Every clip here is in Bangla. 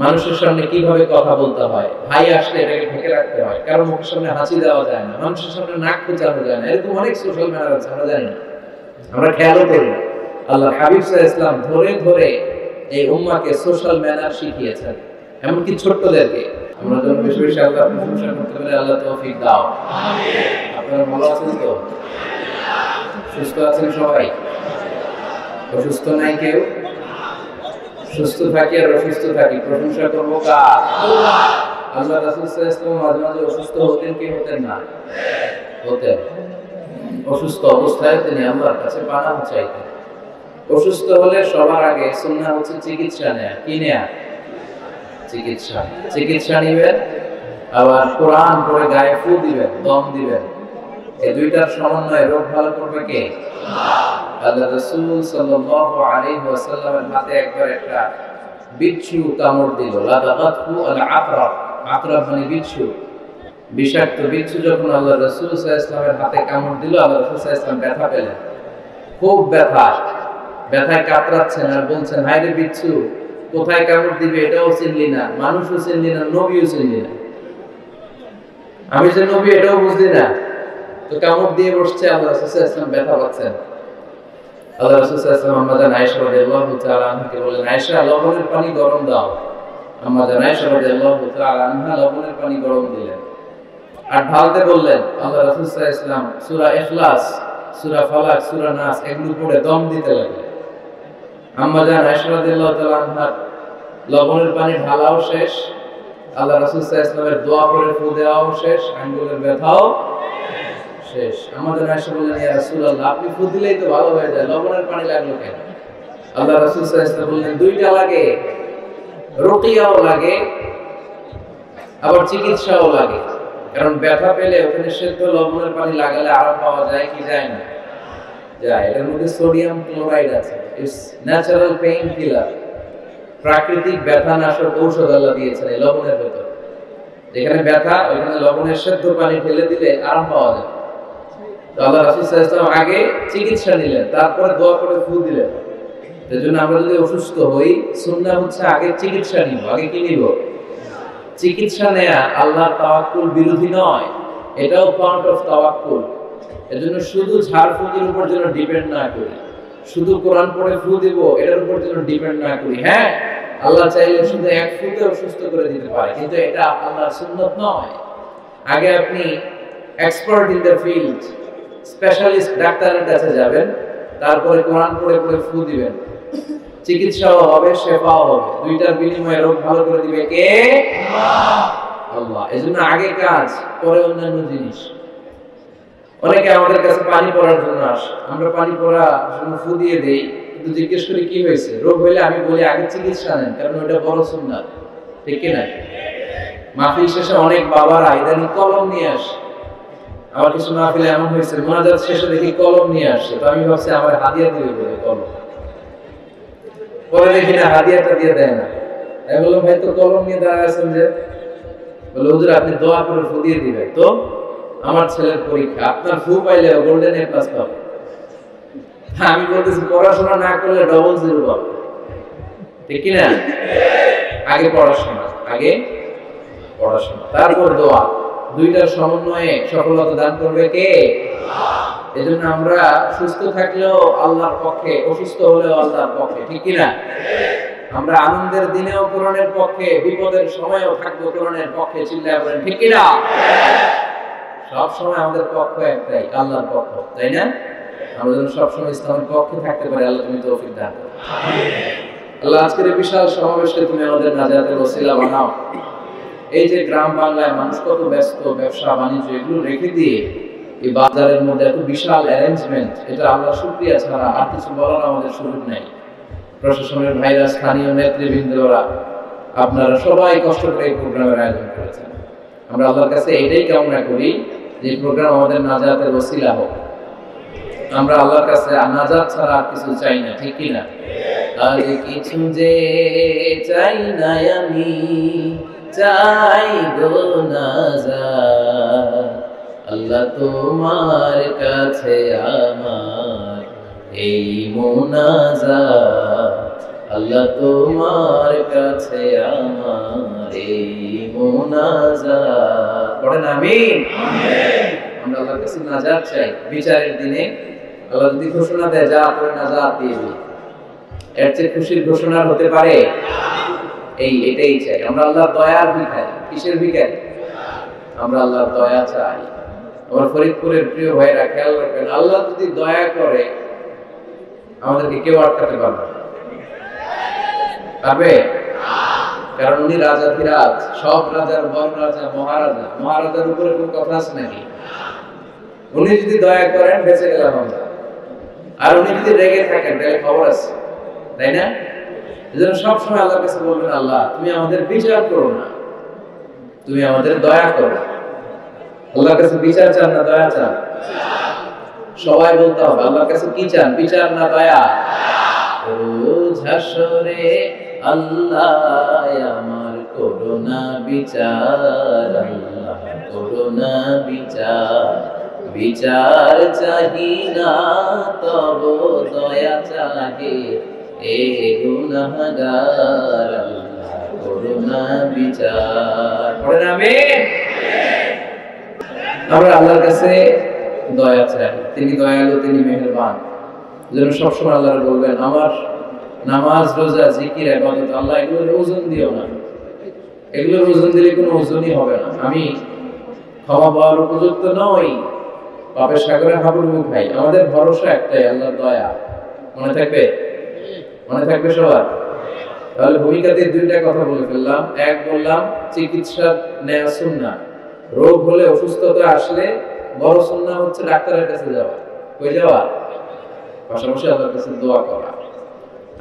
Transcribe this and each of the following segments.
মানুষের সামনে কিভাবে কথা বলতে হয়, ভাই আসলে এটাকে ঢেকে রাখতে হয়, কারো মুখের সামনে হাসি দেওয়া যায় না, মানুষের সামনে নাক খোঁচানো যায় না, এরকম অনেক সোশ্যাল ম্যানার আছে, আমরা জানি না, আমরা খেয়ালও করি না। আল্লাহ হাবিব সাল্লাল্লাহু আলাইহি ওয়াসাল্লাম ধরে ধরে এই উম্মাহকে সোশ্যাল ম্যানার শিখিয়েছেন, এমনকি ছোটদেরকে। আমরা যেন বেশি বেশি আল্লাহর প্রশংসা করতে পারি, আল্লাহ তৌফিক দাও। আমিন। আপনারা ভালো আছেন তো? সুস্থ আছেন সবাই? অসুস্থ নাই কেউ? সুস্থ থাকি আর অসুস্থ থাকি, প্রশংসা করবো কার? আল্লাহ। আল্লাহ রাসূল সাল্লাল্লাহু আলাইহি ওয়াসাল্লাম মাঝে মাঝে অসুস্থ হতেন কি হতেন না? হতেন। অসুস্থ অবস্থায় তিনি আল্লাহর কাছে পানাহ চাইতেন। অসুস্থ হলে সবার আগে সুন্নাহ হচ্ছে চিকিৎসা নেয়া। কি নেয়া? চিকিৎসা। চিকিৎসা নিবেন, আবার কোরআন পড়ে গায়ে ফু দিবেন, দম দিবেন। এই দুইটার সমন্বয়ে রোগ ভালো করবে কে? আল্লাহ রাসূল সাল্লাল্লাহু আলাইহি ওয়াসাল্লামের হাতে একবার একটা বিচ্ছু কামড় দিল, লাদাগাতহু আল-আকরাব। আকরাব মানে বিচ্ছু, বিষাক্ত বিচ্ছু যখন আল্লাহ রাসূল সাল্লাল্লাহু আলাইহি ওয়াসাল্লামের হাতে কামড় দিল, আল্লাহ রাসূল সাল্লাল্লাহু আলাইহি ওয়াসাল্লাম ব্যথা পেলেন, খুব ব্যথা, ব্যথায় কাতরাচ্ছেন আর বলছেন, হায় রে বিচ্ছু, কোথায় কামড় দিবে এটাও চিনলি না, মানুষও চিনলি না, নবীও চিনলি না, আমি যে নবী এটাও বুঝলি না, তো কামড় দিয়ে বসছে। আল্লাহ রাসূল সাল্লাল্লাহু আলাইহি ওয়াসাল্লাম ব্যথা পাচ্ছেন। আল্লাহ রাসূল সাল্লাল্লাহু আলাইহি ওয়াসাল্লাম আম্মা জান আয়েশা রাদিয়াল্লাহু তাআলা আনহাকে বললেন, আয়েশা লবণের পানি গরম দাও। আম্মা জান আয়েশা রাদিয়াল্লাহু তাআলা আনহা লবণের পানি গরম দিলেন আর ঢালতে বললেন। আল্লাহ রাসূল সাল্লাল্লাহু আলাইহি ওয়াসাল্লাম সূরা ইখলাস, সূরা ফালাক, সূরা নাস এগুলো পড়ে দম দিতে লাগলেন। আম্মা জান আয়েশা রাদিয়াল্লাহু তাআলা আনহা লবণের পানি ঢালাও শেষ, আল্লাহ রাসূল সাল্লাল্লাহু আলাইহি ওয়াসাল্লামের দোয়া করে ফু দেওয়াও শেষ, আঙ্গুলের ব্যথাও শেষ। আমাদের আয়েশা বললেন, ইয়া রাসূলুল্লাহ, আপনি ফু দিলেই তো ভালো হয়ে যায়, লবণের পানি লাগলো কেন? আল্লাহ রাসূল সাল্লাল্লাহু আলাইহি ওয়াসাল্লাম বললেন, দুইটা লাগে, রুকিয়াও লাগে আবার চিকিৎসাও লাগে। কারণ ব্যথা পেলে ওখানে সেদ্ধ লবণের পানি লাগালে আরাম পাওয়া যায় কি যায় না? যায়। এর মধ্যে সোডিয়াম ক্লোরাইড আছে, ইটস ন্যাচারাল পেইন কিলার, প্রাকৃতিক ব্যথানাশক ঔষধ আল্লাহ দিয়েছেন এই লবণের ভেতর। যেখানে ব্যথা ওখানে লবণের সেদ্ধ পানি ঢেলে দিলে আরাম পাওয়া যায়। তো আল্লাহ রাসূল সাল্লাল্লাহু আলাইহি ওয়াসাল্লাম আগে চিকিৎসা নিলেন, তারপরে দোয়া করে ফু দিলেন। এজন্য আমরা যদি অসুস্থ হই, সুন্নাহ হচ্ছে আগে চিকিৎসা নিব। আগে কি নিব? চিকিৎসা নেয়া আল্লাহর তাওয়াক্কুল বিরোধী নয়, এটাও পার্ট অফ তাওয়াক্কুল। এজন্য শুধু ঝাড়ফুঁকের উপর যেন ডিপেন্ড না করি, শুধু কোরআন পড়ে ফু দিব এটার উপর যেন ডিপেন্ড না করি। হ্যাঁ, আল্লাহ চাইলে শুধু এক ফুতে সুস্থ করে দিতে পারে, কিন্তু এটা আল্লাহর সুন্নাত নয়। আগে আপনি expert in the field, specialist ডাক্তারের কাছে যাবেন, তারপরে কোরআন পড়ে পড়ে ফু দিবেন, চিকিৎসাও হবে, সেবাও হবে। দুইটার বিনিময়ে রোগ ভালো করে দিবে কে? আল্লাহ। এজন্য আগে কাজ, পরে অন্যান্য জিনিস। অনেকে আমাদের কাছে পানি পড়ার জন্য আসে, আমরা পানি পড়া জন্য ফু দিয়ে দেই, কিন্তু জিজ্ঞেস করি কি হয়েছে। রোগ হইলে আমি বলি আগে চিকিৎসা নেন, কারণ ওইটা বড় সুন্নাত, ঠিক কিনা? মাহফিল শেষে অনেক বাবারা ইদানিং কলম নিয়ে আসে। আমার কিছু মাহফিলে এমন হয়েছে, মুনাজাত শেষে দেখি কলম নিয়ে আসে, তো আমি ভাবছি আমার হাদিয়া দিবে বলে কলম, পরে দেখি না হাদিয়াটা দিয়ে দেয় না। আমি বললাম, ভাই তো কলম নিয়ে দাঁড়ায় আছেন যে? বলে, হুজুর আপনি দোয়া করে ফু দিয়ে দিবেন। তো আমার ছেলের পরীক্ষা, আপনার ফু পাইলে গোল্ডেন এ প্লাস পাবে। আমি বলতেছি পড়াশোনা না করলে ডবল জিরো পাবে, ঠিক কিনা? আগে পড়াশোনা, আগে পড়াশোনা, তারপর দোয়া। দুইটার সমন্বয়ে সফলতা দান করবে কে? এজন্য আমরা সুস্থ থাকলেও আল্লাহর পক্ষে, অসুস্থ হলেও আল্লাহর পক্ষে, ঠিক কিনা? আমরা আনন্দের দিনেও কোরআনের পক্ষে, বিপদের সময়ও থাকবো কোরআনের পক্ষে, চিল্লায় বলেন ঠিক কিনা? সব সময় আমাদের পক্ষ একটাই, আল্লাহর পক্ষ, তাই না? আমরা যেন সবসময় ইসলামের পক্ষে থাকতে পারি, আল্লাহ তুমি তৌফিক দান করো। আল্লাহ আজকের এই বিশাল সমাবেশে তুমি আমাদের নাজাতের ওসিলা বানাও। এই যে গ্রাম বাংলায় মানুষ কত ব্যস্ত, ব্যবসা বাণিজ্য এগুলো রেখে দিয়ে এই বাজারের মধ্যে এত বিশাল অ্যারেঞ্জমেন্ট, এটা আল্লাহর শুকরিয়া ছাড়া আর কিছু বলার আমাদের সুযোগ নেই। প্রশাসনের ভাইরা, স্থানীয় নেতৃবৃন্দরা, আপনারা সবাই কষ্ট করে এই প্রোগ্রামের আয়োজন করেছেন। আমরা আল্লাহর কাছে এটাই কামনা করি যে প্রোগ্রাম আমাদের নাজাতের ওসিলা হোক। আমরা আল্লাহর কাছে নাজাত ছাড়া আর কিছু চাই না, ঠিক কিনা? আর কিছু যে চাই না আমি, চাই গো নাজাত, আল্লাহ তোমার কাছে আমার এই মুনাজাত, আল্লাহ তোমার কাছে আমার এই মুনাজাত, পড়েন আমিন। আমরা আল্লাহর কাছে নাজাত চাই বিচারের দিনে। আল্লাহ যদি ঘোষণা দেয় যা করে নাজাত দিয়ে দিই, এর চেয়ে খুশির ঘোষণা হতে পারে? এটাই চাই আমরা। আল্লাহর দয়ার ভিখারি। কিসের ভিখারি? আমরা আল্লাহর দয়া চাই। আমার ফরিদপুরের প্রিয় ভাইরা খেয়াল রাখবেন, আল্লাহ যদি দয়া করে আমাদেরকে কেউ আটকাতে পারবে না। পারবে? কারণ উনি রাজাধিরাজ, সব রাজার বড় রাজা, মহারাজা। মহারাজার উপরে কোনো কথা আছে নাকি? উনি যদি দয়া করেন বেঁচে গেলাম আমরা। আর উনি যদি রেগে থাকেন তাহলে খবর আছে, তাই না? এজন্য সবসময় আল্লাহর কাছে বলবেন, আল্লাহ তুমি আমাদের বিচার করো না, তুমি আমাদের দয়া করো। আল্লাহর কাছে বিচার চান না দয়া চান? সবাই বলতে হবে আল্লাহর কাছে কি চান, বিচার না দয়া? রোজ হাসরে আল্লাহ আমার করুণা বিচার, আল্লাহ করুণা বিচার। বিচার চাহি না তব দয়া চাহে এ গুনাহগার, আল্লাহ করুণা বিচার। পড়েন আমিন। আমরা আল্লাহর কাছে দয়া চাই, তিনি দয়ালু, তিনি মেহেরবান। যেন সবসময় আল্লাহর বলবেন আমার নামাজ, রোজা, জিকির, ইবাদত আল্লাহ এগুলোর ওজন দিও না। এগুলোর ওজন দিলে কোনো ওজনই হবে না। আমি ক্ষমা পাওয়ার উপযুক্ত নই, পাপের সাগরে হাবুডুবু খাই। আমাদের ভরসা একটাই, আল্লাহর দয়া। মনে থাকবে? মনে থাকবে সবার? তাহলে ভূমিকাতে দুইটা কথা বলে ফেললাম। এক বললাম চিকিৎসা নেয়া সুন্নাহ। রোগ হলে, অসুস্থতা আসলে বড় সুন্নাহ হচ্ছে ডাক্তারের কাছে যাওয়া। কই যাওয়া? পাশাপাশি আল্লাহর কাছে দোয়া করা।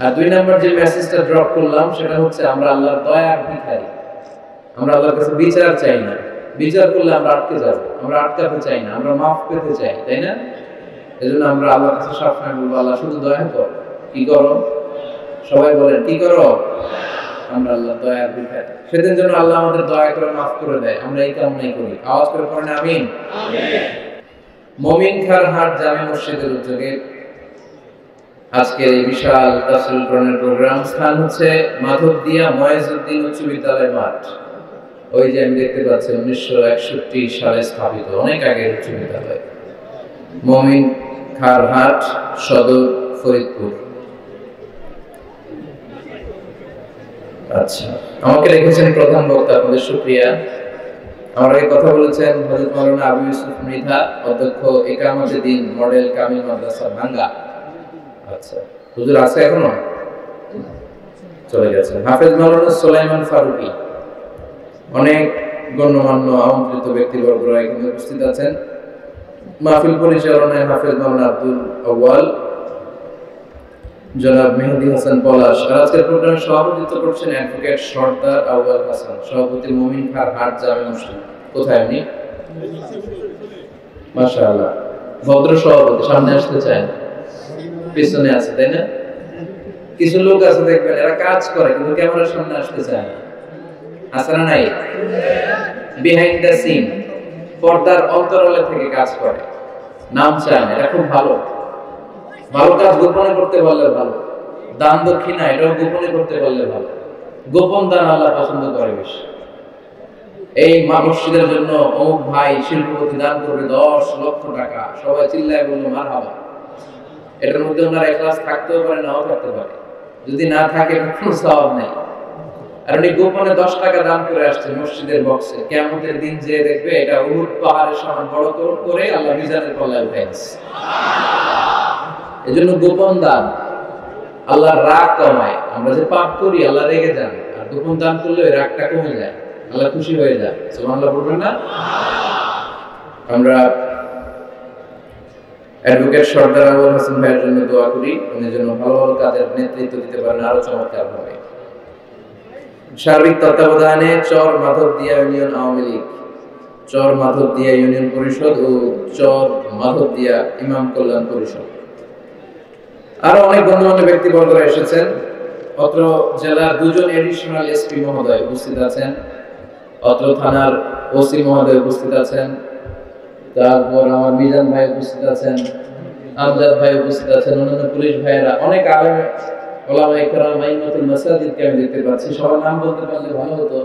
আর দুই নাম্বার যে মেসেজটা ড্রপ করলাম সেটা হচ্ছে আমরা আল্লাহর দয়ার ভিখারি। আমরা আল্লাহর কাছে বিচার চাই না। বিচার করলে আমরা আটকে যাব, আমরা আটকাতে চাই না, আমরা মাফ পেতে চাই, তাই না? এজন্য আমরা আল্লাহর কাছে সবসময় বলবো আল্লাহ শুধু দয়া কর। কি করো? সবাই বলেন কি করো? আমরা আল্লাহর দয়ার ভিখারি। সেদিন যেন আল্লাহ আমাদের দয়া করে মাফ করে দেয়, আমরা এই কামনাই করি। আওয়াজ করে পড়েন আমিন। মুমিন খার হাট জামে মসজিদের উদ্যোগে আজকের এই বিশাল তাফসীরুল কোরআনের প্রোগ্রাম। স্থান হচ্ছে মাধবদিয়া ময়েজউদ্দিন উচ্চ বিদ্যালয় মাঠ। ওই যে আমি দেখতে পাচ্ছি 1961 সালে স্থাপিত, অনেক আগের উচ্চ বিদ্যালয়। মুমিন খার হাট, সদর, ফরিদপুর। আচ্ছা, আমাকে রেখেছেন প্রধান বক্তা, আপনাদের শুকরিয়া। আমার আগে কথা বলেছেন হযরত মাওলানা আবু ইউসুফ মৃধা, অধ্যক্ষ ইকামতে দ্বীন মডেল কামিল মাদ্রাসা ভাঙ্গা। আচ্ছা, হুজুর আছে এখনো? চলে গেছেন। হাফেজ মাওলানা সুলাইমান ফারুকী, অনেক গণ্যমান্য আমন্ত্রিত ব্যক্তিবর্গরা এখানে উপস্থিত আছেন। মাহফিল পরিচালনায় হাফেজ মাওলানা আব্দুল আউয়াল, জনাব মেহেদী হাসান পলাশ। আর আজকের প্রোগ্রামে সভাপতিত্ব করছেন অ্যাডভোকেট সরদার আউয়াল হাসান, সভাপতি মুমিন খার হাট জামে মসজিদ। কোথায় উনি? মাশাআল্লাহ, ভদ্র সভাপতি। সামনে আসতে চায়, পিছনে আছে, তাই না? কিছু লোক আছে দেখবেন এরা কাজ করে কিন্তু ক্যামেরার সামনে আসতে চায় না। আছে না নাই? বিহাইন্ড দ্য সিন, পর্দার অন্তরালে থেকে কাজ করে, নাম চায় না। এটা খুব ভালো। ভালো কাজ গোপনে করতে পারলে ভালো। দান দক্ষিণা এটাও গোপনে করতে পারলে ভালো। গোপন দান আল্লাহ পছন্দ করে বেশি। এই মসজিদের জন্য অমুক ভাই শিল্পপতি দান করবে 10 লক্ষ টাকা, সবাই চিল্লায় বললো মারহাবা। এটার মধ্যে ওনার ইখলাস থাকতেও পারে, নাও থাকতে পারে। যদি না থাকে কোনো সওয়াব নেই। আর উনি গোপনে 10 টাকা দান করে আসছে মসজিদের বক্সে। কিয়ামতের দিন যে দেখবে এটা উহুদ পাহাড়ের সমান বড় করে আল্লাহ মিজানের পাল্লায় উঠায় দিয়েছে। এজন্য গোপন দান আল্লাহর রাগ কমায়। আমরা যে পাপ করি আল্লাহ রেগে যান, আর গোপন দান করলে ওই রাগটা কমে যায়, আল্লাহ খুশি হয়ে যায়। সুবহানাল্লাহ বলবেন না? আমরা অ্যাডভোকেট সরদার আউয়াল হাসান ভাইয়ের জন্য দোয়া করি, উনি যেন ভালো ভালো কাজের নেতৃত্ব দিতে পারেন আরো চমৎকার ভাবে। সার্বিক তত্ত্বাবধানে চর মাধবদিয়া ইউনিয়ন আওয়ামী লীগ, চর মাধবদিয়া ইউনিয়ন পরিষদ ও চর মাধবদিয়া ইমাম কল্যাণ পরিষদ, আরো অনেক গণ্যমান্য ব্যক্তিবর্গরা এসেছেন। অত্র জেলার 2জন এডিশনাল এসপি মহোদয় উপস্থিত আছেন, অত্র থানার ওসি মহোদয় উপস্থিত আছেন, তারপর আমার মিজান ভাই উপস্থিত আছেন, আমজাদ ভাই উপস্থিত আছেন, অন্যান্য পুলিশ ভাইয়েরা, অনেক আলেম ওলামায়ে কেরাম আইম্মাতুল মাসাজিদকে আমি দেখতে পাচ্ছি, সবার নাম বলতে পারলে ভালো হতো।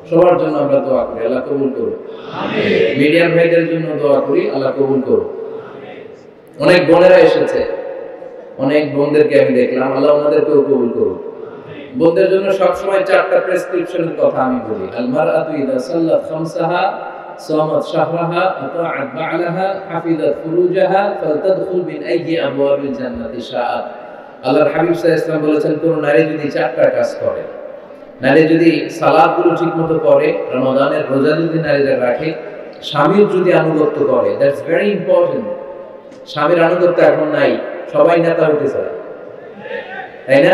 সবার জন্য আমরা দোয়া করি, আল্লাহ কবুল করুন। আমিন। মিডিয়ার ভাইদের জন্য দোয়া করি, আল্লাহ কবুল করুন। অনেক বোনেরা এসেছে, অনেক বোনদেরকে আমি দেখলাম, আল্লাহ ওনাদেরকেও কবুল করুন। বোনদের জন্য সবসময় 4টা প্রেসক্রিপশনের কথা আমি বলি। আল মারআতু ইযা সাল্লাত খামসাহা সামাত শাহরাহা আতাআত বা'লাহা হাফিজাত ফুরুজাহা ফালতাদখুল মিন আইয়ি আবওয়াবিল জান্নাতি শাআত। আল্লাহর হাবিব সাল্লাল্লাহু আলাইহি ওয়াসাল্লাম বলেছেন, কোন নারী যদি 4টা কাজ করে, নারী যদি সালাতগুলো ঠিকমতো করে, রমাদানের রোজা যদি নারীরা রাখে, স্বামীর যদি আনুগত্য করে, দ্যাটস ভেরি ইম্পর্টেন্ট। স্বামীর আনুগত্য এখন নাই, সবাই নেতা হতে চায়, তাই না?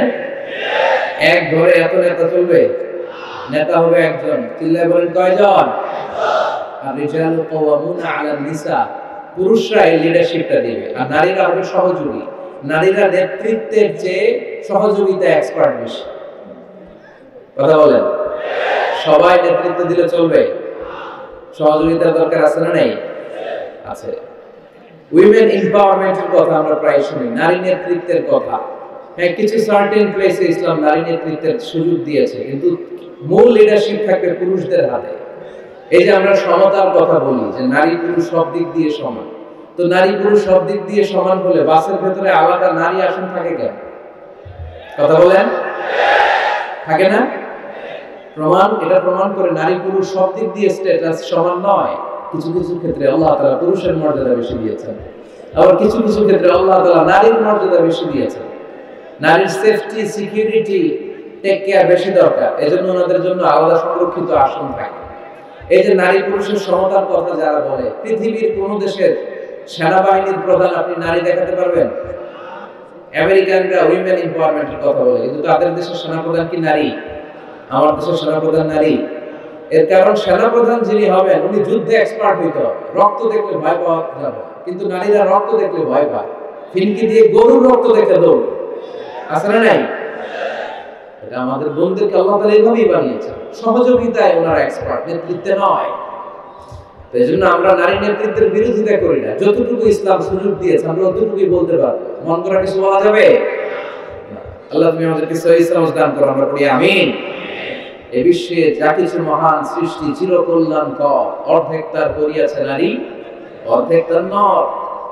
এক ঘরে এত নেতা চলবে? নেতা হবে একজন। চিল্লায় বলেন কয়জন? আর রিজালু কাওয়ামুনা আলান নিসা, পুরুষরা এই লিডারশিপটা দিবে, আর নারীরা হবে সহযোগী। নারীরা নেতৃত্বের চেয়ে সহযোগিতা এক্সপার্ট বেশি। কথা বলেন, সবাই নেতৃত্ব দিলে চলবে? সহযোগিতার দরকার আছে না নেই? আছে। উইমেন এম্পাওয়ারমেন্টের কথা আমরা প্রায় শুনি, নারী নেতৃত্বের কথা। হ্যাঁ, কিছু সার্টেন প্লেসে ইসলাম নারী নেতৃত্বের সুযোগ দিয়েছে, কিন্তু মূল লিডারশিপ থাকবে পুরুষদের হাতে। এই যে আমরা সমতার কথা বলি, যে নারী পুরুষ সব দিক দিয়ে সমান, তো নারী পুরুষ সব দিক দিয়ে সমান হলে বাসের ভেতরে আলাদা নারী আসন থাকে কেন? কথা বলেন, থাকে না? এটা প্রমাণ করে নারী পুরুষ সব দিক দিয়ে স্ট্যাটাস সমান নয়। কিছু কিছু ক্ষেত্রে আল্লাহ তাআলা পুরুষের মর্যাদা বেশি দিয়েছেন, আবার কিছু কিছু ক্ষেত্রে আল্লাহ তাআলা নারীর মর্যাদা বেশি দিয়েছেন। নারীর সেফটি, সিকিউরিটি, টেক কেয়ার বেশি দরকার, এজন্য ওনাদের জন্য আলাদা সংরক্ষিত আসন থাকে। এই যে নারী পুরুষের সমতার কথা যারা বলে, পৃথিবীর কোন দেশের সেনাবাহিনীর প্রধান আপনি নারী দেখাতে পারবেন? আমেরিকানরা উইমেন এম্পাওয়ারমেন্টের কথা বলে, কিন্তু তাদের দেশের সেনাপ্রধান কি নারী? আমার দেশের সেনাপ্রধান নারী। এর কারণ সেনাপ্রধান যিনি হবেন উনি যুদ্ধে এক্সপার্ট হইতে হবে, রক্ত দেখলে ভয় পাওয়া যাবে। কিন্তু নারীরা রক্ত দেখলে ভয় পায়, ফিনকি দিয়ে গরুর রক্ত দেখলে দৌড়। আছে না নাই? এটা আমাদের বোনদেরকে আল্লাহ তাআলা এইভাবেই বানিয়েছেন, সহযোগিতায় ওনারা এক্সপার্ট, নেতৃত্বে নয়। তো এইজন্য আমরা নারী নেতৃত্বের বিরোধিতা করি না। যতটুকু ইসলাম সুযোগ দিয়েছে আমরা অতটুকুই বলতে পারবো। মন করা কিছু বলা যাবে? আল্লাহ তুমি আমাদেরকে সহিহ ইসলাম দান করো, আমরা পড়ি আমিন। এই বিশ্বে যা কিছু মহান সৃষ্টি চিরকল্যাণকর, অর্ধেক তার করিয়াছে নারী, অর্ধেক তার নর।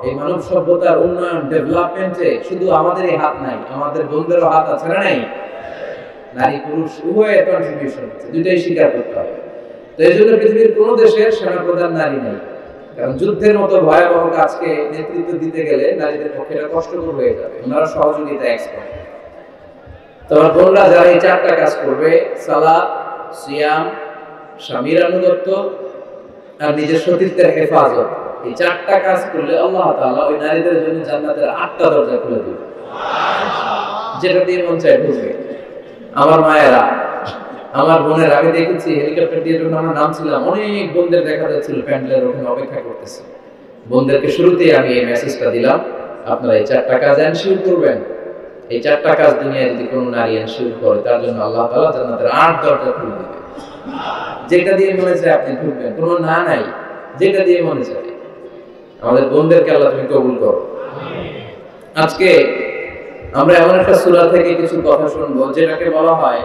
এই মানব সভ্যতার উন্নয়ন, ডেভেলপমেন্টে শুধু আমাদেরই হাত নাই, আমাদের বোনদেরও হাত আছে না নাই? নারী পুরুষ উভয়ের কন্ট্রিবিউশন আছে, দুইটাই স্বীকার করতে হবে। তো এই জন্য পৃথিবীর কোন দেশের সেনাপ্রধান নারী নেই, কারণ যুদ্ধের মতো ভয়াবহ কাজকে নেতৃত্ব দিতে গেলে নারীদের পক্ষে এটা কষ্টকর হয়ে যাবে। ওনারা সহযোগিতা এক্সপার্ট। তোমার বোনরা যারা এই 4টা কাজ করবে, সালাত, সিয়াম, স্বামীর আনুগত্য আর নিজের সতীত্বের হেফাজত, এই 4টা কাজ করলে আল্লাহ তাআলা ওই নারীদের জন্য জান্নাতের 8টা দরজা খুলে দিবেন, যেটা দিয়ে মন চায় ঢুকবে। আমার মায়েরা, আমার বোনের, আমি দেখেছি হেলিকপ্টার দিয়ে যখন আমরা নামছিলাম, অনেক বোনদের দেখা যাচ্ছিল প্যান্ডেলের ওখানে অপেক্ষা করতেছে। বোনদেরকে শুরুতেই আমি এই মেসেজটা দিলাম, আপনারা এই 4টা কাজ এনশিওর করবেন। এই 4টা কাজ দুনিয়ায় যদি কোনো নারী এনশিওর করে, তার জন্য আল্লাহ তাআলা জান্নাতের 8 দরজা খুলে দিবেন। যেটা দিয়ে মনে চায় আপনি ঢুকবেন, কোনো না নাই, যেটা দিয়ে মনে চায়। আমাদের বোনদেরকে আল্লাহ তুমি কবুল করো। আজকে আমরা এমন একটা সূরা থেকে কিছু কথা শুনবো যেটাকে বলা হয়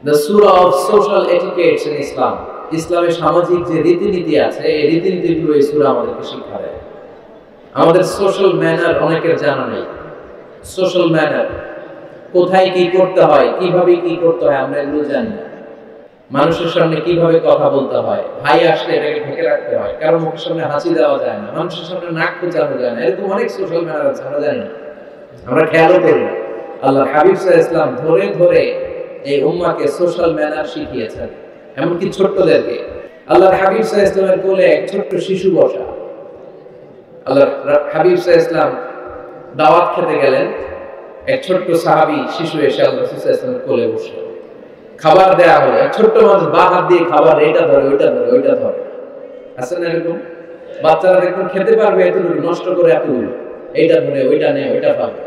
the surah of social etiquettes in Islam। ইসলামের সামাজিক যে রীতিনীতি আছে, এই রীতিনীতিগুলো এই সূরা আমাদেরকে শিক্ষা দেয়। আমাদের সোশ্যাল ম্যানার অনেকের জানা নেই। সোশ্যাল ম্যানার, কোথায় কি করতে হয়, কিভাবে কি করতে হয়, আমরা এগুলো জানি না। মানুষের সামনে কিভাবে কথা বলতে হয়, ভাই আসলে এটাকে ঢেকে রাখতে হয়, কারো মুখের সামনে হাসি দেওয়া যায় না, মানুষের সামনে নাক খোঁচানো যায় না, এরকম অনেক সোশ্যাল ম্যানার আছে, আমরা জানি না, আমরা খেয়ালও করি না। আল্লাহ হাবিব সাল্লাল্লাহু আলাইহি ওয়াসাল্লাম ধরে ধরে এই উম্মাহকে সোশ্যাল ম্যানার শিখিয়েছেন, এমনকি ছোট্টদেরকে। আল্লাহ হাবিব সাল্লাল্লাহু আলাইহি ওয়াসাল্লামের কোলে এক ছোট্ট শিশু বসা। আল্লাহ হাবিব সাল্লাল্লাহু আলাইহি ওয়াসাল্লাম দাওয়াত খেতে গেলেন, এক ছোট্ট সাহাবী শিশু এসে আল্লাহ রাসূল সাল্লাল্লাহু আলাইহি ওয়াসাল্লামের কোলে বসে খাবার দেয়া হলো। এক ছোট্ট মানুষ বা হাত দিয়ে খাবার এটা ধরে ওইটা ধরে ওইটা ধরে, আছে না এরকম? বাচ্চারা দেখুন খেতে পারবে এতটুকু, নষ্ট করে এতগুলো, এইটা ধরে ওইটা নেয় ওইটা পাবে।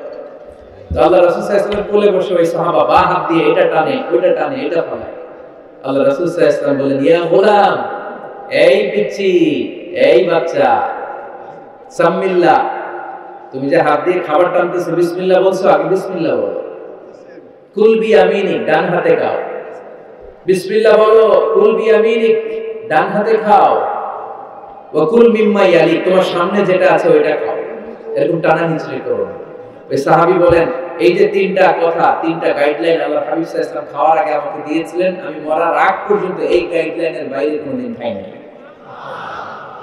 তো আল্লাহ রাসূল সাল্লাল্লাহু আলাইহি ওয়াসাল্লাম কোলে বসে ওই সাহাবা বা হাত দিয়ে এটা টানে ওইটা টানে এটা ফলায়। আল্লাহ রাসূল সাল্লাল্লাহু আলাইহি ওয়াসাল্লাম বলেন, ইয়া গোলাম, এই পিচ্চি, এই বাচ্চা, সাম্মিল্লাহ, তুমি যে হাত দিয়ে খাবার টানতেছো, বিসমিল্লাহ বলছো, আগে বিসমিল্লাহ বলো। কুল বিয়ামিনিক, ডান হাতে খাও। বিসমিল্লাহ বলো, কুল বিয়ামিনিক, ডান হাতে খাও। ওয়া কুল মিম্মা ইয়ালিক, তোমার সামনে যেটা আছে ওইটা খাও। এরকম টানা হিচড়ি করো না। ওই সাহাবী বলেন, এই যে তিনটা কথা, তিনটা গাইডলাইন আল্লাহ হাবিব সাল্লাল্লাহু আলাইহি ওয়াসাল্লাম খাওয়ার আগে আমাকে দিয়েছিলেন, আমি মরার আগ পর্যন্ত এই গাইডলাইনের বাইরে কোনোদিন খাই নাই।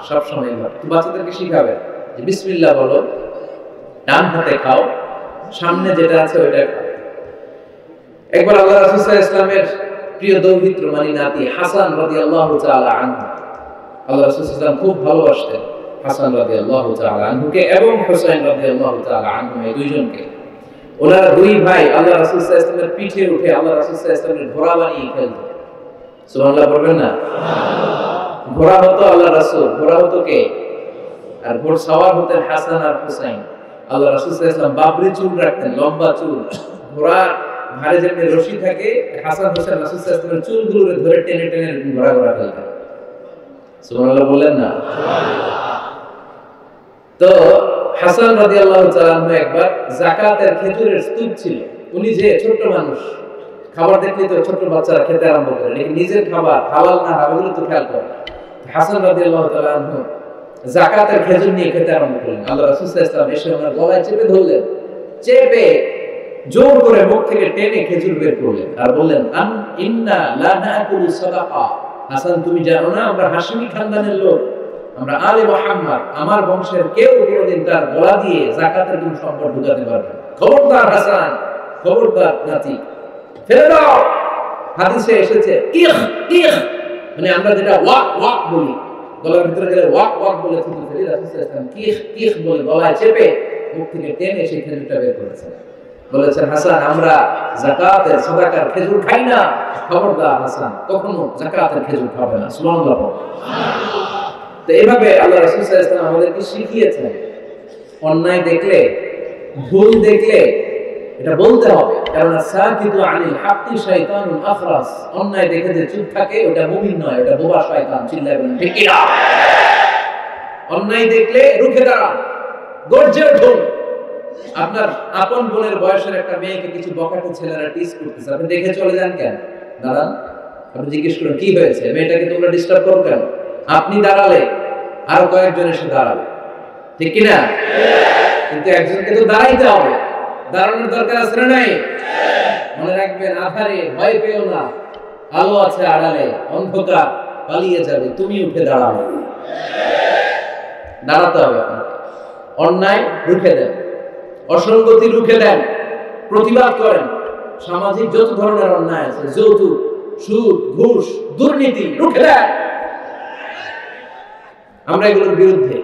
সব সময় বাচ্চাদেরকে শিখাবেন যে বিসমিল্লাহ বলো, ডান হাতে খাও, সামনে যেটা আছে ওইটা খাও। একবার আল্লাহ রাসূল সাল্লাল্লাহু আলাইহি ওয়াসাল্লামের প্রিয় দৌহিত্র মানে নাতি হাসান রাদিয়াল্লাহু তাআলা আনহু, আল্লাহ রাসূল সাল্লাল্লাহু আলাইহি ওয়াসাল্লাম খুব ভালোবাসতেন হাসান রাদিয়াল্লাহু তাআলা আনহুকে এবং হুসাইন রাদিয়াল্লাহু তাআলা আনহু, এই দুইজনকে। ওনারা দুই ভাই আল্লাহ রাসূল সাল্লাল্লাহু আলাইহি ওয়াসাল্লামের পিঠে উঠে আল্লাহ রাসূল সাল্লাল্লাহু আলাইহি ওয়াসাল্লামের ঘোড়া বানিয়ে খেলতেন। সুবহানাল্লাহ বলবেন না? ঘোড়া হতো আল্লাহ রাসূল, ঘোড়া হতো কে? আর ঘোড় সাওয়ার হতেন হাসান আর হুসাইন। আল্লাহ রাসূল সাল্লাল্লাহু আলাইহি ওয়াসাল্লাম বাবরি চুল রাখতেন, লম্বা চুল। ঘোড়ার ঘাড়ে যেমনি রশি থাকে, হাসান হুসাইন রাসূল সাল্লাল্লাহু আলাইহি ওয়াসাল্লামের চুলগুলো ধরে টেনে টেনে ঘোড়া ঘোড়া ফেলতেন। সুবহানাল্লাহ বললেন না? তো হাসান রাদিয়াল্লাহু তাআলা আনহু একবার যাকাতের খেজুরের স্তূপ ছিল। উনি যে ছোট মানুষ, খাবার দেখলে তো ছোট বাচ্চারা খেতে আরম্ভ করে, কিন্তু নিজের খাবার হালাল না হারাম এগুলো তো খেয়াল করে। হাসান রাদিয়াল্লাহু তাআলা আনহু যাকাতের খেজুর নিয়ে খেতে আরম্ভ করলেন। আল্লাহ রাসূল সাল্লাল্লাহু আলাইহি ওয়াসাল্লাম এসে ওনার গলায় চেপে ধরলেন, চেপে জোর করে মুখ থেকে টেনে খেজুর বের করলেন আর বললেন, ইন্না লা নাকুলু সাদাকা। হাসান, তুমি জানো না আমরা হাশিমি খানদানের লোক, আমরা আলে মুহাম্মদ, আমার বংশের কেউ কোনোদিন তার গলা দিয়ে যাকাতের কোনো সম্পদ ঢুকাতে পারবে না। খবরদার হাসান, খবরদার নাতি, ফেলে দাও। হাদিসে এসেছে কিখ কিখ, মানে আমরা যেটা ওয়াক ওয়াক বলি, গলার ভিতরে গেলে ওয়াক ওয়াক বলে থুতু ফেলি, রাসূল সাল্লাল্লাহু আলাইহি ওয়াসাল্লাম কিখ কিখ বলে গলায় চেপে মুখ থেকে টেনে সেই খেজুরটা বের করেছেন। বলেছেন, হাসান আমরা যাকাতের সাদাকার খেজুর খাই না, খবরদার হাসান কখনো যাকাতের খেজুর খাবে না। সুবহানাল্লাহ। তো এইভাবে আল্লাহ রাসূল সাল্লাল্লাহু আলাইহি ওয়াসাল্লাম আমাদেরকে শিখিয়েছেন, অন্যায় দেখলে, ভুল দেখলে এটা বলতে হবে, কারণ সাকিতু আনিল হাক্কি শাইতানুন আখরাস, অন্যায় দেখে যে চুপ থাকে ওটা মুমিন নয়, ওটা বোবা শয়তান। চিল্লায় বলেন ঠিক কি না? অন্যায় দেখলে রুখে দাঁড়ান, গর্জে উঠুন। আপনার আপন বোনের বয়সের একটা মেয়েকে কিছু বকাটে ছেলেরা টিজ করতেছে, আপনি দেখে চলে যান কেন? দাঁড়ান, আপনি জিজ্ঞেস করুন কি হয়েছে, মেয়েটাকে তোমরা ডিস্টার্ব করো কেন? আপনি দাঁড়ালে আরো কয়েকজন এসে দাঁড়াবে, ঠিক কি না? কিন্তু একজনকে তো দাঁড়াইতে হবে, দাঁড়ানোর দরকার আছে না নাই? মনে রাখবেন, আধারে ভয় পেও না, আলো আছে আড়ালে, অন্ধকার পালিয়ে যাবে, তুমি উঠে দাঁড়াবে। দাঁড়াতে হবে আপনাকে। অন্যায় রুখে দেন, অসঙ্গতি রুখে দেন, প্রতিবাদ করেন। সামাজিক যত ধরনের অন্যায় আছে, যৌতুক, সুদ, ঘুষ, দুর্নীতি, রুখে দেন। আমরা এগুলোর বিরুদ্ধে।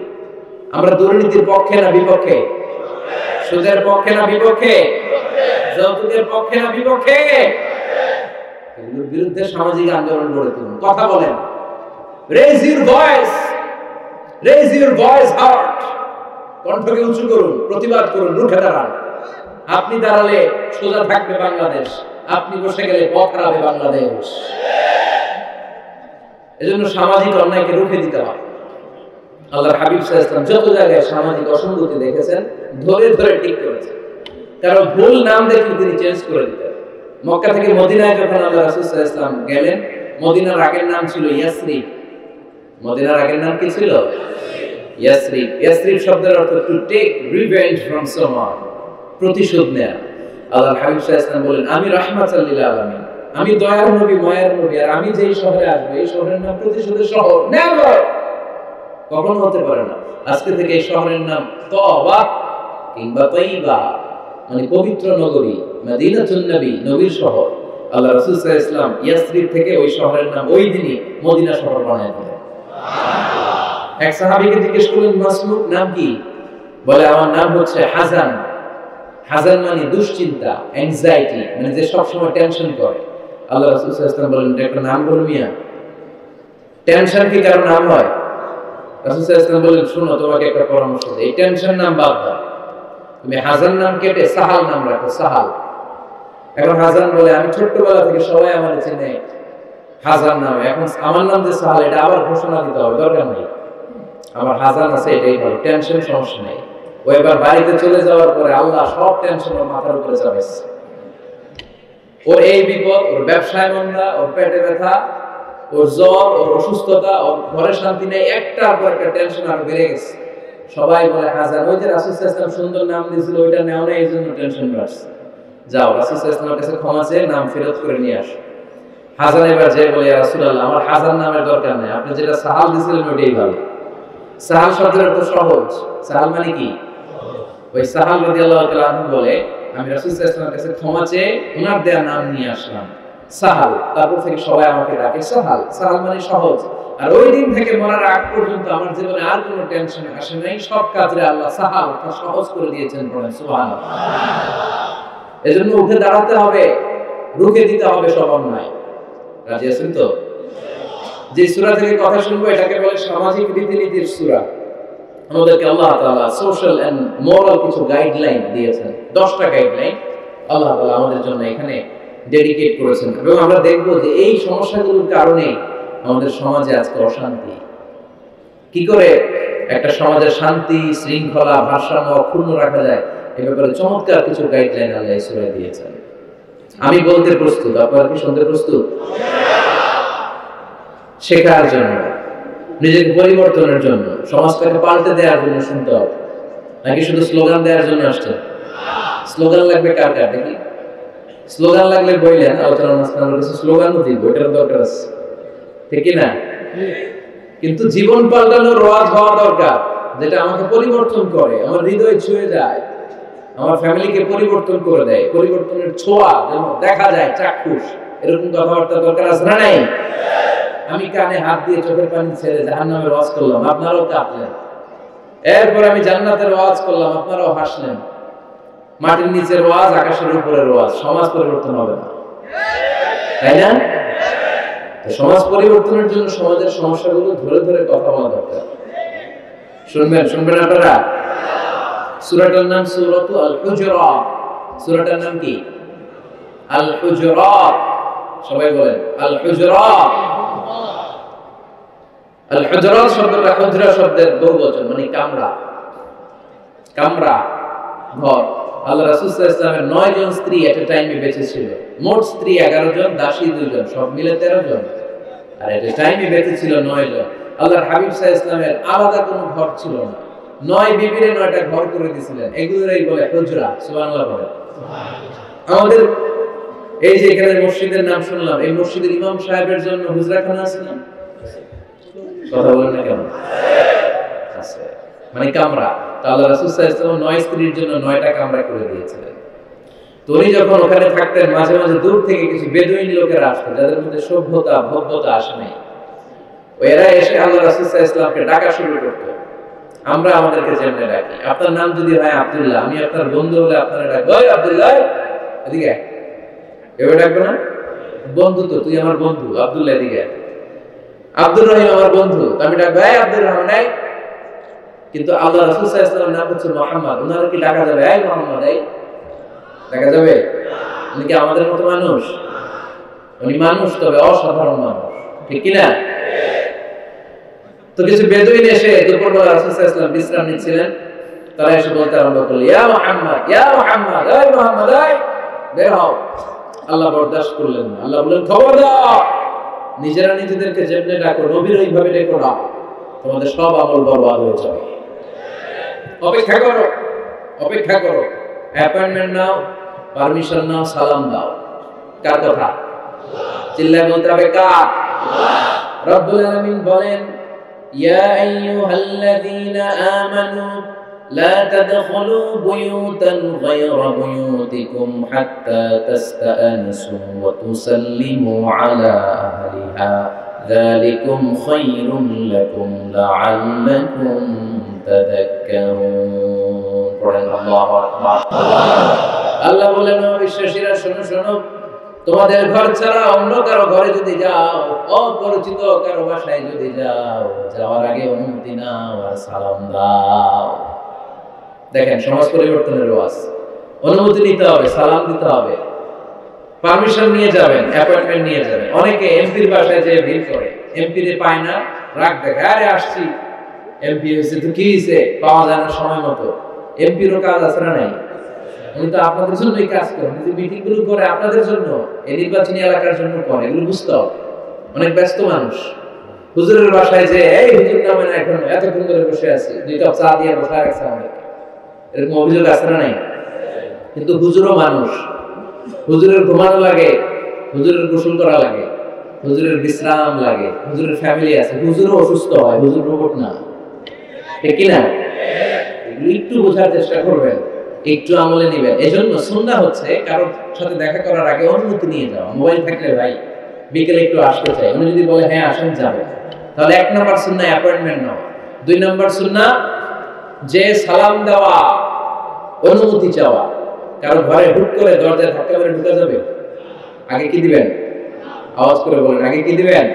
আমরা দুর্নীতির পক্ষে না বিপক্ষে? সুদের পক্ষে না বিপক্ষে? যৌতুকের পক্ষে না বিপক্ষে? এগুলোর বিরুদ্ধে সামাজিক আন্দোলন গড়ে তুলুন, কথা বলেন। Raise your voice, raise your voice hard, কণ্ঠকে উঁচু করুন, প্রতিবাদ করুন, রুখে দাঁড়ান। আপনি দাঁড়ালে সোজা থাকবে বাংলাদেশ, আপনি বসে গেলে পথ হারাবে বাংলাদেশ। এজন্য সামাজিক অন্যায়কে রুখে দিতে হবে। আল্লাহর হাবিব সাল্লাল্লাহু আলাইহি ওয়াসাল্লাম যত জায়গায় সামাজিক অসঙ্গতি দেখেছেন ধরে ধরে ঠিক করেছেন, কারণ ভুল নাম দেখলে তিনি চেঞ্জ করে দিতেন। মক্কা থেকে মদিনায় যখন আল্লাহ রাসূল সাল্লাল্লাহু আলাইহি ওয়াসাল্লাম গেলেন, মদিনার আগের নাম ছিল ইয়াসরিব। মদিনার আগের নাম কি ছিল? ইয়াসরিব। ইয়াসরিব শব্দের অর্থ to take revenge from someone, প্রতিশোধ নেওয়া। আল্লাহর হাবিব সাল্লাল্লাহু আলাইহি ওয়াসাল্লাম বলেন, আমি রাহমাতুল লিল আলামিন, আমি দয়ার নবী, মায়ের নবী, আর আমি যেই শহরে আসবো এই শহরের নাম প্রতিশোধের শহর। নেভার, কখনো হতে পারে না। আজকে থেকে এই শহরের নাম তওবা কিংবা তাইবা, মানে পবিত্র নগরী, মদিনাতুন নবী, নবীর শহর। আল্লাহ রাসূল সাল্লাল্লাহু আলাইহি ওয়াসাল্লাম ইয়াসরিব থেকে ওই শহরের নাম ওই দিনই মদিনা শহর বানায় দিলেন। সুবহানাল্লাহ। এক সাহাবীকে জিজ্ঞেস করলেন, মাসলুক নাম কি? বলে, আমার নাম হচ্ছে হাজান। হাজান মানে দুশ্চিন্তা, অ্যাংজাইটি, মানে যে সব সময় টেনশন করে। আল্লাহ রাসূল সাল্লাল্লাহু আলাইহি ওয়াসাল্লাম বলেন, এটা একটা নাম বলো মিয়া, টেনশন কি কারো নাম হয়? রাসূল সাল্লাল্লাহু আলাইহি ওয়াসাল্লাম বলেন, শোনো তোমাকে একটা পরামর্শ দেই, এই টেনশন নাম বাদ দাও, তুমি হাজান নাম কেটে সাহাল নাম রাখো, সাহাল। এখন হাজান বলে, আমি ছোট্টবেলা থেকে সবাই আমার চেনে হাজান নামে, এখন আমার নাম যে সাহাল এটা আবার ঘোষণা দিতে হবে, দরকার নেই, আমার হাজান আছে এটাই ভালো, টেনশন সমস্যা নেই। ও এবার বাড়িতে চলে যাওয়ার পরে আল্লাহ সব টেনশন ওর মাথার উপরে চাপাইছে। ওর এই বিপদ, ওর ব্যবসায় মন্দা, ওর পেটে ব্যথা, ওর জ্বর, ওর অসুস্থতা, ওর ঘরে শান্তি নেই, একটার পর একটা টেনশন আরো বেড়ে গেছে। সবাই বলে হাজার, ওই যে রাসূল সাল্লাল্লাহু আলাইহি ওয়াসাল্লাম সুন্দর নাম দিয়েছিল ওইটা নেও না, এই জন্য টেনশন বাড়ছে। যাও রাসূল সাল্লাল্লাহু আলাইহি ওয়াসাল্লামের কাছে ক্ষমা চেয়ে নাম ফেরত করে নিয়ে আসো। হাজার এবার যে বলে, ইয়া রাসূলুল্লাহ, আমার হাজার নামের দরকার নেই, আপনি যেটা সাহাল দিয়েছিলেন ওইটাই ভালো। সাহাল শব্দের অর্থ সহজ। সাহাল মানে কি? ওই সাহাল রাদিয়াল্লাহু তাআলা আনহু বলে, আমি রাসূল সাল্লাল্লাহু আলাইহি ওয়াসাল্লামের কাছে ক্ষমা চেয়ে ওনার দেয়া নাম নিয়ে আসলাম সাহাল। তারপর থেকে সবাই আমাকে ডাকে সাহাল। সাহাল মানে সহজ। আর ওই দিন থেকে মরার আগ পর্যন্ত আমার জীবনে আর কোনো টেনশন আসে নাই। সব কাজে আল্লাহ সাহাল অর্থাৎ সহজ করে দিয়েছেন। পড়েন সুবহানাল্লাহ। এজন্য উঠে দাঁড়াতে হবে, রুখে দিতে হবে সব অন্যায়। রাজি আছেন তো? যে সূরা থেকে কথা শুনবো এটাকে বলে সামাজিক রীতিনীতির সূরা। আমাদেরকে আল্লাহ তাআলা সোশ্যাল এন্ড মোরাল কিছু গাইডলাইন দিয়েছেন। 10টা গাইডলাইন আল্লাহ তাআলা আমাদের জন্য এখানে ডেডিকেট করেছেন। এবং আমরা দেখব যে এই সমস্যাগুলোর কারণে আমাদের সমাজে আজকে অশান্তি। কি করে একটা সমাজের শান্তি, শৃঙ্খলা, ভারসাম্য অক্ষুণ্ণ রাখা যায় এ ব্যাপারে চমৎকার কিছু গাইডলাইন আল্লাহ এই সূরায় দিয়েছেন। আমি বলতে প্রস্তুত, আপনারা কি শুনতে প্রস্তুত? শেখার জন্য, নিজেকে পরিবর্তনের জন্য, সমাজটাকে পাল্টে দেওয়ার জন্য শুনতে হবে, নাকি শুধু স্লোগান দেওয়ার জন্য আসছে? স্লোগান লাগবে কার কার দেখি? স্লোগান লাগলে বললেন আলোচনার মাঝখানে কিছু স্লোগানও দিব, এটার দরকার আছে, ঠিক কি না? কিন্তু জীবন পাল্টানোর ওয়াজ হওয়া দরকার, যেটা আমাকে পরিবর্তন করে, আমার হৃদয় ছুঁয়ে যায়, আমার ফ্যামিলিকে পরিবর্তন করে দেয়, পরিবর্তনের ছোঁয়া যেন দেখা যায় চাক্ষুষ, এরকম কথাবার্তা দরকার আছে না নাই? আমি কানে হাত দিয়ে চোখের পানি ছেড়ে জাহান্নামের ওয়াজ করলাম, আপনারাও কাঁপলেন। এরপর আমি জান্নাতের ওয়াজ করলাম, আপনারাও হাসলেন। মাটির নিচের ওয়াজ, আকাশের উপরের ওয়াজ, সমাজ পরিবর্তন হবে না, তাই না? সমাজ পরিবর্তনের জন্য সমাজের সমস্যাগুলো ধরে ধরে কথা বলা দরকার। শুনবেন আপনারা? সূরাটার নাম সূরাতু আল হুজুরাত। সূরাটার নাম কি? আল হুজুরাত। সবাই বলেন আল হুজুরাত। আল হুজুরাত শব্দটা হুজরা শব্দের বহুবচন, মানে কামরা। কামরা, ঘর। আল্লাহ রাসূল সাল্লাল্লাহু আলাইহি ওয়াসাল্লামের 9 জন স্ত্রী এট এ টাইমে বেঁচে ছিল। মোট স্ত্রী 11 জন, দাসী 2 জন, সব মিলে 13 জন। আর এট এ টাইমে বেঁচে ছিল 9 জন। আল্লাহর হাবিব সাল্লাল্লাহু আলাইহি ওয়াসাল্লামের আলাদা কোনো ঘর ছিল না। 9 বিবিরে 9টা ঘর করে দিয়েছিলেন। এগুলোরই বলে হুজরা। সুবহানাল্লাহ বলেন। আমাদের এই যে এখানে মসজিদের নাম শুনলাম, এই মসজিদের ইমাম সাহেবের জন্য হুজরাখানা আছে না? কথা বলেন না কেন? আছে, মানে কামরা। আল্লাহ রাসূল সাল্লাল্লাহু আলাইহি ওয়াসাল্লাম 9 স্ত্রীর জন্য 9টা কামরা করে দিয়েছিলেন। তো উনি যখন ওখানে থাকতেন, মাঝে মাঝে দূর থেকে কিছু বেদুইন লোকেরা আসতো, যাদের মধ্যে সভ্যতা ভব্যতা আসে নাই। এরা এসে আল্লাহ রাসূল সাল্লাল্লাহু আলাইহি ওয়াসাল্লামকে ডাকা শুরু করতো। আমরা আমাদেরকে যেমনে ডাকি, আপনার নাম যদি হয় আব্দুল্লাহ, আমি আপনার বন্ধু হলে আপনারা ডাকবো, ওই আব্দুল্লাহ এদিকে, এভাবে ডাকবো না? বন্ধু তো, তুই আমার বন্ধু, আব্দুল্লাহ এদিকে। আব্দুর রহিম আমার বন্ধু, আমি ডাকবো এই আব্দুর রহমান। কিন্তু আল্লাহ রাসূল সাল্লাল্লাহু আলাইহি ওয়াসাল্লাম নাম হচ্ছে মুহাম্মদ, ওনারা কি ডাকা যাবে এই মুহাম্মদ? এই ডাকা যাবে? উনি কি আমাদের মতো মানুষ? উনি মানুষ, তবে অসাধারণ মানুষ, ঠিক কি না? তো কিছু বেদুইন এসে দুপুরবেলা রাসূল সাল্লাল্লাহু আলাইহি ওয়াসাল্লাম বিশ্রাম নিচ্ছিলেন, তারা এসে বলতে আরম্ভ করলো, ইয়া মুহাম্মদ, ইয়া মুহাম্মদ, এই মুহাম্মদ, এই বের হও। আল্লাহ বরদাস্ত করলেন না। আল্লাহ বললেন, খবরদার, নিজেরা নিজেদেরকে যেমনে ডাকো, নবীর ওইভাবে ডেকো না, তোমাদের সব আমল বরবাদ হয়ে যাবে। অপেক্ষা করো, অপেক্ষা করো, অ্যাপয়েন্টমেন্ট নাও, পারমিশন নাও, সালাম দাও। কার কথা? চিল্লায় বলতে হবে কার? রব্বুল আলামিন বলেন, ইয়া আইয়ুহাল্লাযীনা আমানু লা তাদখুলু বুয়ুতান গায়রা বুয়ুতিকুম হাত্তা তাস্তাআনিসু ওয়া তুসাল্লিমু আলা আহলিহা যালিকুম খায়রুন লাকুম লাআল্লাকুম তাযাক্কারুন। পড়েন আল্লাহু আকবার। আল্লাহ বলেন, বিশ্বাসীরা শোনো শোনো, তোমাদের ঘর ছাড়া অন্য কারো ঘরে যদি যাও, অপরিচিত কারো বাসায় যদি যাও, যাওয়ার আগে অনুমতি নাও আর সালাম দাও। দেখেন সমাজ পরিবর্তনের ওয়াজ, অনুমতি নিতে হবে, সালাম দিতে হবে, পারমিশন নিয়ে যাবেন, অ্যাপয়েন্টমেন্ট নিয়ে যাবেন। অনেকে এমপির বাসায় যেয়ে ভিড় করে, এমপি রে পায় না, রাগ দেখে, আরে আসছি, এমপি হয়েছে তো কি হয়েছে, পাওয়া যায় না সময় মতো। এমপিরও কাজ আছে না নাই? উনি তো আপনাদের জন্যই কাজ করেন, যে মিটিং গুলো করে আপনাদের জন্য, এই নির্বাচনী এলাকার জন্য করে, এগুলো বুঝতে হবে। অনেক ব্যস্ত মানুষ হুজুরের বাসায় যে এই হুজুর নামে না এখন এতক্ষণ ধরে বসে আছি, 2 কাপ চা দিয়ে বসে রাখছে আমাদের, এরকম অভিযোগ আছে না নাই? কিন্তু হুজুরও মানুষ, হুজুরের ঘুমানো লাগে, হুজুরের গোসল করা লাগে, হুজুরের বিশ্রাম লাগে, হুজুরের ফ্যামিলি আছে, হুজুরও অসুস্থ হয়, হুজুর রোবট না, ঠিক কিনা? এগুলো একটু বোঝার চেষ্টা করবেন, একটু আমলে নেবেন। এজন্য সুন্নাহ হচ্ছে কারোর সাথে দেখা করার আগে অনুমতি নিয়ে যাওয়া। মোবাইল থাকলে ভাই বিকেলে একটু আসতে চাই, উনি যদি বলে হ্যাঁ আসেন যাবে, তাহলে 1 নাম্বার সুন্নাহ অ্যাপয়েন্টমেন্ট নাও। 2 নাম্বার সুন্নাহ যে সালাম দেওয়া, অনুমতি চাওয়া। কারো ঘরে হুট করে দরজায় ধাক্কা মেরে ঢুকা যাবে? আগে কি দিবেন? আওয়াজ করে বলেন, আগে কি দিবেন?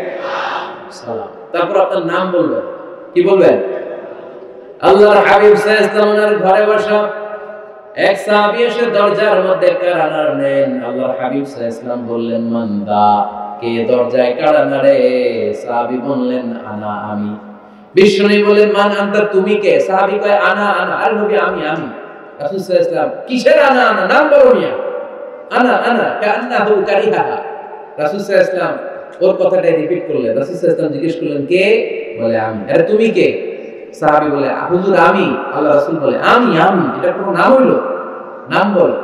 সালাম। তারপর আপনার নাম বলবেন। কি বলবেন? আল্লাহর হাবিব সাল্লাল্লাহু আলাইহি ওয়াসাল্লামের ঘরে বসা এক সাহাবী এসে দরজার মধ্যে কাড়া নাড়লেন। আল্লাহর হাবিব সাল্লাল্লাহু আলাইহি ওয়াসাল্লাম বললেন, মান্দা, কে দরজায় কাড়া নাড়ে? সাহাবী বললেন, আনা, আমি। বিশ্বনবী বললেন, মান আনতা, তুমি কে? সাহাবী কয়, আনা আনা। আর নবী, আমি আমি। রাসূল সাল্লাল্লাহু আলাইহি ওয়াসাল্লাম, কিসের আনা আনা? নাম বলো মিয়া। আনা আনা কান্নাহু কারিহা। রাসূল সাল্লাল্লাহু আলাইহি ওয়াসাল্লাম ওর কথাটা রিপিট করলেন। রাসূল সাল্লাল্লাহু আলাইহি ওয়াসাল্লাম জিজ্ঞেস করলেন, কে? বলে, আমি। আরে তুমি কে? সাহাবী বলে, হুজুর আমি। আল্লাহ রাসূল বলে, আমি আমি। এটা কোনো নাম হইলো? নাম বলো।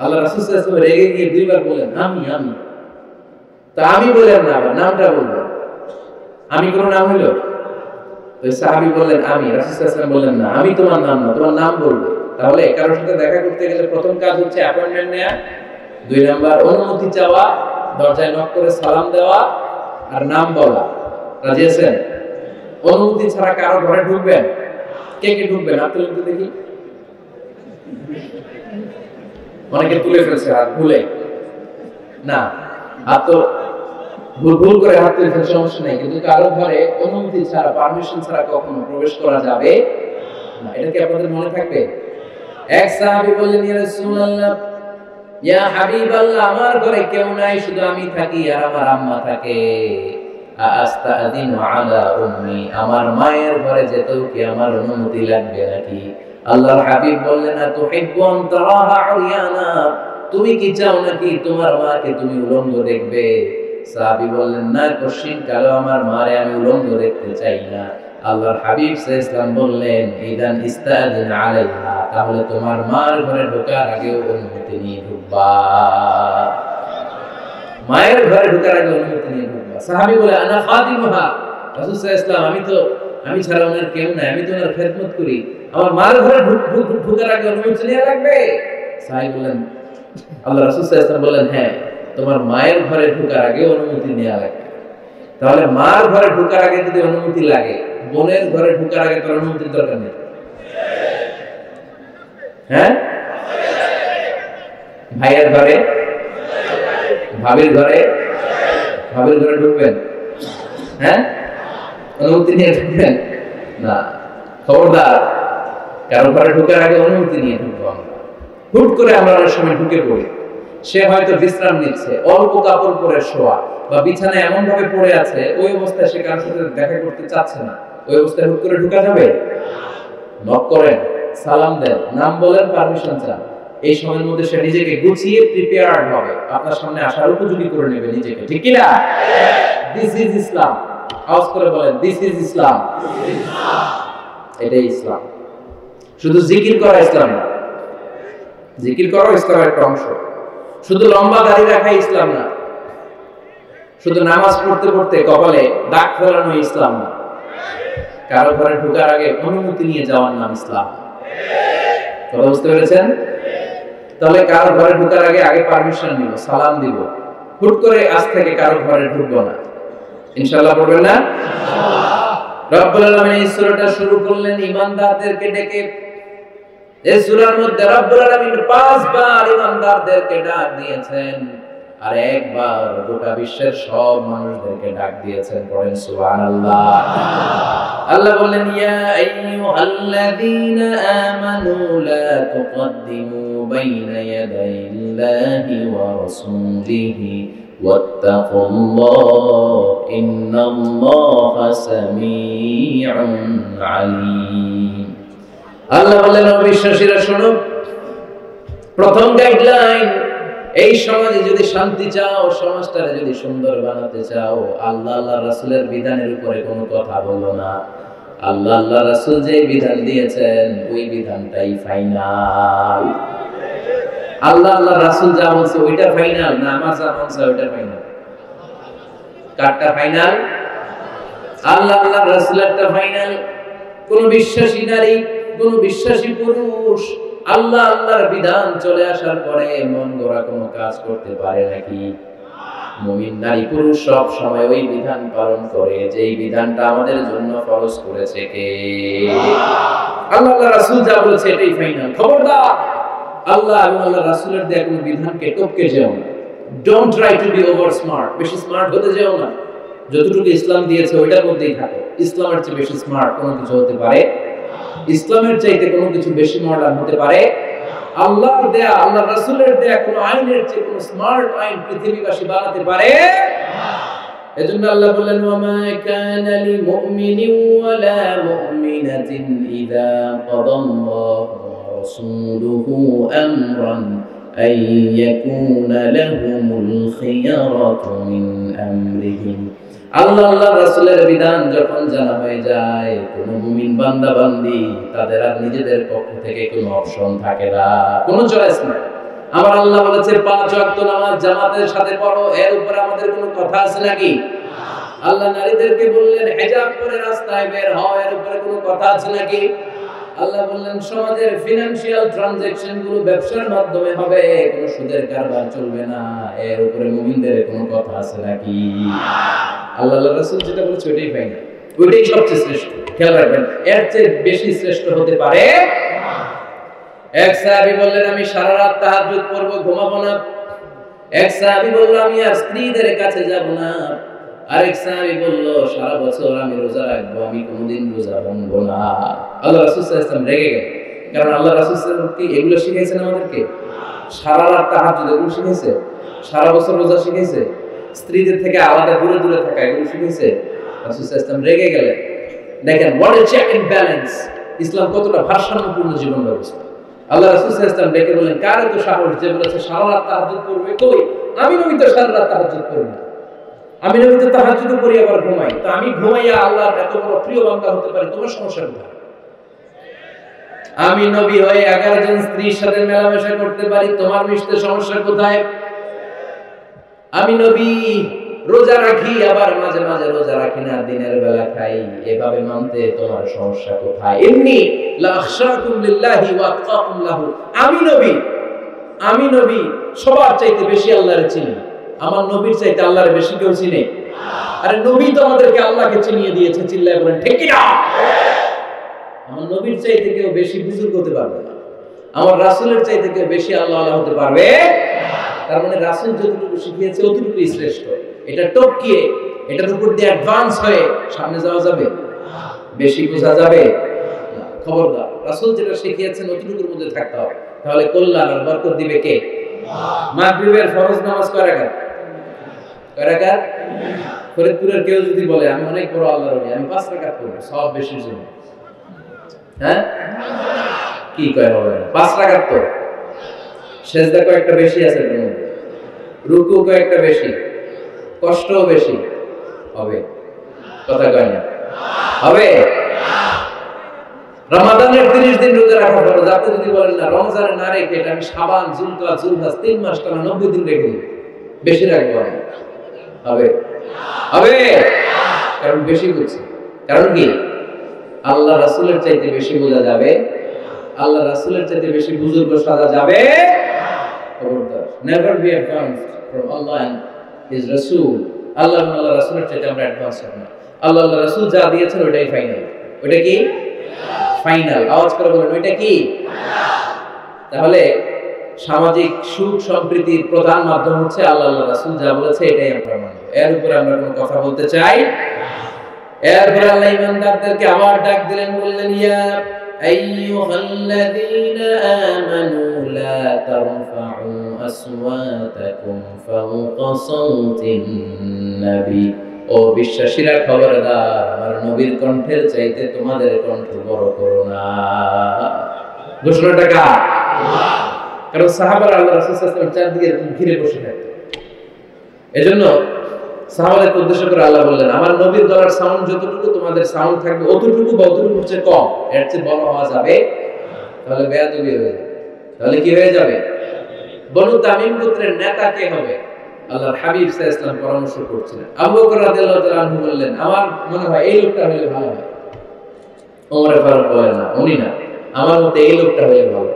আল্লাহ রাসূল সাল্লাল্লাহু আলাইহি ওয়াসাল্লাম রেগে গিয়ে 2 বার বলেন, আমি আমি। তা আমি বললেন না, আবার নামটা বলবেন। আমি কোন নাম হইলো? ওই সাহাবী বললেন, আমি। রাসূল সাল্লাল্লাহু আলাইহি ওয়াসাল্লাম বললেন, না, আমি তোমার নাম না, তোমার নাম বলবে। তাহলে কারোর সাথে দেখা করতে গেলে প্রথম কাজ হচ্ছে অ্যাপয়েন্টমেন্ট নেওয়া, 2 নাম্বার অনুমতি চাওয়া, দরজায় নক করে সালাম দেওয়া, আর নাম বলা। রাজি আছেন? অনুমতি ছাড়া কারো ঘরে ঢুকবেন? কে কে ঢুকবেন? হাত তুলে তো দেখি। অনেকে তুলে ফেলছে হাত ভুলে। না, হাত তো ভুল করে হাত তুলে ফেলছে, সমস্যা নেই, কিন্তু কারো ঘরে অনুমতি ছাড়া, পারমিশন ছাড়া কখনো প্রবেশ করা যাবে না। এটা কি আপনাদের মনে থাকবে? এক সাহাবী বললেন, ইয়া রাসূলুল্লাহ, ইয়া হাবিবাল্লাহ, আমার ঘরে কেউ নাই, শুধু আমি থাকি আর আমার আম্মা থাকে। আস্তাদিনু আলা উম্মি, আমার মায়ের ঘরে যেতেও কি আমার অনুমতি লাগবে নাকি? আল্লাহর হাবিব বললেন, তুহিব্বু আন তারাহা উরিয়ানা, তুমি কি চাও নাকি তোমার মাকে তুমি উলঙ্গ দেখবে? সাহাবী বললেন, না, কোশ্চিন কালো আমার মারে আমি উলঙ্গ দেখতে চাই না। আল্লাহর হাবিব সাল্লাল্লাহু আলাইহি ওয়াসাল্লাম বললেন, ইদান ইস্তাদিন আলাইহা, তাহলে তোমার মার ঘরে ঢোকার আগে অনুমতি নিয়ে ঢুকবা। মায়ের ঘরে ঢোকার আগে অনুমতি নিয়ে ঢুকবা। সাহাবী বলে, আনা খাদিমুহা, রাসূল সাল্লাল্লাহু আলাইহি ওয়াসাল্লাম, আমি ছাড়া ওনার কেউ নাই, আমি তো ওনার খেদমত করি, আমার মার ঘরে ঢোকার আগে অনুমতি নেওয়া লাগবে? সাহাবী বললেন, আল্লাহ রাসূল সাল্লাল্লাহু আলাইহি ওয়াসাল্লাম বললেন, হ্যাঁ, তোমার মায়ের ঘরে ঢোকার আগে অনুমতি নেওয়া লাগবে। তাহলে মার ঘরে ঢোকার আগে যদি অনুমতি লাগে, বোনের ঘরে ঢোকার আগে তার অনুমতির দরকার নেই? হ্যাঁ? ভাইয়ের ঘরে, ভাবির ঘরে, ভাবির ঘরে ঢুকবেন? হ্যাঁ, অনুমতি নিয়ে ঢুকবেন না? খবরদার, কারো ঘরে ঢোকার আগে অনুমতি নিয়ে ঢুকবো আমরা। হুট করে আমরা অনেক সময় ঢুকে পড়ি, সে হয়তো বিশ্রাম নিচ্ছে, অল্প কাপড় পরে শোয়া, বা বিছানায় এমন ভাবে পড়ে আছে, ওই অবস্থায় সে কারোর সাথে দেখা করতে চাচ্ছে না, ওই অবস্থায় হুট করে ঢুকা যাবে? নক করেন, সালাম দেন, নাম বলেন, পারমিশন চান। এই সময়ের মধ্যে সে নিজেকে গুছিয়ে প্রিপেয়ার্ড হবে, আপনার সামনে আসার উপযোগী করে নেবে নিজেকে, ঠিক কি না? দিস ইজ ইসলাম। আওয়াজ করে বলেন, দিস ইজ ইসলাম। এটাই ইসলাম। শুধু জিকির করা ইসলাম না, জিকির করা ইসলামের একটা অংশ। শুধু লম্বা দাড়ি রাখা ইসলাম না, শুধু নামাজ পড়তে পড়তে কপালে দাগ ফেলানো ইসলাম না, কারো ঘরে ঢোকার আগে অনুমতি নিয়ে যাওয়ার নাম ইসলাম। কথা বুঝতে পেরেছেন? তাহলে কারো ঘরে ঢোকার আগে আগে পারমিশন নিব, সালাম দিব, হুট করে আজ থেকে কারো ঘরে ঢুকবো না। ইনশাআল্লাহ পড়বেন না? রব্বুল আলামিন এই সূরাটা শুরু করলেন ঈমানদারদেরকে ডেকে। এই সূরার মধ্যে রব্বুল আলামিন 5 বার ঈমানদারদেরকে ডাক দিয়েছেন, আর একবার গোটা বিশ্বের সব মানুষদেরকে ডাক দিয়েছেন। পড়েন সুবহানাল্লাহ। আল্লাহ বললেন, ইয়া আইয়ুহাল্লাযীনা আমানু লা তুকদ্দিমু বাইনা ইয়াদাইল্লাহি ওয়া রাসূলিহি ওয়াত্তাকুল্লাহ ইন্নাল্লাহা সামিউন আলীম। আল্লাহ বললেন অবিশ্বাসীরা শোনো, প্রথম গাইডলাইন, এই সমাজে যদি শান্তি চাও, সমাজটারে যদি সুন্দর বানাতে চাও, আল্লাহ আল্লাহ রাসূলের বিধানের উপরে কোনো কথা বলো না। আল্লাহ আল্লাহ রাসূল যে বিধান দিয়েছেন ওই বিধানটাই ফাইনাল। আল্লাহ আল্লাহ রাসূল যা বলছে ওইটা ফাইনাল না আমার যা বলছে ওইটা ফাইনাল? কারটা ফাইনাল? আল্লাহ আল্লাহ রাসূলেরটা ফাইনাল। কোন বিশ্বাসী নারী, কোন বিশ্বাসী পুরুষ আল্লাহ আল্লাহর বিধান চলে আসার পরে মন গড়া কোনো কাজ করতে পারে নাকি? মুমিন নারী পুরুষ সব সময় ওই বিধান পালন করে যেই বিধানটা আমাদের জন্য ফরজ করেছে কে? আল্লাহ আল্লাহ রাসূল যা বলেছে এটাই ফাইনাল। খবরদার আল্লাহ এবং আল্লাহ রাসূলের দেয়া কোনো বিধানকে টপকে যেও না। Don't try to be over smart, বেশি স্মার্ট হতে যেও না। যতটুকু ইসলাম দিয়েছে ওইটার মধ্যেই থাকো। ইসলামের চেয়ে বেশি স্মার্ট কোনো কিছু হতে পারে? ইসলামের চাইতে কোনো কিছু বেশি মডার্ন হতে পারে? আল্লাহর দেয়া, আল্লাহ রাসূলের দেয়া কোনো আইনের চেয়ে কোনো স্মার্ট আইন পৃথিবীবাসী বানাতে পারে? এজন্য আল্লাহ বললেন, ওয়া মা কানা লিমুমিনিন ওয়ালা মুমিনাতিন ইযা কাদাল্লাহু ওয়া রাসূলুহু আমরান আন ইয়াকুনা লাহুমুল খিয়ারাতু মিন আমরিহিম। আল্লাহ আল্লাহ রাসূলের বিধান যখন জানা হয়ে যায়, কোন মুমিন বান্দা বান্দি তাদের আর নিজেদের পক্ষ থেকে কোনো অপশন থাকে না, কোনো চয়েস নাই। আমার আল্লাহ বলেছে 5 ওয়াক্ত নামাজ জামাতের সাথে পড়ো, এর উপরে আমাদের কোনো কথা আছে নাকি? আল্লাহ নারীদেরকে বললেন হিজাব পরে রাস্তায় বের হও, এর উপরে কোনো কথা আছে নাকি? আল্লাহ বললেন সমাজের ফিনান্সিয়াল ট্রানজাকশন গুলো ব্যবসার মাধ্যমে হবে, কোনো সুদের কারবার চলবে না, এর উপরে মুমিনদের কোনো কথা আছে নাকি? আল্লাহ আল্লাহ রাসূল যেটা বলেছে ওইটাই ফাইনাল, ওইটাই সবচেয়ে শ্রেষ্ঠ। খেয়াল রাখবেন, এর চেয়ে বেশি শ্রেষ্ঠ হতে পারে? এক সাহাবী বললেন আমি সারা রাত তাহাজ্জুদ পড়ব, ঘুমাবো না। এক সাহাবী বলল আমি আর স্ত্রীদের কাছে যাব না। আরেক সাহাবী বলল সারা বছর আমি রোজা রাখবো, আমি কোনোদিন রোজা ভাঙবো না। আল্লাহ রাসূল সাল্লাল্লাহু আলাইহি ওয়াসাল্লাম রেগে গেলেন, কারণ আল্লাহ রাসূল সাল্লাল্লাহু আলাইহি ওয়াসাল্লাম কি এগুলো শিখিয়েছেন আমাদেরকে? সারা রাত তাহাজ্জুদ এগুলো শিখিয়েছে? সারা বছর রোজা শিখিয়েছে? স্ত্রীদের থেকে আলাদা দূরে দূরে থাকা এগুলো শিখিয়েছে? রাসূল সাল্লাল্লাহু আলাইহি ওয়াসাল্লাম রেগে গেলেন। দেখেন what a check and balance, Islam কতটা ভারসাম্যপূর্ণ জীবন ব্যবস্থা। আল্লাহ রাসূল সাল্লাল্লাহু আলাইহি ওয়াসাল্লাম ডেকে বললেন কার এত সাহস যে বলেছে সারা রাত তাহাজ্জুদ করবে? কই, আমি নবী তো সারা রাত তাহাজ্জুদ করি না, আমি নবী তো তাহাজ্জুদ করি আবার ঘুমাই, তো আমি ঘুমাইয়া আল্লাহর এত বড় প্রিয় বান্দা হতে পারি, তোমার সমস্যা কোথায়? আমি নবী হয়ে 11 জন স্ত্রীর সাথে মেলামেশা করতে পারি, তোমার মিশতে সমস্যা কোথায়? আমি নবী রোজা রাখি, আবার মাঝে মাঝে রোজা রাখি না, দিনের বেলা খাই, এভাবে মানতে তোমার সমস্যা কোথায়? ইন্নী লা আখশাকুম লিল্লাহি ওয়া আতকাকুম লাহু, আমি নবী সবার চাইতে বেশি আল্লাহর চিনি। আমার নবীর চাইতে আল্লাহর বেশি কেউ চিনে? আরে নবী তো আমাদেরকে আল্লাহকে চিনিয়ে দিয়েছে, চিল্লায় বলেন ঠিক কি না? আমার নবীর চাইতে কেউ বেশি বুজুর্গ হতে পারবে না, আমার রাসূলের চাইতে কেউ বেশি আল্লাহ আল্লাহ হতে পারবে? তার মানে রাসূল যতটুকু শিখিয়েছে অতটুকুই শ্রেষ্ঠ। এটা টপকিয়ে এটার উপর দিয়ে অ্যাডভান্স হয়ে সামনে যাওয়া যাবে? বেশি বোঝা যাবে না। খবরদার, রাসূল যেটা শিখিয়েছেন অতটুকুর মধ্যে থাকতে হবে, তাহলে কল্যাণ আর বরকত দিবে কে? মাগরিবের ফরজ নামাজ কয় রাকাত? কয় রাকাত? ফরিদপুরের কেউ যদি বলে আমি অনেক বড় আল্লাহর ওলি, আমি 5 রাকাত পড়ব, সব বেশির জন্য, হ্যাঁ কি কয় হবে? 5 রাকাত তো সেজদা কয়েকটা বেশি আছে, এর মধ্যে রুকু কয়েকটা বেশি, কষ্টও বেশি, হবে? কথা কয় না? হবে? রমাদানের 30 দিন রোজা রাখা ফরজ, আপনি যদি বলেন না রমজানে না রেখে এটা আমি শাবান, যুলকাদ, যুলহজ 3 মাস টানা 90 দিন রেখে দিই, বেশি রাখবো আমি, হবে? হবে? কারণ বেশি বুঝছি। কারণ কি? আল্লাহ রাসূলের চাইতে বেশি বোঝা যাবে, আল্লাহ রাসূলের চাইতে বেশি বুজুর্গ সাজা যাবে? খবরদার, never be advanced from Allah and his রাসূল। আল্লাহ এবং আল্লাহ রাসূলের চাইতে আমরা অ্যাডভান্স হব না। আল্লাহ আল্লাহ রাসূল যা দিয়েছেন ওইটাই ফাইনাল। ওইটা কি? ফাইনাল। আওয়াজ করে বলেন ওইটা কি? তাহলে সামাজিক সুখ সম্প্রীতির প্রধান মাধ্যম হচ্ছে আল্লাহ আল্লাহ রাসূল যা বলেছে এটাই আমরা মানব, এর উপরে আমরা কোনো কথা বলতে চাই? এরপরে আল্লাহ ঈমানদারদেরকে আবার ডাক দিলেন, বললেন ইয়া আইয়ুহাল্লাযীনা আমানু লা তারফা'উ আসওয়াতাকুম ফাওকা সাওতিন নবী ও বিশ্বাসীরা খবরদার, আমার নবীর কণ্ঠের চাইতে তোমাদের কণ্ঠ বড় করো না। ঘোষণাটা কার? কারণ সাহাবারা আল্লাহ রাসূল সাল্লাল্লাহু আলাইহি ওয়াসাল্লাম চারদিকে ঘিরে বসে থাকতো। এজন্য সাহাবাদেরকে উদ্দেশ্য করে আল্লাহ বললেন, আমার নবীর গলার সাউন্ড যতটুকু তোমাদের সাউন্ড থাকবে অতটুকু বা অতটুকু হচ্ছে কম, এর চেয়ে বড় হওয়া যাবে তাহলে বেয়াদবি হয়ে যাবে। তাহলে কি হয়ে যাবে? বনু তামিম গোত্রের নেতা কে হবে? আল্লাহর হাবিব সাল্লাল্লাহু আলাইহি ওয়াসাল্লাম পরামর্শ করছিলেন। আবু বকর রাদিয়াল্লাহু তাআলা আনহু বললেন, আমার মনে হয় এই লোকটা হলে ভালো হয়। ওমর ফারুক বলেন, না উনি না, আমার মতে এই লোকটা হলে ভালো।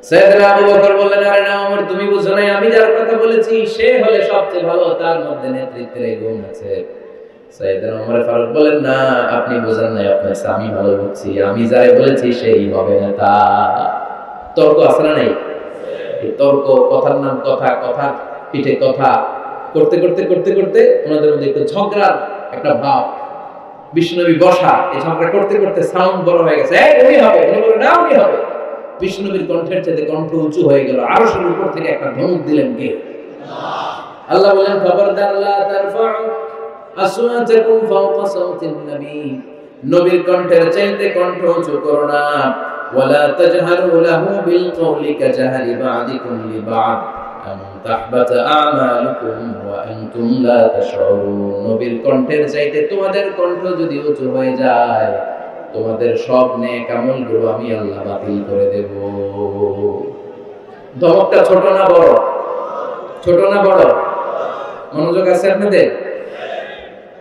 সাইয়েদনা আবু বকর বললেন, আরে না ওমর, তুমি বুঝো নাই, আমি যার কথা বলেছি সে হলে সবচেয়ে ভালো, তার মধ্যে নেতৃত্বের এই গুণ আছে। সাইয়েদনা ওমর ফারুক বলেন, না আপনি বুঝেন নাই, আপনার আমি ভালো বুঝছি, আমি যাই বলেছি সেই হবে নেতা। তর্ক আছে না নাই? এই তর্ক, কথার নাম কথা, কথার পিঠে কথা করতে করতে করতে করতে ওনাদের মধ্যে একটু ঝগড়ার একটা ভাব, বিষ্ণুনবী বসা, এই ঝগড়া করতে করতে সাউন্ড বড় হয়ে গেছে, এই উনি হবে, উনি বলে না উনি হবে। বিষ্ণুনবীর কণ্ঠের চাইতে কণ্ঠ উঁচু হয়ে গেল, আরশের উপর থেকে একটা ধমক দিলেন কে? আল্লাহ বলেন, খবরদার লা তারফাউ আসওয়াতাকুম ফাওকা সাওতিন নবী, নবীর কণ্ঠের চাইতে কণ্ঠ উঁচু করো না। ওয়ালা তাজহারু লাহু বিল কওলি কাজাহরি বা'দিকুম লিবা'দ আন তাহবাতা আমালুকুম ওয়া আনতুম লা তাশউরুন, নবীর কণ্ঠের চাইতে তোমাদের কণ্ঠ যদি উঁচু হয়ে যায়, তোমাদের সব নেক আমলগুলো আমি আল্লাহ বাতিল করে দেব। ধমকটা ছোট না বড়? ছোট না বড়? মনোযোগ আছে আপনাদের?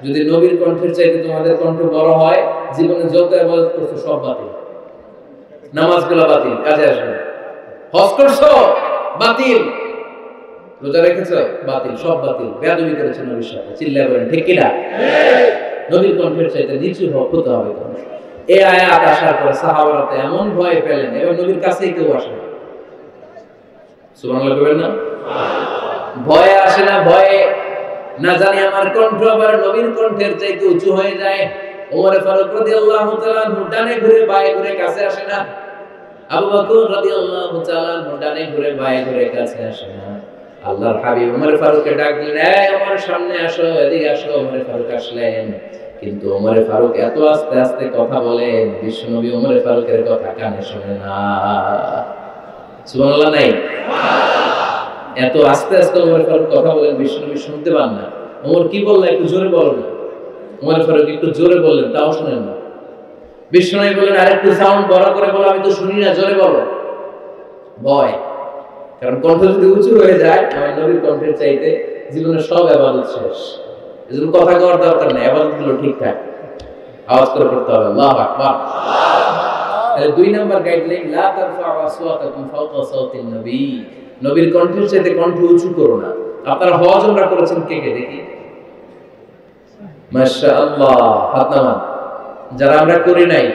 যদি নবীর কণ্ঠের চাইতে তোমাদের কণ্ঠ বড় হয়, জীবনে যত ইবাদত করছো সব বাতিল, নামাজগুলো বাতিল, কাজে আসবে। হজ করছো বাতিল, রোজা রেখেছো বাতিল, সব বাতিল। বেয়াদবি করেছো নবীর সাথে, চিল্লায় বলেন ঠিক কিনা? নবীর কণ্ঠের চাইতে নিচু হতে হবে। এই আয়াত আসার পরে সাহাবারা তো এমন ভয় পেলেন, এবার নবীর কাছেই কেউ আসে না। সুবহানাল্লাহ বলবেন না? ভয়ে আসে না, ভয়ে না জানি আমার কণ্ঠ আবার নবীর কণ্ঠের চাইতে উঁচু হয়ে যায়। ওমর ফারুক রাদিয়াল্লাহু তাআলা আনহু ডানে ঘুরে বায়ে ঘুরে কাছে আসে না, আবু বকর রাদিয়াল্লাহু তাআলা আনহু ডানে ঘুরে বায়ে ঘুরে কাছে আসে না। আল্লাহর হাবিব ওমর ফারুককে ডাক দিলেন, এই ওমর সামনে আসো, এদিকে আসো। ওমর ফারুক আসলেন, কিন্তু ওমর ফারুক এত আস্তে আস্তে কথা বলেন, বিশ্বনবী ওমর ফারুকের কথা কানে শোনে না। সুবহানাল্লাহ নাই? এত আস্তে আস্তে ওমর ফারুক কথা বলেন, বিশ্বনবী শুনতে পান না। ওমর কি বললেন একটু জোরে বলো না। ওমর ফারুক একটু জোরে বললেন, তাও শুনেন না। বিশ্বনবী বললেন, আরেকটু সাউন্ড বড় করে বলো, আমি তো শুনি না, জোরে বলো। ভয়, কারণ কণ্ঠ যদি উঁচু হয়ে যায় আমার নবীর কণ্ঠের চাইতে, জীবনের সব ইবাদত শেষ। এজন্য কথা কওয়ার দরকার নেই, ইবাদতগুলো ঠিকঠাক আওয়াজ করে করতে হবে। আল্লাহু আকবার। তাহলে 2 নাম্বার গাইডলাইন, লা তারফাউ আসওয়াতাকুম ফাওকা সাওতিন নবী, নবীর কণ্ঠের চাইতে কণ্ঠ উঁচু করো না। আপনারা হজ উমরা করেছেন কে কে দেখি? মাশাআল্লাহ, হাত নামান। যারা আমরা করি নাই,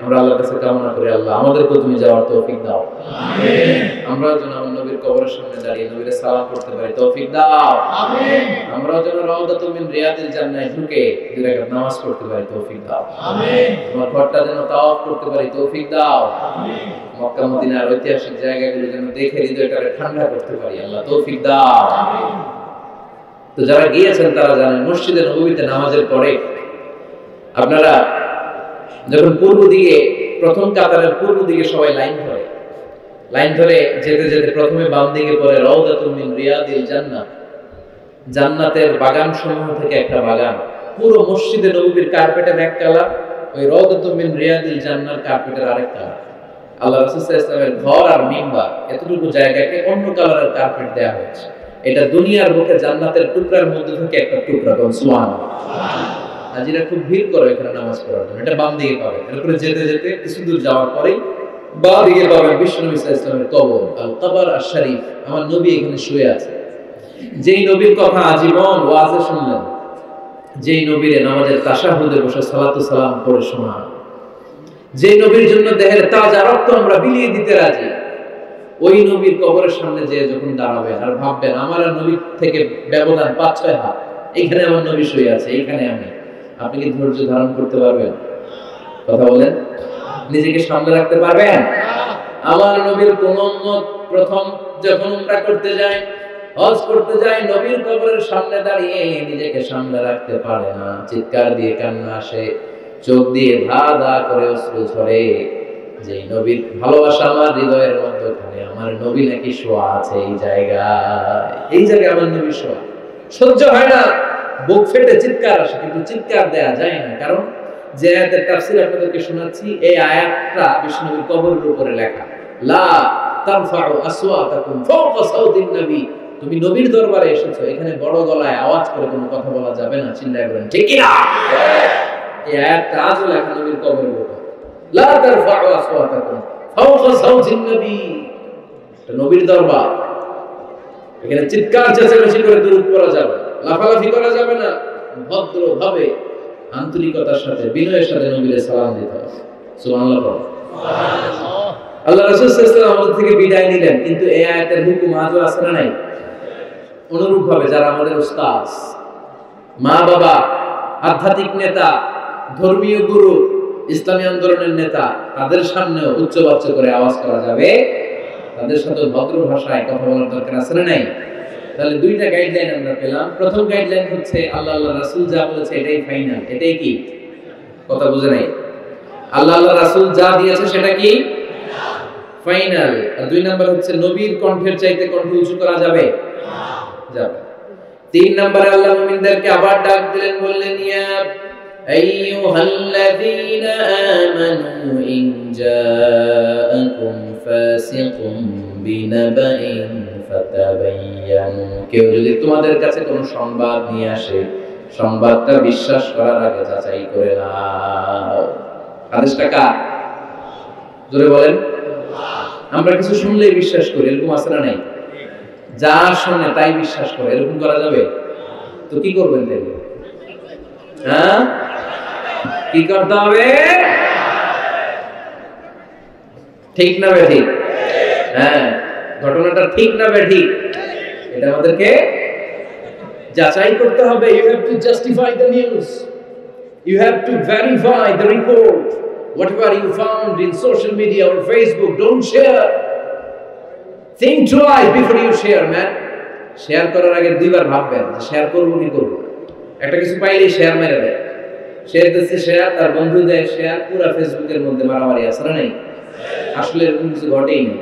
আমরা আল্লাহর কাছে কামনা করি, আল্লাহ আমাদেরকে তুমি যাওয়ার তৌফিক দাও। আমিন। আমরা যেন আমার নবীর কবরের সামনে দাঁড়িয়ে নবীর সালাম করতে পারি, তৌফিক দাও। আমিন। আমরা যেন রাউদাতুল মিন রিয়াদিল জান্নাহ ঢুকে 2 রাকাত নামাজ পড়তে পারি, তৌফিক দাও। আমিন। তোমার ঘরটা যেন তাওয়াফ করতে পারি, তৌফিক দাও। আমিন। মক্কা মদিনার ঐতিহাসিক জায়গাগুলো যেন দেখে হৃদয়টাকে ঠান্ডা করতে পারি, আল্লাহ তৌফিক দাও। আমিন। তো যারা গিয়েছেন তারা জানেন, মসজিদে নববীতে নামাজের পরে আপনারা যখন পূর্ব দিকে, প্রথম কাতারের পূর্ব দিকে সবাই লাইন ধরে যেতে যেতে প্রথমে বাম দিকে পড়ে রাউদাতুল মিন রিয়াদিল জান্নাহ, জান্নাতের বাগান সমূহ থেকে একটা বাগান। পুরো মসজিদে নববীর কার্পেটের এক কালার, ওই রাউদাতুল মিন রিয়াদিল জান্নাহর কার্পেটের আরেক কালার। আল্লাহ রাসূল সাল্লাল্লাহু আলাইহি ওয়াসাল্লামের ঘর আর মিম্বার এতটুকু জায়গাকে অন্য কালারের কার্পেট দেওয়া হয়েছে। এটা দুনিয়ার বুকে জান্নাতের টুকরার মধ্যে থেকে একটা টুকরা। সুবহানাল্লাহ। হাজিরা খুব ভিড় করে এখানে নামাজ পড়ার জন্য। এটা বাম দিকে পাবেন, এরপরে যেতে যেতে কিছু দূর যাওয়ার পরেই বাম দিকে পাবেন বিশ্বনবী সাল্লাল্লাহু আলাইহি ওয়াসাল্লামের কবর, আল কবর আশ-শরীফ। আমার নবী এখানে শুয়ে আছে। যেই নবীর কথা আজীবন ওয়াজে শুনলেন, যেই নবীর নামাজের তাশাহুদে বসে সালাতু সালাম পড়ে শোনা, যেই নবীর জন্য দেহের তাজা রক্ত আমরা বিলিয়ে দিতে রাজি, ওই নবীর কবরের সামনে যে যখন দাঁড়াবেন আর ভাববেন আমার আর নবীর থেকে ব্যবধান 5-6 হাত, এখানে আমার নবী শুয়ে আছে, এইখানে আমি, আপনি কি ধৈর্য ধারণ করতে পারবেন? কথা বলেন, নিজেকে সামনে রাখতে পারবেন? আমার নবীর কোন উম্মত প্রথম যখন উমরা করতে যায়, হজ করতে যায়, নবীর কবরের সামনে দাঁড়িয়ে নিজেকে সামনে রাখতে পারে না, চিৎকার দিয়ে কান্না আসে, চোখ দিয়ে ধা ধা করে অশ্রু ঝরে। যে নবীর ভালোবাসা আমার হৃদয়ের মধ্যখানে, আমার নবী নাকি শোয়া আছে এই জায়গায় আমার নবী শোয়া। সহ্য হয় না, বুক ফেটে চিৎকার আসে, কিন্তু চিৎকার দেয়া যায় না। কারণ যে আয়াতের তাফসীর আপনাদেরকে শোনাচ্ছি, এই আয়াতটা বিষ্ণুবীর কবরের উপরে লেখা, লা তারফাউ আসওয়াতাকুম ফাওকা সাউতিন নবী। তুমি নবীর দরবারে এসেছো, এখানে বড় গলায় আওয়াজ করে কোনো কথা বলা যাবে না, চিল্লায় বলেন ঠিক কি না? এই আয়াতটা আজও লেখা নবীর কবরের উপর, লা তারফাউ আসওয়াতাকুম ফাওকা সাউতিন নবী। এটা নবীর দরবার, এখানে চিৎকার চেঁচামেচি করে দুরূদ পড়া যাবে, লাফালাফি করা যাবে না, ভদ্রভাবে আন্তরিকতার সাথে বিনয়ের সাথে নবীর সালাম দিতে হবে। সুবহানাল্লাহ। সুবহানাল্লাহ। আল্লাহ রাসূল সাল্লাল্লাহু আলাইহি ওয়াসাল্লাম আমাদের থেকে বিদায় নিলেন, কিন্তু এই আয়াতের হুকুম আজও আছে না নাই? অনুরূপভাবে যারা আমাদের উস্তাদ, মা বাবা, আধ্যাত্মিক নেতা, ধর্মীয় গুরু, ইসলামী আন্দোলনের নেতা, তাদের সামনেও উচ্চবাচ্য করে আওয়াজ করা যাবে, তাদের সাথে ভদ্র ভাষায় কথা বলার দরকার আছে না নাই? তাহলে দুইটা গাইডলাইন আমরা পেলাম। প্রথম গাইডলাইন হচ্ছে আল্লাহ রাসূল যা বলেছে এটাই ফাইনাল, এটাই কি? কথা বুঝে নাই? আল্লাহ রাসূল যা দিয়েছে সেটা কি ফাইনাল। আর দুই নাম্বার হচ্ছে নবীর কণ্ঠের চাইতে কণ্ঠ উঁচু করা যাবে না, যাবে। তিন নম্বরে আল্লাহ মুমিনদেরকে আবার ডাক দিলেন, বললেন ইয়া আইয়ুহাল্লাযীনা আমানু ইন জাআকুম ফাসিকুম বিনাবাইন ফাতাবায়ানু। কেউ যদি তোমাদের কাছে কোনো সংবাদ নিয়ে আসে, সংবাদটা বিশ্বাস করার আগে যাচাই করে নাও। আদেশটা কার? জোরে বলেন। আমরা কিছু শুনলেই বিশ্বাস করি, এরকম আছে না নাই? যা শুনে তাই বিশ্বাস করে, এরকম করা যাবে? তো কি করবেন তাহলে? হ্যাঁ, কি করতে হবে? ঠিক না বেঠিক? হ্যাঁ, ঘটনাটা ঠিক না বেঠিক এটা আমাদেরকে যাচাই করতে হবে। You have to justify the news. You have to verify the report. Whatever you found in social media or Facebook, don't share. Think twice before you share, man. Share করার আগে দুইবার ভাববেন যে শেয়ার করবো কি করবো। একটা কিছু পাইলেই শেয়ার মেরে দেয়, শেয়ার দিচ্ছে শেয়ার, তার বন্ধু দেয় শেয়ার, পুরো ফেসবুকের মধ্যে মারামারি আছে না নাই? আসলে এরকম কিছু ঘটেই না,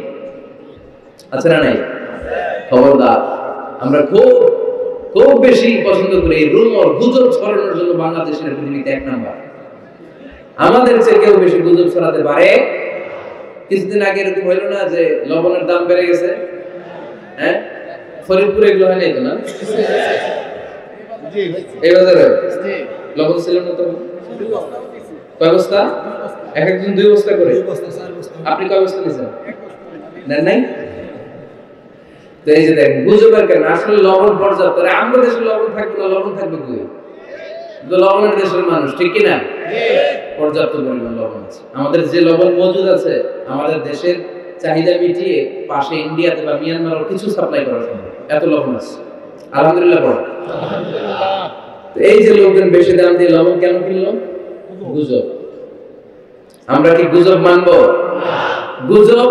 আছে না নাই? খবরদার, আমরা খুব বেশি পছন্দ করি এই রুমর, গুজব ছড়ানোর জন্য বাংলাদেশের পৃথিবীতে এক নাম্বার। আমাদের চেয়ে কেউ বেশি গুজব ছড়াতে পারে। কিছুদিন আগে এরকম হইল না যে লবণের দাম বেড়ে গেছে? হ্যাঁ, ফরিদপুরে এগুলো হয় নাই তো না? এই বাজারে লবণ ছিল না তো? কয় বস্তা? এক একজন 2 বস্তা করে। আপনি কয় বস্তা নিয়েছেন? নেন নাই? তো এই যে দেখেন গুজবের কারণে আসলে লবণ পর্যাপ্ত। আমরা দেশে লবণ থাকবে না, লবণ থাকবে কই? লবণের দেশের মানুষ, ঠিক কিনা? পর্যাপ্ত পরিমাণ লবণ আছে। আমাদের যে লবণ মজুদ আছে, আমাদের দেশের চাহিদা মিটিয়ে পাশে ইন্ডিয়াতে বা মিয়ানমারও কিছু সাপ্লাই করা সম্ভব, এত লবণ আছে। আলহামদুলিল্লাহ বল। তো এই যে লোকজন বেশি দাম দিয়ে লবণ কেন কিনলো? গুজব। আমরা কি গুজব মানবো? গুজব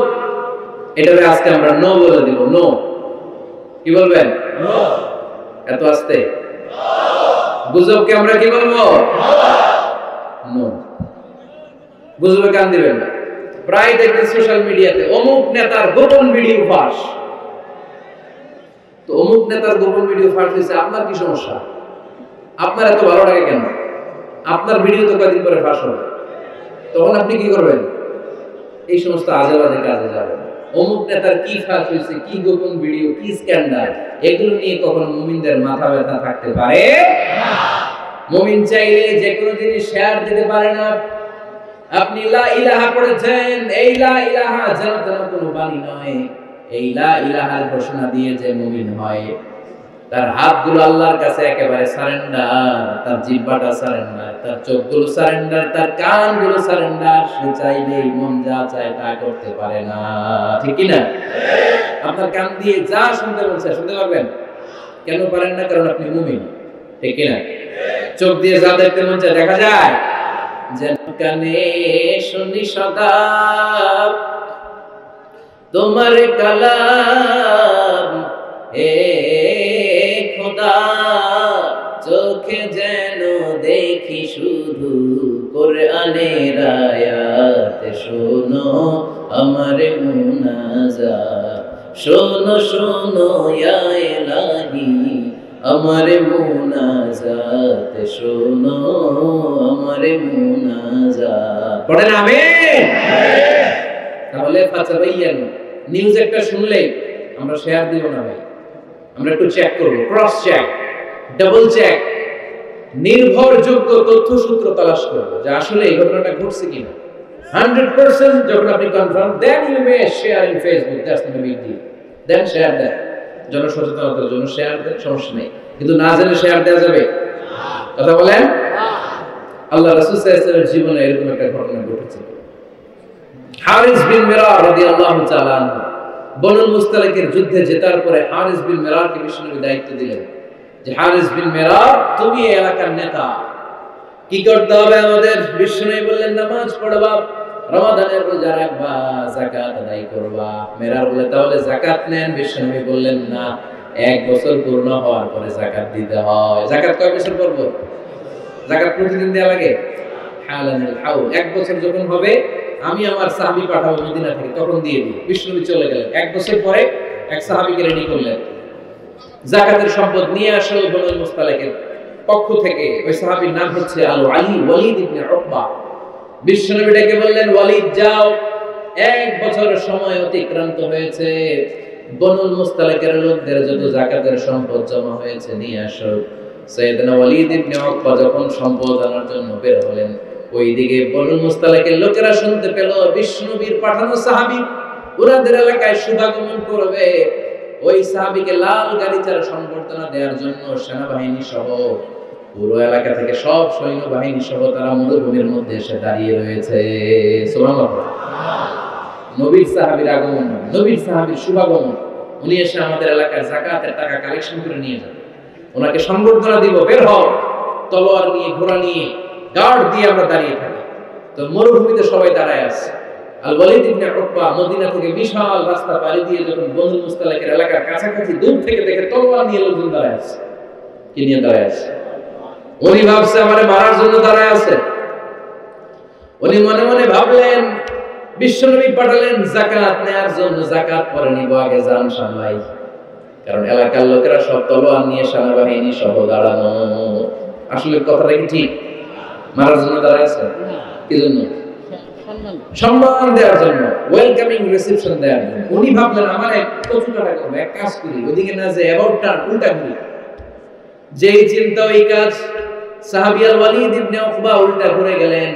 এটারে আজকে আমরা নো বলে দিব। নো, কি বলবেন? নো। এত আস্তে গুজবকে আমরা কি বলবো? নো। গুজবে কান দিবেন না। প্রায় দেখবেন সোশ্যাল মিডিয়াতে অমুক নেতার গোপন ভিডিও ফাঁস। তো অমুক নেতার গোপন ভিডিও ফাঁস হয়েছে, আপনার কি সমস্যা? আপনার এত ভালো লাগে কেন? আপনার ভিডিও তো কয়েকদিন পরে ফাঁস হবে, তখন আপনি কি করবেন? এই সমস্ত আজেবাজে কাজে যাবেন। অমুক নেতার কি ফাঁস হয়েছে, কি গোপন ভিডিও, কি স্ক্যান্ডাল, এগুলো নিয়ে কখনো মুমিনদের মাথা ব্যথা থাকতে পারে না। মুমিন চাইলে যে কোনো জিনিস শেয়ার দিতে পারে না। আপনি লা ইলাহা পড়েছেন, এই লা ইলাহা যেন কোনো বাণী নয়। এই লা ইলাহার ঘোষণা দিয়ে যে মুমিন হয়, তার হাতগুলো আল্লাহর কাছে একেবারে সারেন্ডার, তার জিহ্বাটা সারেন্ডার, তার চোখগুলো সারেন্ডার, তার কানগুলো সারেন্ডার। সে চাইলেই মন যা চায় তা করতে পারে না, ঠিক কি না? আপনার কান দিয়ে যা শুনতে বলছে শুনতে পারবেন? কেন পারেন না? কারণ আপনি মুমিন, ঠিক কি না? চোখ দিয়ে যা দেখতে মন চায় দেখা যায়। যেন কানে শুনি সদা তোমার কালাম, কেন দেখি শুধু কোরআনের আয়াত শোনো আমার মুনাজাত শোনো শোনো ইয়া ইলাহি আমার মুনাজাত শোনো আমার মুনাজাত পড়েন আমিন। তাহলে ফাতাবায়ান নিউজ একটা শুনলে আমরা শেয়ার দিব না ভাই, আমরা একটু চেক করব, ক্রস চেক, ডাবল চেক, নির্ভরযোগ্য তথ্যসূত্র তালাশ করব যে আসলে এই ঘটনাটা ঘটছে কিনা। 100% যখন আপনি confirm, then you may share in Facebook, that's not a big deal, then share দেন, জনসচেতনতার জন্য শেয়ার দেন, সমস্যা নেই। কিন্তু না জেনে শেয়ার দেওয়া যাবে? কথা বলেন। আল্লাহ রাসূল সাল্লাল্লাহু আলাইহি ওয়াসাল্লামের জীবনে এরকম একটা ঘটনা ঘটেছে। হারিস বিন মিরার রাদিয়াল্লাহু তাআলা বনুল মুস্তালিকের যুদ্ধে জেতার পরে হারিস বিন মিরারকে বিশ্বনবী দায়িত্ব দিলেন যে হারিস বিন মিরার তুমি এই এলাকার নেতা, কি করতে হবে আমাদের? বিশ্বনবী বললেন নামাজ পড়বা, রমাদানের রোজা রাখবা, যাকাত আদায় করবা। মিরার বলে তাহলে যাকাত নেন। বিশ্বনবী বললেন না, 1 বছর পূর্ণ হওয়ার পরে যাকাত দিতে হয়। যাকাত কয় বছর পর? যাকাত প্রতিদিন দেয়া লাগে? হালানুল হাউল, 1 বছর যখন হবে আমি আমার সাহাবী পাঠাবো মদিনা থেকে, তখন দিয়ে দিই। বিশ্বনবী চলে গেলেন। 1 বছর পরে এক সাহাবীকে রেডি করলেন, যাকাতের সম্পদ নিয়ে আসো বনুল মুস্তালিকের পক্ষ থেকে। ওই সাহাবীর নাম হচ্ছে আল আলী ওয়ালিদ ইবনে উকবা। বিশ্বনবী ডেকে বললেন, ওয়ালিদ যাও, 1 বছরের সময় অতিক্রান্ত হয়েছে, বনুল মুস্তালিকের লোকদের যত যাকাতের সম্পদ জমা হয়েছে নিয়ে আসো। সাইয়েদনা ওয়ালিদ ইবনে উকবা যখন সম্পদ আনার জন্য বের হলেন, ওইদিকে বনুল মুস্তালিকের লোকেরা শুনতে পেল বিশ্বনবীর পাঠানো সাহাবী ওনাদের এলাকায় শুভাগমন করবে। ওই সাহাবীকে লাল গালিচার সংবর্ধনা দেওয়ার জন্য সেনাবাহিনী সহ পুরো এলাকা থেকে সব সৈন্যবাহিনী সহ তারা মরুভূমির মধ্যে এসে দাঁড়িয়ে রয়েছে। সুবহানাল্লাহ। নবীর সাহাবীর আগমন, নবীর সাহাবীর শুভাগমন, উনি এসে আমাদের এলাকার যাকাতের টাকা কালেকশন করে নিয়ে যান, ওনাকে সংবর্ধনা দিব, বের হও। তলোয়ার নিয়ে, ঘোড়া নিয়ে, গার্ড দিয়ে আমরা দাঁড়িয়ে থাকি। তো মরুভূমিতে সবাই দাঁড়ায় আছে। আল ওয়ালিদ ইবনে উকবা মদিনা থেকে বিশাল রাস্তা পাড়ি দিয়ে যখন বনুল মুস্তালিকের এলাকার কাছাকাছি দূর থেকে দেখে তলোয়ার নিয়ে লোকজন দাঁড়ায় আছে। কি নিয়ে দাঁড়ায় আছে? উনি ভাবছে আমারে মারার জন্য দাঁড়ায় আছে। উনি মনে মনে ভাবলেন বিশ্বনবী পাঠালেন যাকাত নেয়ার জন্য, যাকাত পরে নিব, আগে জান সামলাই। কারণ এলাকার লোকেরা সব তলোয়ার নিয়ে সেনাবাহিনী সহ দাঁড়ানো। আসলে কথাটা কি ঠিক? মারার জন্য দাঁড়ায় আছে? কি জন্য? সম্মান দেওয়ার জন্য, ওয়েলকামিং রিসেপশন দেওয়ার জন্য। উনি ভাবলেন আমার এক কচুকাটা করবো, এক কাজ করি, ওদিকে না যে অ্যাবাউট টার্ন, উল্টা করি। যেই চিন্তা ওই কাজ। সাহাবী আল ওয়ালিদ ইবনে উকবা উল্টা ঘুরে গেলেন,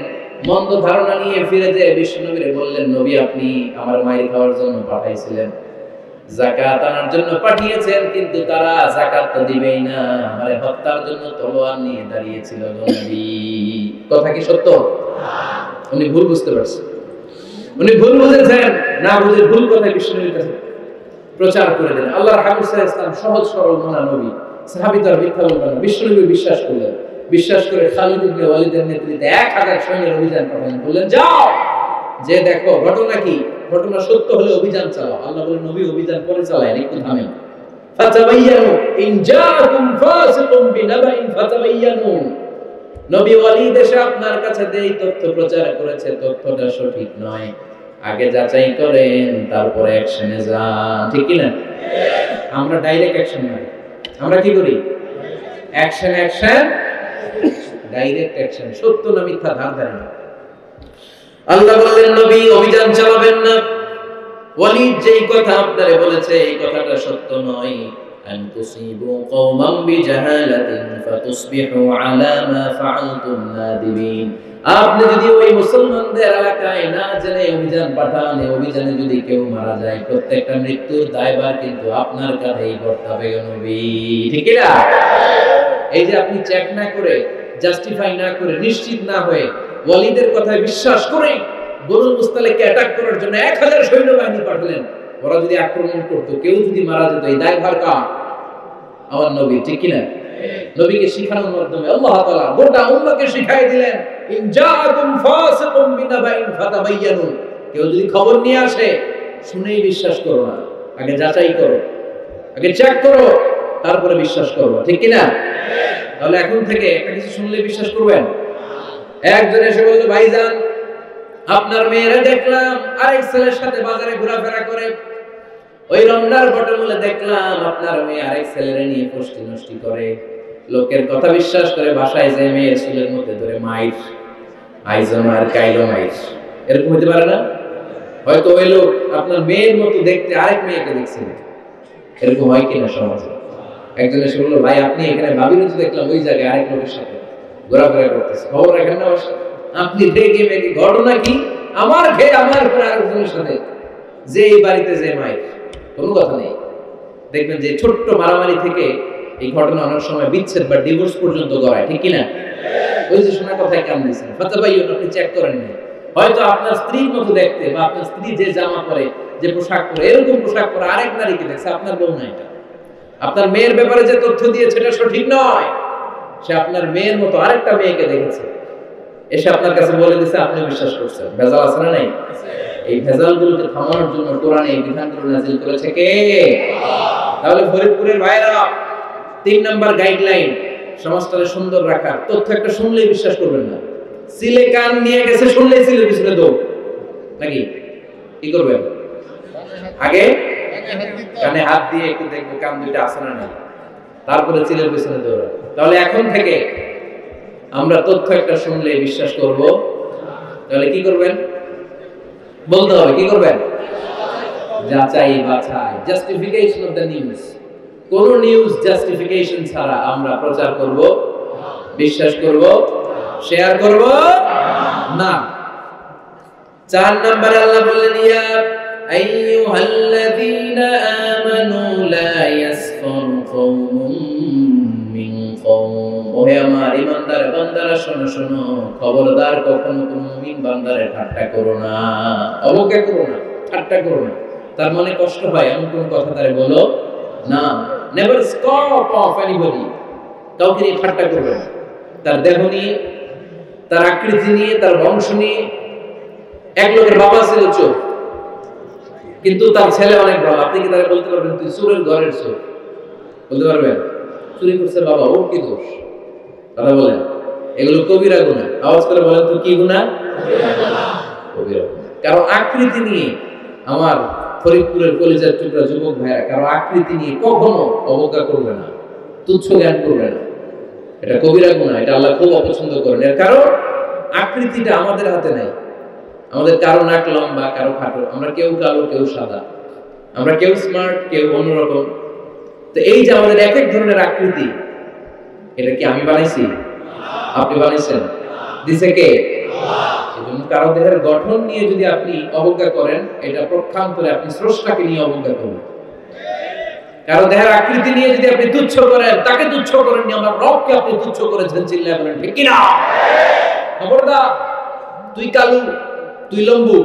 মন্দ ধারণা নিয়ে ফিরে যেয়ে বিশ্বনবীরে বললেন, নবী আপনি আমার মায়ের খাওয়ার জন্য পাঠাইছিলেন, যাকাত আনার জন্য পাঠিয়েছেন, কিন্তু তারা যাকাত তো দিবেই না, আমারে হত্যার জন্য তলোয়ার নিয়ে দাঁড়িয়েছিল নবী। কথা কি সত্য? উনি ভুল বুঝতে পারছেন, উনি ভুল বুঝেছেন। না বুঝে ভুল কথা বিশ্বনবীর কাছে প্রচার করে দেন। আল্লাহর হাবিব সাল্লাল্লাহু আলাইহি ওয়াসাল্লাম সহজ সরল মনা নবী, সাহাবী তার মিথ্যা বলবেন না। বিশ্বনবী বিশ্বাস করলেন। বিশ্বাস করে খালিদ ইবনে ওয়ালিদের নেতৃত্বে 1000 সৈন্যের অভিযান পাঠালেন। বললেন যাও, যে দেখো ঘটনা কি, ঘটনা সত্য হলে অভিযান চালাও। আল্লাহ বলেন নবী অভিযান পরে চালায়, একটু থামেন। ফাতাবায়ানু ইন জাআকুম ফাসিকুম বিনাবাইন ফাতাবায়ানু। নবী ওয়ালিদ এসে আপনার কাছে দেই তথ্য প্রচার করেছে, তথ্যটা সঠিক নয়, আগে যাচাই করেন, তারপরে অ্যাকশনে যান। ঠিক কি না? আমরা ডাইরেক্ট অ্যাকশন মারি। আমরা কি করি? Action, action, direct action. সত্য না মিথ্যা ধার ধারি না। আল্লাহ বললেন নবী অভিযান চালাবেন না। ওয়ালিদ যেই কথা আপনারে বলেছে এই কথাটা সত্য নয়। আন তুসিবু কওমান বিজাহালাতিন ফাতুসবিহু আলা মা ফাআলতুম নাদিমিন। আপনি যদি ওই মুসলমানদের এলাকায় না জেনে অভিযান পাঠান, এই অভিযানে যদি কেউ মারা যায়, প্রত্যেকটা মৃত্যুর দায়ভার কিন্তু আপনার কাঁধেই করতে হবে নবী। ঠিক না? এই যে আপনি চেক না করে, জাস্টিফাই না করে, নিশ্চিত না হয়ে ওয়ালিদের কথায় বিশ্বাস করে বনুল মুস্তালিককে অ্যাটাক করার জন্য 1000 সৈন্যবাহিনী পাঠালেন। ওরা যদি আক্রমণ করতো, কেউ যদি মারা যেত, এই দায়ভার কার? আমার নবী। ঠিক কি না? নবীকে শিখানোর মাধ্যমে আল্লাহ তাআলা গোটা উম্মাহকে শিখাই দিলেন, ইন জাআকুম ফাসিকুম বিনাবাইন ফাতাবায়ানু। কেউ যদি খবর নিয়ে আসে, শুনেই বিশ্বাস করো না, আগে যাচাই করো, আগে চেক করো, তারপরে বিশ্বাস করো। ঠিক কি না? তাহলে এখন থেকে একটা কিছু শুনলে বিশ্বাস করবেন? একজন এসে বলল, ভাইজান আপনার মেয়েরা দেখলাম আরেক ছেলের সাথে বাজারে ঘোরাফেরা করে, ওই রমনার বটমূলে দেখলাম আপনার মেয়ে আরেক ছেলেরে নিয়ে ফষ্টি নষ্টি করে, লোকের কথা বিশ্বাস করে বাসায় যে মেয়ের চুলের মধ্যে ধরে মাইর, আইজন আর কাইলো মাইর। এরকম হতে পারে না? হয়তো ওই লোক আপনার মেয়ের মতো দেখতে আরেক মেয়েকে দেখছেন। এরকম হয় কিনা সমাজে? একজন এসে বললো, ভাই আপনি এখানে ভাবিনি তো দেখলাম ওই জায়গায় আরেক লোকের সাথে ঘোরাফেরা করতেছে, খবর রাখেন না? আপনি দেখে মেয়ে ঘটনা কি? আমার খেয়ে আমার উপরে আরেকজনের সাথে, যে এই বাড়িতে যে মায়ের কোনো কথা নেই। দেখবেন যে ছোট্ট মারামারি থেকে এই ঘটনা অনেক সময় বিচ্ছেদ বা ডিভোর্স পর্যন্ত গড়ায়, ঠিক কিনা? ওই যে শোনার কথাই কাম দিয়েছেন, ফাতাবাইয়ুন, আপনি চেক করেন না। হয়তো আপনার স্ত্রীর মতো দেখতে বা আপনার স্ত্রী যে জামা পরে, যে পোশাক পরে, এরকম পোশাক পরে আরেক নারীকে দেখছে, আপনার বউ না এটা। আপনার মেয়ের ব্যাপারে যে তথ্য দিয়েছে এটা সঠিক নয়, সে আপনার মেয়ের মতো আরেকটা মেয়েকে দেখেছে, এসে আপনার কাছে বলে দিছে, আপনি বিশ্বাস করছেন। ভেজাল আছে না নাই? এই ভেজালগুলোকে থামানোর জন্য কোরআনে এই বিধানগুলো নাযিল করেছে কে? তাহলে ফরিদপুরের ভাইরা 3 নাম্বার গাইডলাইন, সমাজটাকে সুন্দর রাখার তথ্য একটা শুনলেই বিশ্বাস করবেন না। সিলে কান নিয়ে গেছে, শুনলেই সিলের পিছনে দৌড়, নাকি? কি করবেন? আগে কানে হাত দিয়ে একটু দেখবো কান দুইটা আছে না নাই, তারপরে সিলের পিছনে দৌড়া। তাহলে এখন থেকে আমরা তথ্য একটা শুনলে বিশ্বাস করব। তাহলে কি করবেন? বলতে হবে কি করবেন? যাচাই বাছাই, জাস্টিফিকেশন অফ দ্য নিউজ। কোন নিউজ জাস্টিফিকেশন ছাড়া আমরা প্রচার করব, বিশ্বাস করব, শেয়ার করব না। 4 নম্বরে আল্লাহ বললেন, ইয়া আইয়ুহাল্লাযীনা আমানু লা ইয়াসফার কওমুম মিন কওম। ওহে আমার ঈমানদার বান্দারা শোনো শোনো, খবরদার কখনো কোন মুমিন বান্দারে ঠাট্টা করো না, অবজ্ঞা করো না, ঠাট্টা করো না। তার মনে কষ্ট হয় এমন কোন কথা তারে বলো না। নেভার স্কপ অফ এনিবডি, কাউকে নিয়ে ঠাট্টা করবে না। তার দেহ নিয়ে, তার আকৃতি নিয়ে, তার বংশ নিয়ে। এক লোকের বাবা ছিল চোর, কিন্তু তার ছেলে অনেক ভালো। আপনি কি তারা বলতে পারবেন তুই চোরের ঘরের চোর? বলতে পারবেন? চুরি করছে বাবা, ওর কি দোষ? কথা বলেন। এগুলো কবিরা গুনাহ। আওয়াজ করে বলেন তো কি গুনাহ? কবিরা গুনাহ। কারণ আকৃতি নিয়ে, আমার ফরিদপুরের কলিজার টুকরা যুবক ভাইরা, কারো আকৃতি নিয়ে কখনো অবজ্ঞা করবে না, তুচ্ছ জ্ঞান করবে না। এটা কবিরা গুনাহ, এটা আল্লাহ খুব অপছন্দ করেন। এর কারণ আকৃতিটা আমাদের হাতে নাই। আমাদের কারো নাক লম্বা, কারো খাটো, আমরা কেউ কালো, কেউ সাদা, আমরা কেউ স্মার্ট, কেউ অন্যরকম। তো এই যে আমাদের এক এক ধরনের আকৃতি, এটা কি আমি বানাইছি? আপনি বানাইছেন? দিছে কে? এজন্য কারো দেহের গঠন নিয়ে যদি আপনি অবজ্ঞা করেন, এটা প্রক্ষান্তরে আপনি স্রষ্টাকে নিয়ে অবজ্ঞা করবেন। কারো দেহের আকৃতি নিয়ে যদি আপনি তুচ্ছ করেন, তাকে তুচ্ছ করেননি, আমার রবকে আপনি তুচ্ছ করেছেন। চিল্লায় বলেন ঠিক কিনা? খবরদার, তুই কালু, তুই লম্বু,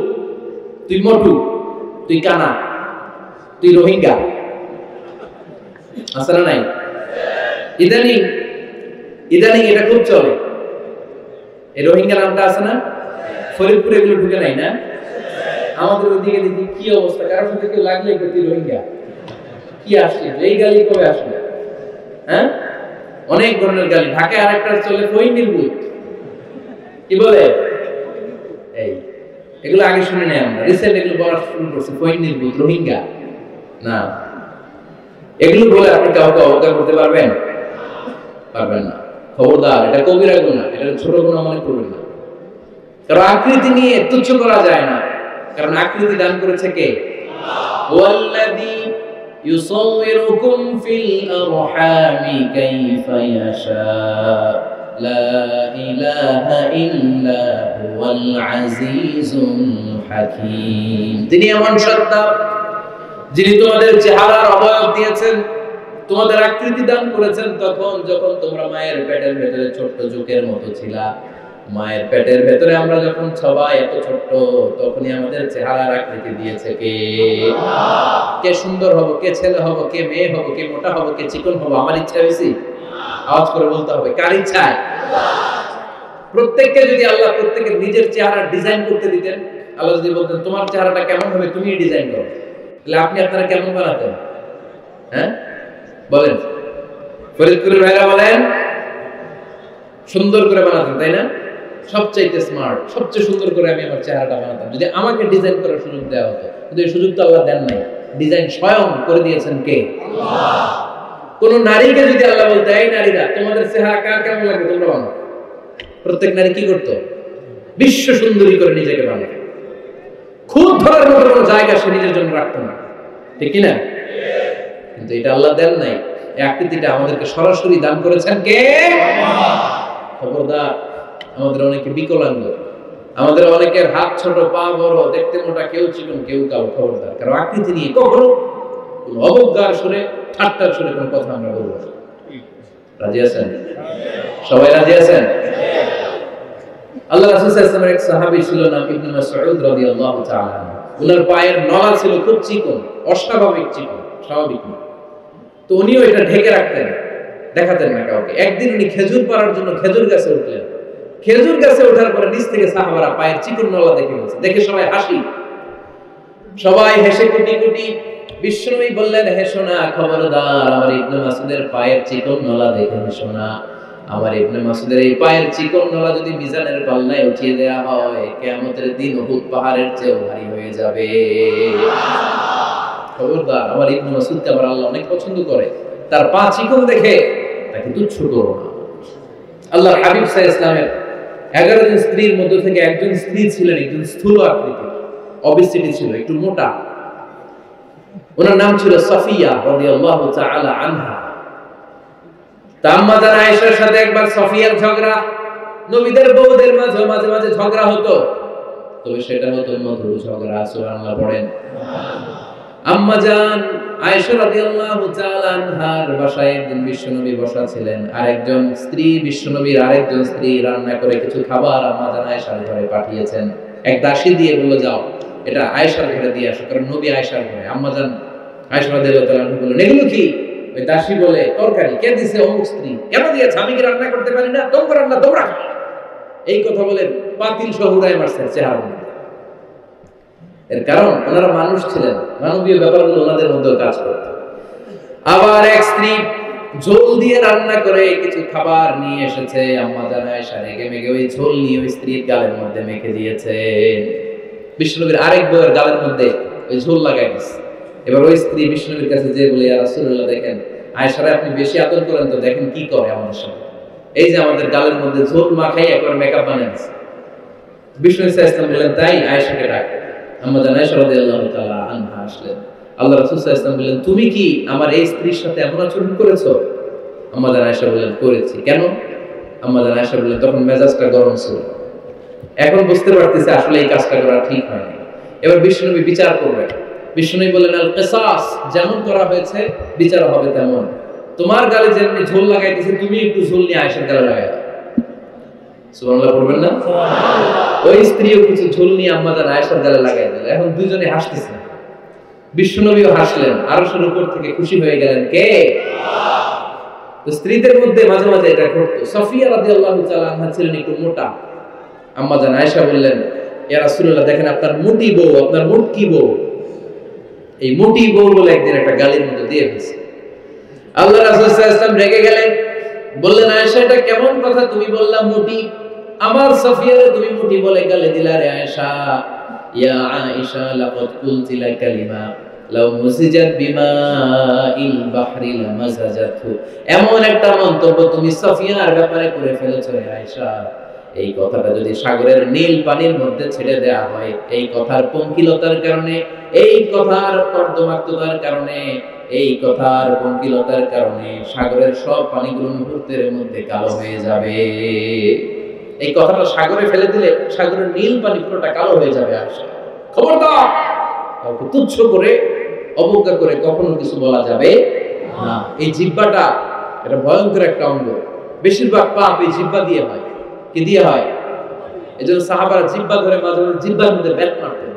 তুই মোটু, তুই কানা, তুই রোহিঙ্গা, আছে না নাই? ইদানিং এটা খুব চলে। এই রোহিঙ্গা নামটা আছে না? ফরিদপুরে এগুলো ঢুকে নাই না? আমাদের ওইদিকে দেখি কি অবস্থা, কারোর সাথে কেউ লাগলে তুই রোহিঙ্গা, কি আসছে এই গালি কবে আসবে? হ্যাঁ, অনেক ধরনের গালি। ঢাকায় আরেকটা চলে ফইন নির্বুত, কি বলে? এই এগুলো আগে শুনে নেই আমরা, রিসেন্ট এগুলো বলা শুরু করছে, ফইন নির্বুত, রোহিঙ্গা না। এগুলো বলে আপনি কাউকে অবজ্ঞা করতে পারবেন? পারবেন না। খবরদার, এটা কবিরা গুনাহ, এটা ছোট গুনাহ মনে করবেন না। কারণ আকৃতি নিয়ে তুচ্ছ করা যায় না, কারণ আকৃতি দান করেছে কে? ওয়াল্লাযী ইউসাউইরুকুম ফিল আরহামি কাইফা ইয়াশা লা ইলাহা ইল্লা হুয়াল আজিজুল হাকীম। তিনি এমন সত্তা যিনি তোমাদের চেহারার অবয়ব দিয়েছেন, তোমাদের আকৃতি দান করেছেন তখন যখন তোমরা মায়ের পেটের ভেতরে ছোট্ট জোকের মতো ছিলা। মায়ের পেটের ভেতরে আমরা যখন সবাই এত ছোট্ট, তখনই আমাদের চেহারার আকৃতি দিয়েছে কে? কে সুন্দর হব, কে ছেলে হব, কে মেয়ে হব, কে মোটা হব, কে চিকন হব, আমার ইচ্ছা হয়েছে? আওয়াজ করে বলতে হবে, কার ইচ্ছায়? প্রত্যেককে যদি আল্লাহ প্রত্যেকের নিজের চেহারা ডিজাইন করতে দিতেন, আল্লাহ যদি বলতেন তোমার চেহারাটা কেমন হবে তুমি ডিজাইন করো, তাহলে আপনি আপনারা কেমন বানাতেন? হ্যাঁ বলেন, ফরিদপুরের ভাইরা বলেন। সুন্দর করে বানাতেন, তাই না? সবচাইতে স্মার্ট, সবচেয়ে সুন্দর করে আমি আমার চেহারাটা বানাতাম, যদি আমাকে ডিজাইন করার সুযোগ দেওয়া হতো। কিন্তু এই সুযোগ তো আল্লাহ দেন নাই। ডিজাইন স্বয়ং করে দিয়েছেন কে? আল্লাহ। কোন নারীকে যদি আল্লাহ বলতে, এই নারীরা তোমাদের চেহারা কার কেমন লাগবে তোমরা বানাও, প্রত্যেক নারী কি করতো? বিশ্ব সুন্দরী করে নিজেকে বানাতো। খুব ধরার মতো কোনো জায়গা সে নিজের জন্য রাখতো না, ঠিক কিনা? কিন্তু এটা আল্লাহ দেন নাই। এই আকৃতিটা আমাদেরকে সরাসরি দান করেছেন কে? খবরদার, আমাদের অনেকে বিকলাঙ্গ, আমাদের অনেকের হাত ছোট, পা বড়, দেখতে মোটা, কেউ চিকন কেউ কালো। খবরদার, কারণ আকৃতি নিয়ে কখনো কোন অবজ্ঞার সুরে, ঠাট্টার সুরে কোন কথা আমরা বলবো না। রাজি আছেন? সবাই রাজি আছেন? আল্লাহ রাসূল সাল্লাল্লাহু আলাইহি ওয়াসাল্লামের এক সাহাবী ছিল নাম ইবনে মাসউদ রাদিয়াল্লাহু তাআলা। ওনার পায়ের নলা ছিল খুব চিকন, অস্বাভাবিক চিকন, স্বাভাবিক না। তো উনিও এটা ঢেকে রাখতেন, দেখাতেন না কাউকে। একদিন উনি খেজুর পাড়ার জন্য খেজুর গাছে উঠলেন। খেজুর গাছে ওঠার পরে নিচ থেকে সাহাবারা পায়ের চিকন নলা দেখে গেছে, দেখে সবাই হাসি, সবাই হেসে কুটি কুটি। বিশ্বনবী বললেন, হেসো না, খবরদার, আমার ইবনে মাসউদের পায়ের চিকন নলা দেখে হেসো না। আমার ইবনে মাসউদের এই পায়ের চিকন নলা যদি মিজানের পাল্লায় উঠিয়ে দেয়া হয়, কিয়ামতের দিন উহুদ পাহাড়ের চেয়ে ভারী হয়ে যাবে। খবরদার, আমার ইবনে মাসউদকে আবার আল্লাহ অনেক পছন্দ করে, তার পা চিকন দেখে তাকে তুচ্ছ করো না। আল্লাহর হাবিব সাল্লাল্লাহু আলাইহি ওয়াসাল্লামের 11 জন স্ত্রীর মধ্যে থেকে একজন স্ত্রী ছিলেন একজন স্থূল আকৃতির, অবিসিটি ছিল, একটু মোটা। ওনার নাম ছিল সাফিয়া রাদিয়াল্লাহু তাআলা আনহা। আম্মা জান আয়েশার সাথে একবার সাফিয়ার ঝগড়া, নবীদের বউদের মাঝে মাঝে মাঝে ঝগড়া হতো, তবে সেটা হতো মধুর ঝগড়া। সুবহানাল্লাহ পড়েন। আম্মা জান আয়েশা রাদিয়াল্লাহু তাআলা আনহার বাসায় একদিন বিশ্বনবী বসা ছিলেন, আরেকজন স্ত্রী, বিশ্বনবীর আরেকজন স্ত্রী রান্না করে কিছু খাবার আম্মা জান আয়েশার ঘরে পাঠিয়েছেন। এক দাসী দিয়ে বলল, যাও এটা আয়েশার ঘরে দিয়ে আসো, কারণ নবী আয়েশার ঘরে। আম্মা জান আয়েশা রাদিয়াল্লাহু তাআলা বললেন, এগুলো কি? ওই দাসী বলে, তরকারি। কে দিছে? অমুক স্ত্রী। কেন দিয়েছে? আমি কি রান্না করতে পারি না? তোমরা রান্না তোমরা। এই কথা বলে পাতিল সহ উড়ায় মারছেন চেহারা। এর কারণ ওনারা মানুষ ছিলেন, মানবীয় ব্যাপারগুলো ওনাদের মধ্যেও কাজ করত। আবার এক স্ত্রী ঝোল দিয়ে রান্না করে কিছু খাবার নিয়ে এসেছে, আম্মা জান আয়েশা রেগে মেগে ওই ঝোল নিয়ে ওই স্ত্রীর গালের মধ্যে মেখে দিয়েছে। বিশ্বনবীর আরেক বউয়ের গালের মধ্যে ওই ঝোল লাগাই দিয়েছে। এবার ওই স্ত্রী বিশ্বনবীর কাছে যে বলে, ইয়া রাসূলুল্লাহ, দেখেন আয়েশারে আপনি বেশি আদর করেন তো, দেখেন কি করে আমাদের সাথে। এই যে আমাদের গালের মধ্যে ঝোল মাখাই একবার মেকআপ বানিয়ে দিয়েছে। বিশ্বনবী সাল্লাল্লাহু আলাইহি ওয়াসাল্লাম বললেন, তাই? আয়েশাকে ডাকে। আম্মা জান আয়েশা রাদিয়াল্লাহু তাআলা আনহা আসলেন। আল্লাহ রাসূল সাল্লাল্লাহু আলাইহি ওয়াসাল্লাম বললেন, তুমি কি আমার এই স্ত্রীর সাথে এমন আচরণ করেছো? আম্মা জান আয়েশা বললেন, করেছি। কেন? আম্মা জান আয়েশা বললেন, তখন মেজাজটা গরম ছিল, এখন বুঝতে পারতেছে আসলে এই কাজটা করা ঠিক হয়নি। এবার বিশ্বনবী বিচার করবেন। বিশ্বনবী বললেন, আল কিসাস, যেমন করা হয়েছে বিচার হবে তেমন। তোমার গালে যেমনি ঝোল লাগাই দিয়েছে, তুমি একটু ঝোল নিয়ে আয়েশার গালে লাগাই দাও। সুবহানাল্লাহ পড়বেন না? ওই স্ত্রীও কিছু ঝোল নিয়ে আম্মা জান আয়েশার গালে লাগাই দিল। এখন দুইজনে হাসতেছে, বিশ্বনবীও হাসলেন, আরশের উপর থেকে খুশি হয়ে গেলেন কে? তো স্ত্রীদের মধ্যে মাঝে মাঝে এটা ঘটতো। সাফিয়া রাদিয়াল্লাহু তাআলা আনহা ছিলেন একটু মোটা। আম্মা জান আয়েশা বললেন, ইয়া রাসূলুল্লাহ, দেখেন আপনার মোটি বউ, আপনার মোটকি বউ, এই মোটি বউ বলে একদিন একটা গালির মধ্যে দিয়ে ফেলছে। আল্লাহ রাসূল সাল্লাল্লাহু আলাইহি ওয়াসাল্লাম রেগে গেলেন, বললেন, আয়েশা এটা কেমন কথা তুমি বললা মোটি? আমার সাফিয়ারে তুমি মোটি বলে গালি দিলা রে আয়েশা। ইয়া আয়েশা, লাকাদ কুলতি লা কালিমা লাউ মুসিজাত বিমাইল বাহরি লামাজাজাতহু। এমন একটা মন্তব্য তুমি সাফিয়ার ব্যাপারে করে ফেলেছো রে আয়েশা, এই কথাটা যদি সাগরের নীল পানির মধ্যে ছেড়ে দেয়া হয়, এই কথার পঙ্কিলতার কারণে, এই কথার কর্দমাক্ততার কারণে, এই কথার পঙ্কিলতার কারণে সাগরের সব পানিগুলো মুহূর্তের মধ্যে কালো হয়ে যাবে। এই কথাটা সাগরে ফেলে দিলে সাগরের নীল পানি পুরোটা কালো হয়ে যাবে। আয়েশা, খবরদার, কাউকে তুচ্ছ করে অবজ্ঞা করে কখনো কিছু বলা যাবে না। এই জিহ্বাটা এটা ভয়ঙ্কর একটা অঙ্গ। বেশিরভাগ পাপ এই জিহ্বা দিয়ে হয়। কি দিয়ে হয়? এজন্য সাহাবারা জিহ্বা ধরে মাঝে মাঝে জিহ্বার মধ্যে ব্যাট মারতেন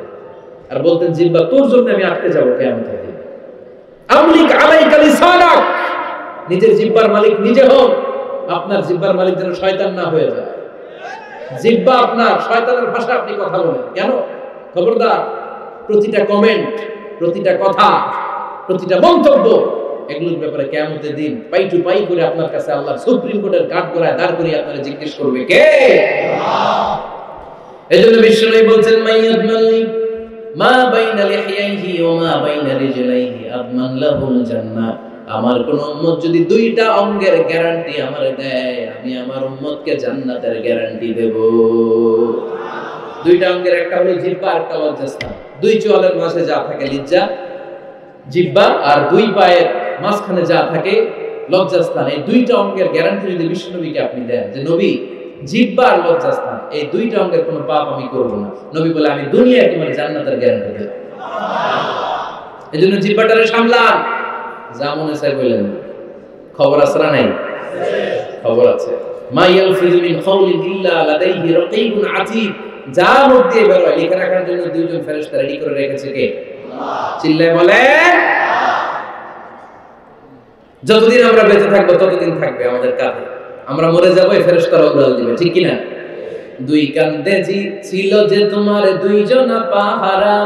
আর বলতেন, জিহ্বা তোর জন্য আমি আটকে যাবো কিয়ামতের দিন। আমলিক আলাইকা লিসানাক, নিজের জিহ্বার মালিক নিজে হন। আপনার জিহ্বার মালিক যেন শয়তান না হয়ে যায়। জিহ্বা আপনার, শয়তানের ভাষা আপনি কথা বলেন কেন? খবরদার, প্রতিটা কমেন্ট, প্রতিটা কথা, প্রতিটা মন্তব্য এগুলোর ব্যাপারে কিয়ামতের দিন পাই টু পাই করে আপনার কাছে আল্লাহর সুপ্রিম কোর্টের কাঠ গড়ায় দাঁড় করিয়ে আপনারা জিজ্ঞেস করবে কে? এজন্য বিশ্বনবী বলছেন মাইয়াদমালি মা বাইনা লিহিয়াইহি ওয়া মা বাইনা রিজলাইহি আদমান লাহুল জান্নাহ। আমার কোন উম্মত যদি দুইটা অঙ্গের গ্যারান্টি আমারে দেয়, আমি আমার উম্মতকে জান্নাতের গ্যারান্টি দেব। দুইটা অঙ্গের একটা হলো জিহ্বা আর একটা লজ্জাস্থান। দুই চোয়ালের মাঝে যা থাকে লিজ্জা জিহ্বা, আর দুই পায়ের মাঝখানে যা থাকে লজ্জাস্থান। এই দুইটা অঙ্গের গ্যারান্টি যদি বিশ্বনবীকে আপনি দেন যে নবী জিহ্বা আর লজ্জাস্থান এই দুইটা অঙ্গের কোনো পাপ আমি করব না, নবী বলে আমি দুনিয়ায় তোমার জান্নাতের গ্যারান্টি দেব। এজন্য জিহ্বাটারে সামলান, যা মনে চাই বলেন। খবর আছে না নাই? খবর আছে। মা ইয়ালফিযু মিন কাওলিন ইল্লা লাদাইহি রাকীবুন আতীদ। যা মুখ দিয়ে বের হয় লিখে রাখার জন্য দুইজন ফেরেশতা রেডি করে রেখেছে কে? চিল্লায় বলেন। যতদিন আমরা বেঁচে থাকবো ততদিন থাকবে আমাদের কাঁধে। আমরা মরে যাবো এই ফেরেশতারা উড়াল দিবে, ঠিক কি না? দুই কান্দে জি ছিল যে তোমার দুইজনা পাহারা,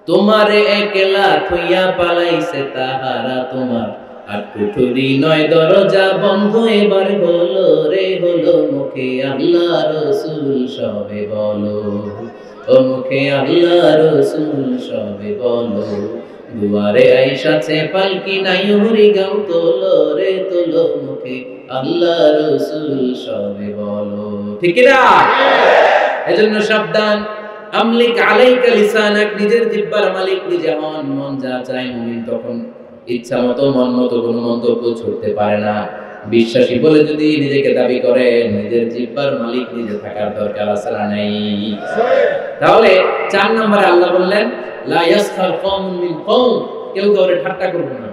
তোমারে একলা থইয়া পালাইছে তাহারা। তোমার আর কুঠুরি নয় দরজা বন্ধ এবার হলো রে হলো। মুখে আল্লাহ রাসূল সবে বলো, ও মুখে আল্লাহ রাসূল সবে বলো। দুয়ারে আইসাছে পালকি নাই হরি গাও তোলো রে তোলো। মুখে আল্লাহ রাসূল সবে বলো, ঠিক কি না? এজন্য সাবধান। আমলিক আলাইকা লিসানাক, নিজের জিহ্বার মালিক নিজে হন। মন যা চায় মুমিন তখন ইচ্ছা মতো মন মতো কোনো মন্তব্য ছুটতে পারে না। বিশ্বাসী বলে যদি নিজেকে দাবি করে, নিজের জিহ্বার মালিক নিজে থাকার দরকার আছে না নাই? তাহলে 4 নম্বরে আল্লাহ বললেন লা ইয়াসখার কওমুন মিন কওম, কেউ কাউরে ঠাট্টা করব না,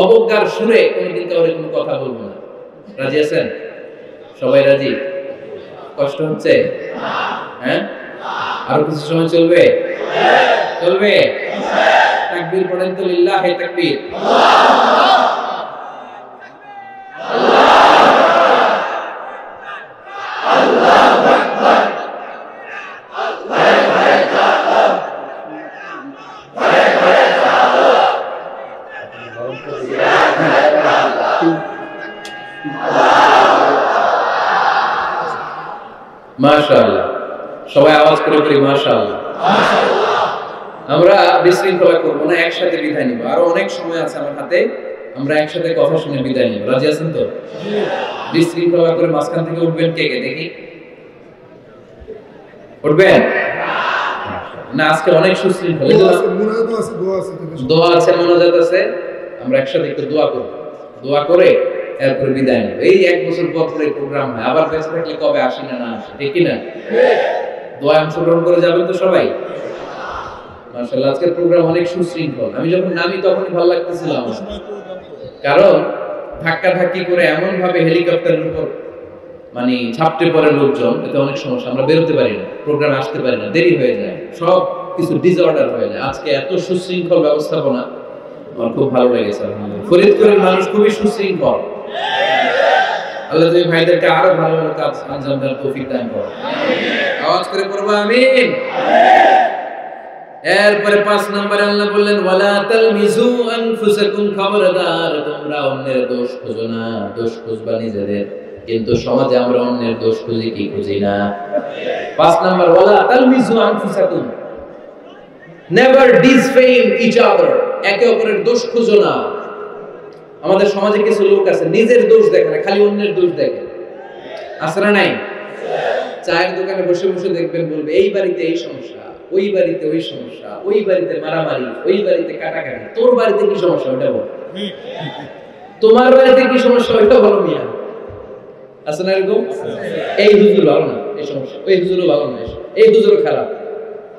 অবজ্ঞার সুরে কোনদিন কাউরে কোনো কথা বলবো না। রাজি আছেন? সবাই রাজি? কষ্ট হচ্ছে? হ্যাঁ, আর কিছু সময় চলবে? চলবে। তাকবীর পড়েন তো, লিল্লাহি তাকবীর। মাশাআল্লাহ, সবাই আওয়াজ করে বলি মাশাআল্লাহ। আমরা বিশৃঙ্খলা করবো না, একসাথে বিদায় নিব। আরো অনেক সময় আছে আমার হাতে, আমরা একসাথে কথা শুনে বিদায় নিব। রাজি আছেন তো? বিশৃঙ্খলা করে মাঝখান থেকে উঠবেন কে কে দেখি? উঠবেন না? আজকে অনেক সুশৃঙ্খল। দোয়া আছে, মোনাজাত আছে, আমরা একসাথে একটু দোয়া করব। দোয়া করে এরপর বিদায় নিব। এই 1 বছর পর পর এই প্রোগ্রাম হয়, আবার বেঁচে থাকলে কবে আসি না না আসে, ঠিক কি না? দোয়ায় অংশগ্রহণ করে যাবেন তো সবাই? মাশাআল্লাহ, আজকের প্রোগ্রাম অনেক সুশৃঙ্খল। আমি যখন নামি তখনই ভালো লাগতেছিল আমার, কারণ ধাক্কা ধাক্কি করে এমন ভাবে হেলিকপ্টারের উপর মানে ঝাপটে পড়ে লোকজন, এতে অনেক সমস্যা। আমরা বেরোতে পারি না, প্রোগ্রামে আসতে পারি না, দেরি হয়ে যায়, সব কিছু ডিসঅর্ডার হয়ে যায়। আজকে এত সুশৃঙ্খল ব্যবস্থাপনা আমার খুব ভালো লেগেছে। ফরিদপুরের মানুষ খুবই সুশৃঙ্খল। আল্লাহ তুমি ভাইদেরকে আরো ভালো ভালো কাজ আঞ্জাম দেওয়ার তৌফিক দান করো। আওয়াজ করে পড়বো আমিন। এরপরে 5 নম্বরে আল্লাহ বললেন ওয়ালা তালমিজু আনফুসাকুম, খবরদার তোমরা অন্যের দোষ খুঁজো না। দোষ খুঁজবা নিজেদের, কিন্তু সমাজে আমরা অন্যের দোষ খুঁজি কি খুঁজি না? 5 নম্বর ওয়ালা তালমিজু আনফুসাকুম, নেভার ডিসফেম ইচ আদার, একে অপরের দোষ খুঁজো না। আমাদের সমাজে কিছু লোক আছে নিজের দোষ দেখে না, খালি অন্যের দোষ দেখে। আছে না নাই? চায়ের দোকানে বসে বসে দেখবেন বলবে এই বাড়িতে এই সমস্যা, ওই বাড়িতে ওই সমস্যা, ওই বাড়িতে মারামারি, ওই বাড়িতে কাটাকাটি, তোর বাড়িতে কি সমস্যা ওটা বল, তোমার বাড়িতে কি সমস্যা ওটা বলো মিয়া। আছে না এরকম? এই হুজুর ভালো না, এই সমস্যা, ওই হুজুরও ভালো না, এই হুজুরও খারাপ,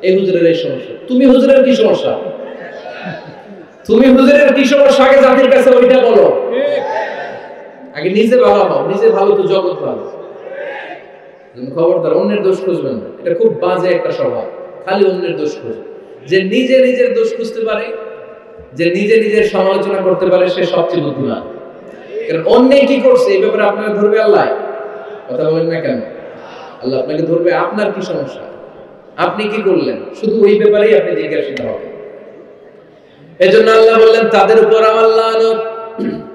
এই হুজুরের এই সমস্যা। তুমি হুজুরের কি সমস্যা? তুমি হুজুরের কি সমস্যা আগে জাতির কাছে ওইটা বলো। আগে নিজে ভালো হও, নিজে ভালো তো জগৎ ভালো। খবরদার অন্যের দোষ খুঁজবেন না, এটা খুব বাজে একটা স্বভাব। খালি অন্যের দোষ খুঁজে, যে নিজে নিজের দোষ খুঁজতে পারে, যে নিজে নিজের সমালোচনা করতে পারে, সে সবচেয়ে বুদ্ধিমান। কারণ অন্য কি করছে এই ব্যাপারে আপনাকে ধরবে আল্লাহ। কথা বলেন না কেন? আল্লাহ আপনাকে ধরবে আপনার কি সমস্যা, আপনি কি করলেন, শুধু ওই ব্যাপারেই আপনি জিজ্ঞাসিত হবেন। এজন্য আল্লাহ বললেন তাদের উপর আমার লানত,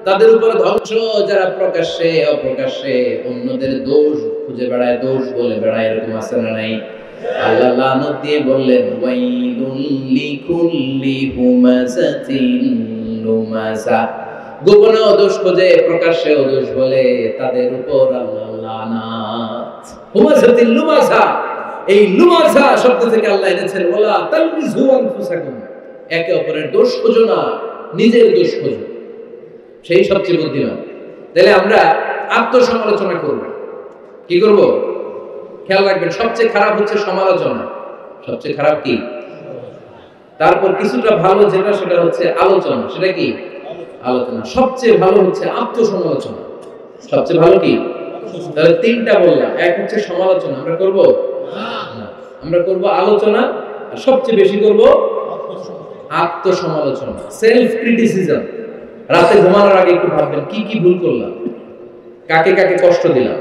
তাদের উপর ধ্বংস, যারা প্রকাশ্যে অপ্রকাশ্যে অন্যদের দোষ খুঁজে বেড়ায়, দোষ বলে বেড়ায়, এরকম আছে না নাই? আল্লাহ লানত দিয়ে বললেন ওয়াইলুল লিকুল্লি হুমাযাতিন লুমাযা, গোপনে দোষ খোঁজে প্রকাশ্যে দোষ বলে, তাদের উপর আল্লাহ লানাত। হুমাযাতিন লুমাযা, এই লুমাযা শব্দ থেকে আল্লাহ এনেছেন ওয়ালা তালমিযু আনফুসাকুম, একে অপরের দোষ খোঁজো না, নিজের দোষ খোঁজো, সেই সবচেয়ে বুদ্ধিমান। তাহলে আমরা আত্মসমালোচনা করব। কি করব? খেয়াল রাখবেন, সবচেয়ে খারাপ হচ্ছে সমালোচনা। সবচেয়ে খারাপ কি? তারপর কিছুটা ভালো যেটা, সেটা হচ্ছে আলোচনা। সেটা কি? আলোচনা। সবচেয়ে ভালো হচ্ছে আত্মসমালোচনা। সবচেয়ে ভালো কি? তাহলে তিনটা বললাম। এক হচ্ছে সমালোচনা, আমরা করব না, আমরা করব আলোচনা, আর সবচেয়ে বেশি করব আত্মসমালোচনা, সেলফ ক্রিটিসিজম। রাতে ঘুমানোর আগে একটু ভাববেন কি কি ভুল করলাম, কাকে কাকে কষ্ট দিলাম,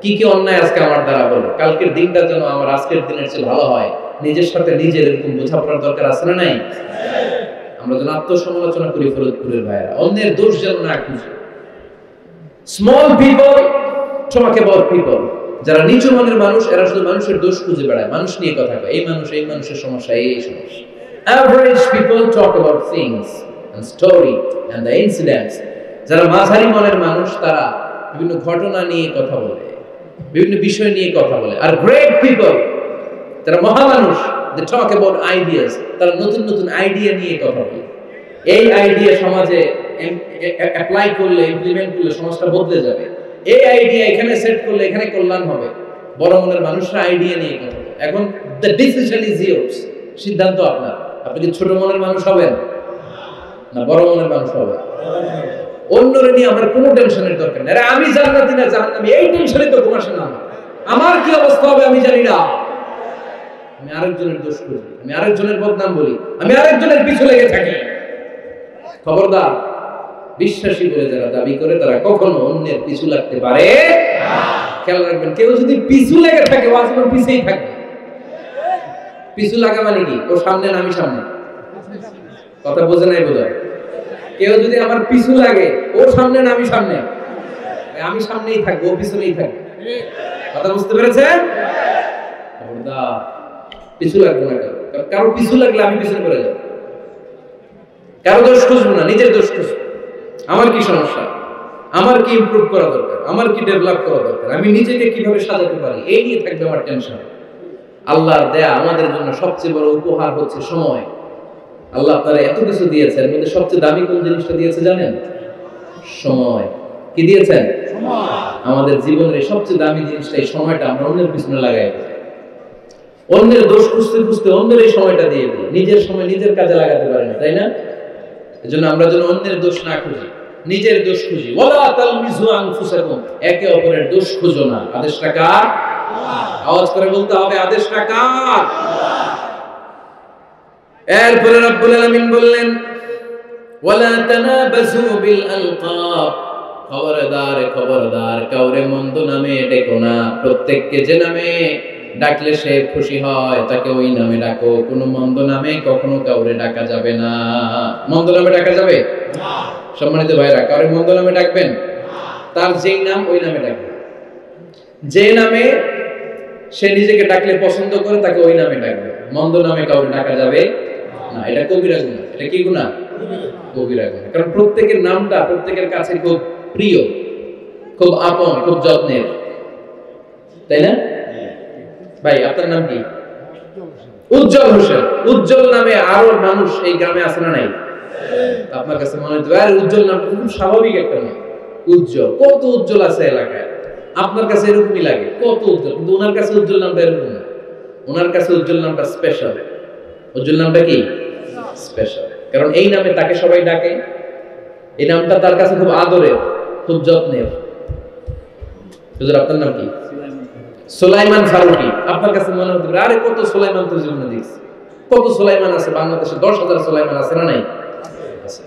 কি কি অন্যায় আজকে আমার দ্বারা হলো, কালকের দিনটা যেন আমার আজকের দিনের চেয়ে ভালো হয়। নিজের সাথে নিজের এরকম বোঝাপড়ার দরকার আছে না নাই? আমরা যেন আত্মসমালোচনা করি ফরিদপুরের ভাইরা, অন্যের দোষ যেন না খুঁজি। স্মল পিপল ট্রাকেবল পিপল, যারা নিচু মনের মানুষ, এরা শুধু মানুষের দোষ খুঁজে বেড়ায়, মানুষ নিয়ে কথা কয়, এই মানুষের সমস্যা, এই সমস্যা। Average people talk about things and story and the incidents. যারা মাঝারি মনের মানুষ, তারা বিভিন্ন ঘটনা নিয়ে কথা বলে, বিভিন্ন বিষয় নিয়ে কথা বলে। আর গ্রেট পিপল, যারা মহামানুষ, they talk about ideas, তারা নতুন নতুন আইডিয়া নিয়ে কথা বলে। এই আইডিয়া সমাজে অ্যাপ্লাই করলে, ইমপ্লিমেন্ট করলে সমাজটা বদলে যাবে। এই আইডিয়া এখানে সেট করলে এখানে কল্যাণ হবে। বড় মনের মানুষরা আইডিয়া নিয়ে কথা বলে। এখন the decision is yours, সিদ্ধান্ত আপনার। আপনি কি ছোট মনের মানুষ হবেন না বড় মনের মানুষ হবেন? অন্যরে নিয়ে আমার কোনো টেনশনের দরকার নেই। আরে আমি জান্নাতি না জাহান্নামী, এই টেনশনে তো ঘুম আসে না। আমার কি অবস্থা হবে আমি জানি না। আমি আরেকজনের দোষ করি, আমি আরেকজনের বদনাম বলি, আমি আরেকজনের পিছু লেগে থাকি। খবরদার, বিশ্বাসী বলে যারা দাবি করে তারা কখনো অন্যের পিছু লাগতে পারে না। খেয়াল রাখবেন, কেউ যদি পিছু লেগে থাকে ও আজীবন পিছেই থাকবে। পিছু লাগা মানে কি? ও সামনে না আমি সামনে? কথা বোঝে নাই বোধহয়। কেউ যদি আমার পিছু লাগে, ও সামনে না আমি সামনে? আমি সামনেই থাকবো, ও পিছনেই থাকবে। কথা বুঝতে পেরেছেন? পিছু লাগবো না কারো, কারো পিছু লাগলে আমি পিছনে পড়ে যাবো। কারো দোষ খুঁজবো না, নিজের দোষ খুঁজবো। আমার কি সমস্যা, আমার কি ইমপ্রুভ করা দরকার, আমার কি ডেভেলপ করা দরকার, আমি নিজেকে কিভাবে সাজাতে পারি, এই নিয়ে থাকবে আমার টেনশন। আল্লাহর দেয়া আমাদের জন্য সবচেয়ে বড় উপহার হচ্ছে সময়। আল্লাহ আপনারা এত কিছু দিয়েছেন, এর মধ্যে সবচেয়ে দামি কোন জিনিসটা দিয়েছে জানেন? সময়। কি দিয়েছেন? সময়। আমাদের জীবনের এই সবচেয়ে দামি জিনিসটা, এই সময়টা আমরা অন্যের পিছনে লাগাই, অন্যের দোষ খুঁজতে খুঁজতে অন্যের এই সময়টা দিয়ে দিই, নিজের সময় নিজের কাজে লাগাতে পারি না, তাই না? এজন্য আমরা যেন অন্যের দোষ না খুঁজি, নিজের দোষ খুঁজি। ওয়ালা তালমিযু আনফুসাকুম, একে অপরের দোষ খুঁজো না। আদেশটা কার? আওয়াজ করে বলতে হবে, আদেশটা কার? এরপরে রব্বুল আলামিন বললেন ওয়ালা তানাবাযু বিল আলকাব, খবরদার খবরদার, কাউরে মন্দ নামে ডেকো না। প্রত্যেককে যে নামে ডাকলে সে খুশি হয় তাকে ওই নামে ডাকো। কোনো মন্দ নামে কখনো কাউরে ডাকা যাবে না। মন্দ নামে ডাকা যাবে না। সম্মানিত ভাইরা, কাউরে মন্দ নামে ডাকবেন না। তার যেই নাম ওই নামে ডাকবেন। যে নামে সে নিজেকে ডাকলে পছন্দ করে তাকে ওই নামে ডাকবে। মন্দ নামে কাউরে ডাকা যাবে না। এটা কবিরা গুনাহ। এটা কি গুনাহ? কবিরা গুনাহ। কারণ প্রত্যেকের নামটা প্রত্যেকের কাছে খুব প্রিয়, খুব আপন, খুব যত্নের, তাই না? ভাই আপনার নাম কি? উজ্জ্বল হোসেন। উজ্জ্বল নামে আরো মানুষ এই গ্রামে আছে না নাই? আপনার কাছে মনে হচ্ছে আরে উজ্জ্বল নামটা খুব স্বাভাবিক একটা নাম। উজ্জ্বল, কত উজ্জ্বল আছে এলাকায়। আপনার কাছে এরকমই লাগে, কত উজ্জ্বল, কিন্তু ওনার কাছে উজ্জ্বল নামটা এরকম না। ওনার কাছে উজ্জ্বল নামটা স্পেশাল। উজ্জ্বল নামটা কি? স্পেশাল। কারণ এই নামে তাকে সবাই ডাকে। এই নামটা তার কাছে খুব আদরের, খুব যত্নের। হুজুর আপনার নাম কি? সুলাইমান ফারুকী। আপনার কাছে মনে হতে পারে আরে কত সুলাইমান তো জীবনে দেখছি, কত সুলাইমান আছে বাংলাদেশে, 10,000 সুলাইমান আছে না নাই? আছে।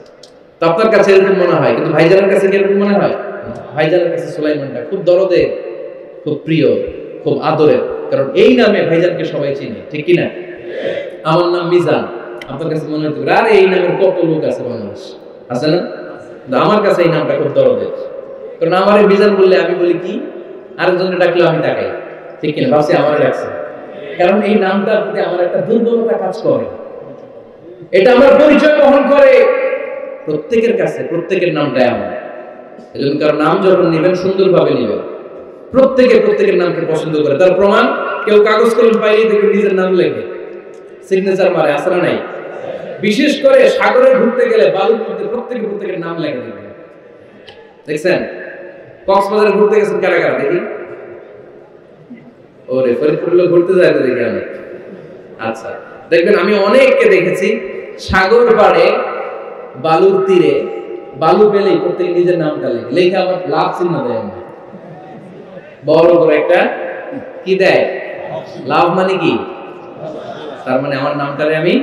তো আপনার কাছে এরকম মনে হয়, কিন্তু ভাইজানের কাছে কি এরকম মনে হয়? ভাইজানের কাছে সুলাইমানটা খুব দরদের, খুব প্রিয়, খুব আদরের। কারণ এই নামে ভাইজানকে সবাই চিনে, ঠিক কি না? আমার নাম মিজান, আপনার কাছে মনে হতে পারে আরে এই নামের কত লোক আছে বাংলাদেশ, আছে না? আমার কাছে এই নামটা খুব দরদের, কারণ আমার মিজান বললে আমি বলি কি, আরেকজনের ডাকলে আমি তাকাই, ঠিক কিনা? ভাবছি আমার ডাকছে, কারণ এই নামটার প্রতি আমার একটা দুর্বলতা কাজ করে, এটা আমার পরিচয় বহন করে প্রত্যেকের কাছে, প্রত্যেকের নামটাই আমার। এজন্য কারণ নাম যখন নেবেন সুন্দরভাবে নেবেন, প্রত্যেকের নামকে পছন্দ করে। তার প্রমাণ, কেউ কাগজ কলম পাইলেই দেখবে নিজের নাম লেখে, সিগনেচার মারে, আসলে নাই? বিশেষ করে সাগরে ঘুরতে গেলে বালুর মধ্যে প্রত্যেকের নাম লেখে দেখবেন, দেখছেন? কক্সবাজারে ঘুরতে গেছেন কারা কারা দেখি? ওরে ফরিদপুরে ঘুরতে যায় দেখি আমি। আচ্ছা, দেখবেন আমি অনেককে দেখেছি সাগর পাড়ে বালুর তীরে বালু পেলেই প্রত্যেকে নিজের নামটা লেখে আবার লাভ চিহ্ন দেয়, বড় করে একটা কি দেয়, লাভ মানে কি? তার মানে আমার নামটারে আমি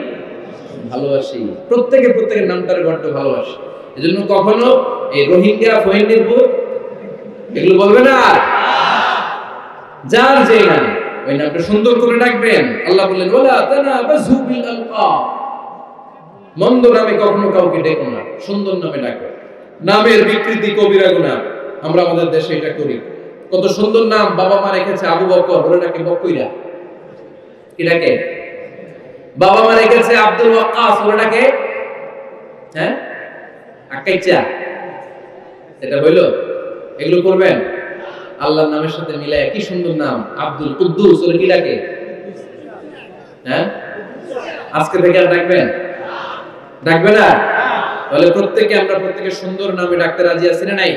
ভালোবাসি, প্রত্যেকের নামটারে বড্ড ভালোবাসি। এজন্য কখনো এই রোহিঙ্গা ফহিঙ্গিরপুর এগুলো বলবে না, যার যে নাম ওই নামটা সুন্দর করে ডাকবেন। আল্লাহ বললেন ওয়ালা তানাবাযু বিল আলকাব, মন্দ নামে কখনো কাউকে ডেকো না, সুন্দর নামে ডাকো। নামের বিকৃতি কবিরা গুনাহ, আমরা আমাদের দেশে এটা করি। কত সুন্দর নাম বাবা মা রেখেছে, আবু বকর, ওরে ডাকে বকইরা, কি ডাকে? বাবা মা রেখেছে আব্দুল ওয়াক্কাস, ওরে ডাকে হ্যাঁ আকাইচা। এটা হইলো? এগুলো করবেন আল্লাহর নামের সাথে মিলায়। কি সুন্দর নাম, আব্দুল কুদ্দুস, ওরে কি ডাকে? হ্যাঁ, আজকে থেকে আর ডাকবেন? ডাকবে না? তাহলে আমরা প্রত্যেকের সুন্দর নামে ডাকতে রাজি আছি না নাই?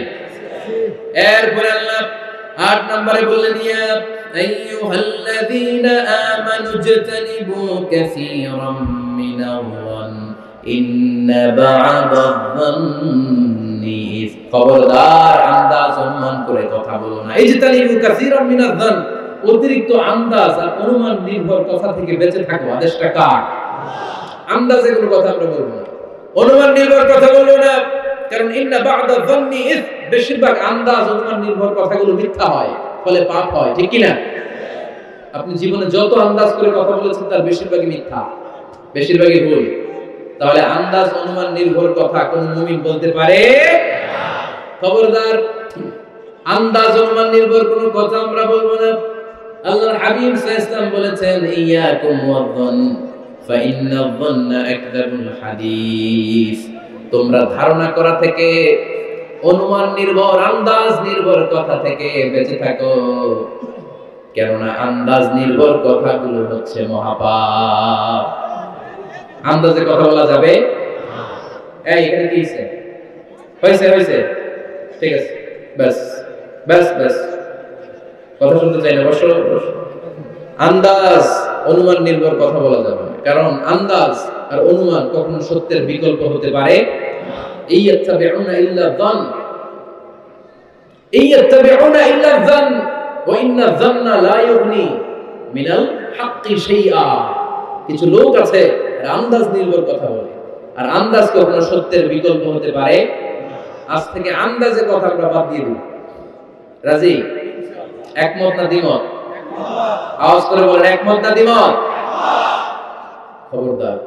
এরপরে আল্লাহ 8 নম্বরে বললেন ইয়া আইয়ুহাল্লাযীনা আমানু ইজতানিবু কাসীরাম মিনাল-যান ইন্না বা'দায-যান্নি, খবরদার আন্দাজ অনুমান করে কথা বলো না। ইজতানিবু কাসীরাম মিনাল-যান, অতিরিক্ত আন্দাজ আর অনুমান নির্ভর কথা থেকে বেঁচে থাকো। আদেশটা কার? আন্দাজে কোনো কথা আমরা বলবো না, অনুমান নির্ভর কথা বলবো না, কারণ ইন্না বা'দায-যান্নি, বেশিরভাগ আন্দাজ অনুমান নির্ভর কথাগুলো মিথ্যা হয়, ফলে পাপ হয়, ঠিক কি না? আপনি জীবনে যত আন্দাজ করে কথা বলেছেন তার বেশিরভাগই মিথ্যা, বেশিরভাগই ভুল। তাহলে আন্দাজ অনুমান নির্ভর কথা কোন মুমিন বলতে পারে না। খবরদার আন্দাজ অনুমান নির্ভর কোন কথা আমরা বলবো না। আল্লাহর হাবিব সাল্লাল্লাহু আলাইহি ওয়াসাল্লাম বলেছেন ইয়াকুম ওয়ায-যান ফা ইন্নায-যান্না আকযাবুল হাদিস, তোমরা ধারণা করা থেকে, অনুমান নির্ভর, আন্দাজ নির্ভর কথা থেকে বেঁচে থাকো, কেননা আন্দাজ নির্ভর কথাগুলো হচ্ছে মহাপাপ। আন্দাজে কথা বলা যাবে? এই এখানে কি হয়েছে? ঠিক আছে, ব্যাস কথা শুনতে চাই না, বসো। আন্দাজ অনুমান নির্ভর কথা বলা যাবে না, কারণ আন্দাজ আর অনুমান কখনো সত্যের বিকল্প হতে পারে না। ইয়াত্তাবিউনা ইল্লা যান ওয়া ইন্না যান্না লা ইউগনি মিনাল হাক্কি শাইআ। কিছু লোক আছে আন্দাজ নির্ভর কথা বলে, আর আন্দাজ কখনো সত্যের বিকল্প হতে পারে। আজ থেকে আন্দাজে কথা আমরা বাদ দিয়ে দিই। রাজি? একমত না দ্বিমত? আওয়াজ করে বলেন, একমত না দ্বিমত? খবরদার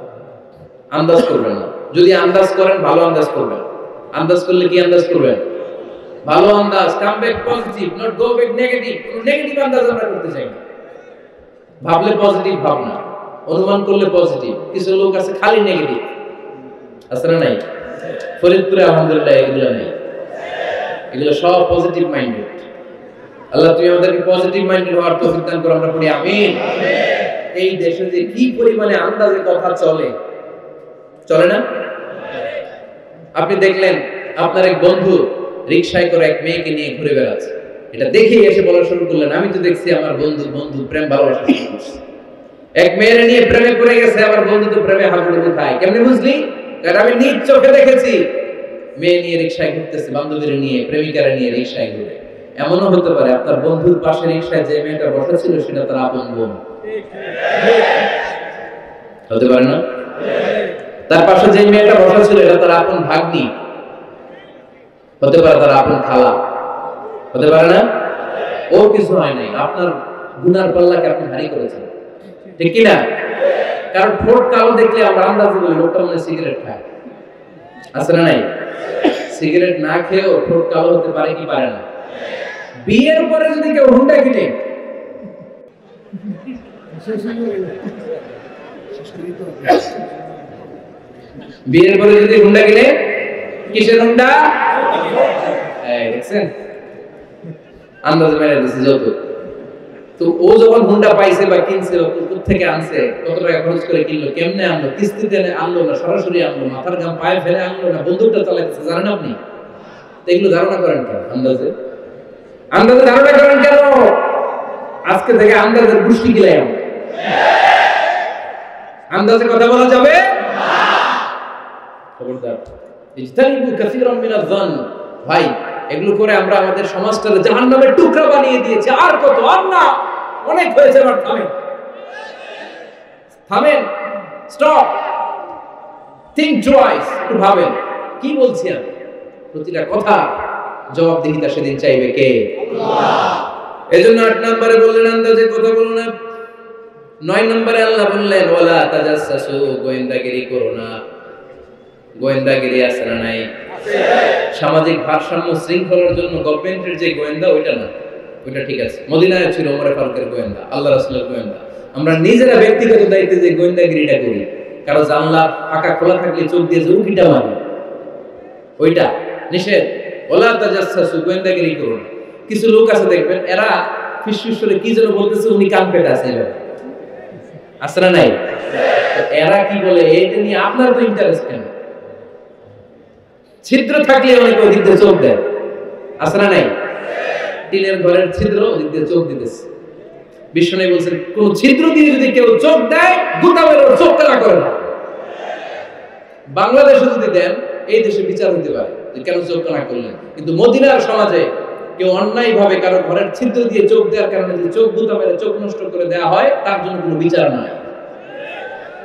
আন্দাজ করবেন না। যদি আন্দাজ করেন ভালো আন্দাজ করবেন। আন্দাজ করলে কি আন্দাজ করবেন? ভালো আন্দাজ। Come back positive, not go back negative. কোন নেগেটিভ আন্দাজ আমরা করতে চাই না। ভাবলে পজিটিভ ভাবনা, অনুমান করলে পজিটিভ। কিছু লোক আছে খালি নেগেটিভ, আছে না নাই? ফরিদপুরে আলহামদুলিল্লাহ এগুলো নেই, এগুলো সব পজিটিভ মাইন্ডেড। আল্লাহ তুমি আমাদেরকে পজিটিভ মাইন্ডেড হওয়ার তৌফিক দান করো, আমরা পড়ি আমিন। এই দেশে যে কি পরিমাণে আন্দাজে কথা চলে না? আপনি দেখলেন আপনার এক বন্ধু রিকশায় করে এক মেয়েকে নিয়ে ঘুরে বেড়াচ্ছে, এটা দেখেই এসে বলা শুরু করলেন আমি তো দেখছি আমার বন্ধু প্রেম ভালোবাসা শুরু করছে। এক মেয়ের নিয়ে প্রেমে পড়ে গেছে, আমার বন্ধু তো প্রেমে হাবুডুবু খায়। কেমনে বুঝলি? কারণ আমি নিজ চোখে দেখেছি। মেয়ে নিয়ে রিকশায় ঘুরতেছে, বান্ধবীর নিয়ে, প্রেমিকারা নিয়ে রিকশায় ঘুরে। এমনও হতে পারে আপনার বন্ধুর পাশে রিকশায় যে মেয়েটা বসা ছিল সেটা তার আপন বোন, হতে পারে না? তার পাশে যে মেয়েটা বসা ছিল এটা তার আপন ভাগ্নি, হতে পারে তার আপন খালা, হতে পারে না? ও কিছু হয় নাই, আপনার গুনার পাল্লাকে আপনি ভারী করেছেন, ঠিক কিনা? কারণ ঠোঁট কালো দেখলে আমরা আন্দাজে বলি লোকটা মনে সিগারেট খায়, আছে না নাই? সিগারেট না খেয়েও ঠোঁট কালো হতে পারে কি পারে না? বিয়ের পরে যদি কেউ হুন্ডা কিনে, বিয়ের পরে যদি হুন্ডা কিনে, কিসের হুন্ডা? দেখছেন আন্দাজে মেরে দিচ্ছে যৌতুক। তো ও যখন হুন্ডা পাইছে বা কিনছে, কোথা থেকে আনছে, কত টাকা খরচ করে কিনলো, কেমনে আনলো, কিস্তিতে আনলো না সরাসরি আনলো, মাথার ঘাম পায়ে ফেলে আনলো না বন্দুকটা চালাইতেছে, জানেন আপনি? তো এগুলো ধারণা করেন কেন? আন্দাজে আন্দাজে ধারণা করেন কেন? আজকে থেকে আন্দাজের গোষ্ঠী গিলাই আমরা। আন্দাজে কথা বলা যাবে না। খবরদার, ইজতানিবু কাসীরাম মিনাজ যান। ভাই, এগুলো করে আমরা আমাদের সমাজটাকে জাহান্নামের টুকরা বানিয়ে দিয়েছি। আর কত? আর না, অনেক হয়েছে। আর থামেন, থামেন, স্টপ, থিংক টুয়াইস। একটু ভাবেন কি বলছি আমি। প্রতিটা কথা জবাবদিহিতা সেদিন চাইবে কে? আল্লাহ। এজন্য 8 নম্বরে বললেন আন্দাজে কথা বলো না। 9 নম্বরে আল্লাহ বললেন ওয়ালা তাজাসসু, গোয়েন্দাগিরি করো না। গোয়েন্দাগিরি আছে না নাই? আছে। সামাজিক ভারসাম্য শৃঙ্খলার জন্য গভর্নমেন্টের যে গোয়েন্দা, ওইটা না, ওইটা ঠিক আছে। মদিনায় ছিল ওমর ফারুকের গোয়েন্দা, আল্লাহ রাসূলের গোয়েন্দা। আমরা নিজেরা ব্যক্তিগত দায়িত্বে যে গোয়েন্দাগিরিটা করি, কারো জানলা ফাঁকা খোলা থাকলে চোখ দিয়ে যে উকিটা মারি, ওইটা নিষেধ। ওয়ালা তাজাসসু, গোয়েন্দাগিরি করো না। কিছু লোক আছে দেখবেন, এরা ফিসফিস করে কি যেন বলতেছে, উনি কান পেতে আছে, আছে না নাই? এরা কি বলে এটা নিয়ে আপনার তো ইন্টারেস্ট কেন? ছিদ্র থাকলে অনেক ওই দিক দিয়ে চোখ দেয়, আছে না নাই? টিনের ঘরের ছিদ্র, ওদিক দিয়ে চোখ দিতেছে। বিষ্ণু বলছেন কোন ছিদ্র দিয়ে যদি কেউ চোখ দেয়, গোটা বের ওর চোখ কালা করে না। বাংলাদেশে যদি দেন, এই দেশে বিচার হতে পারে যে কেন চোখ কালা করলেন। কিন্তু মদিনার সমাজে কেউ অন্যায় ভাবে কারো ঘরের ছিদ্র দিয়ে চোখ দেওয়ার কারণে যদি চোখ গুতা মেরে চোখ নষ্ট করে দেওয়া হয়, তার জন্য কোনো বিচার নাই।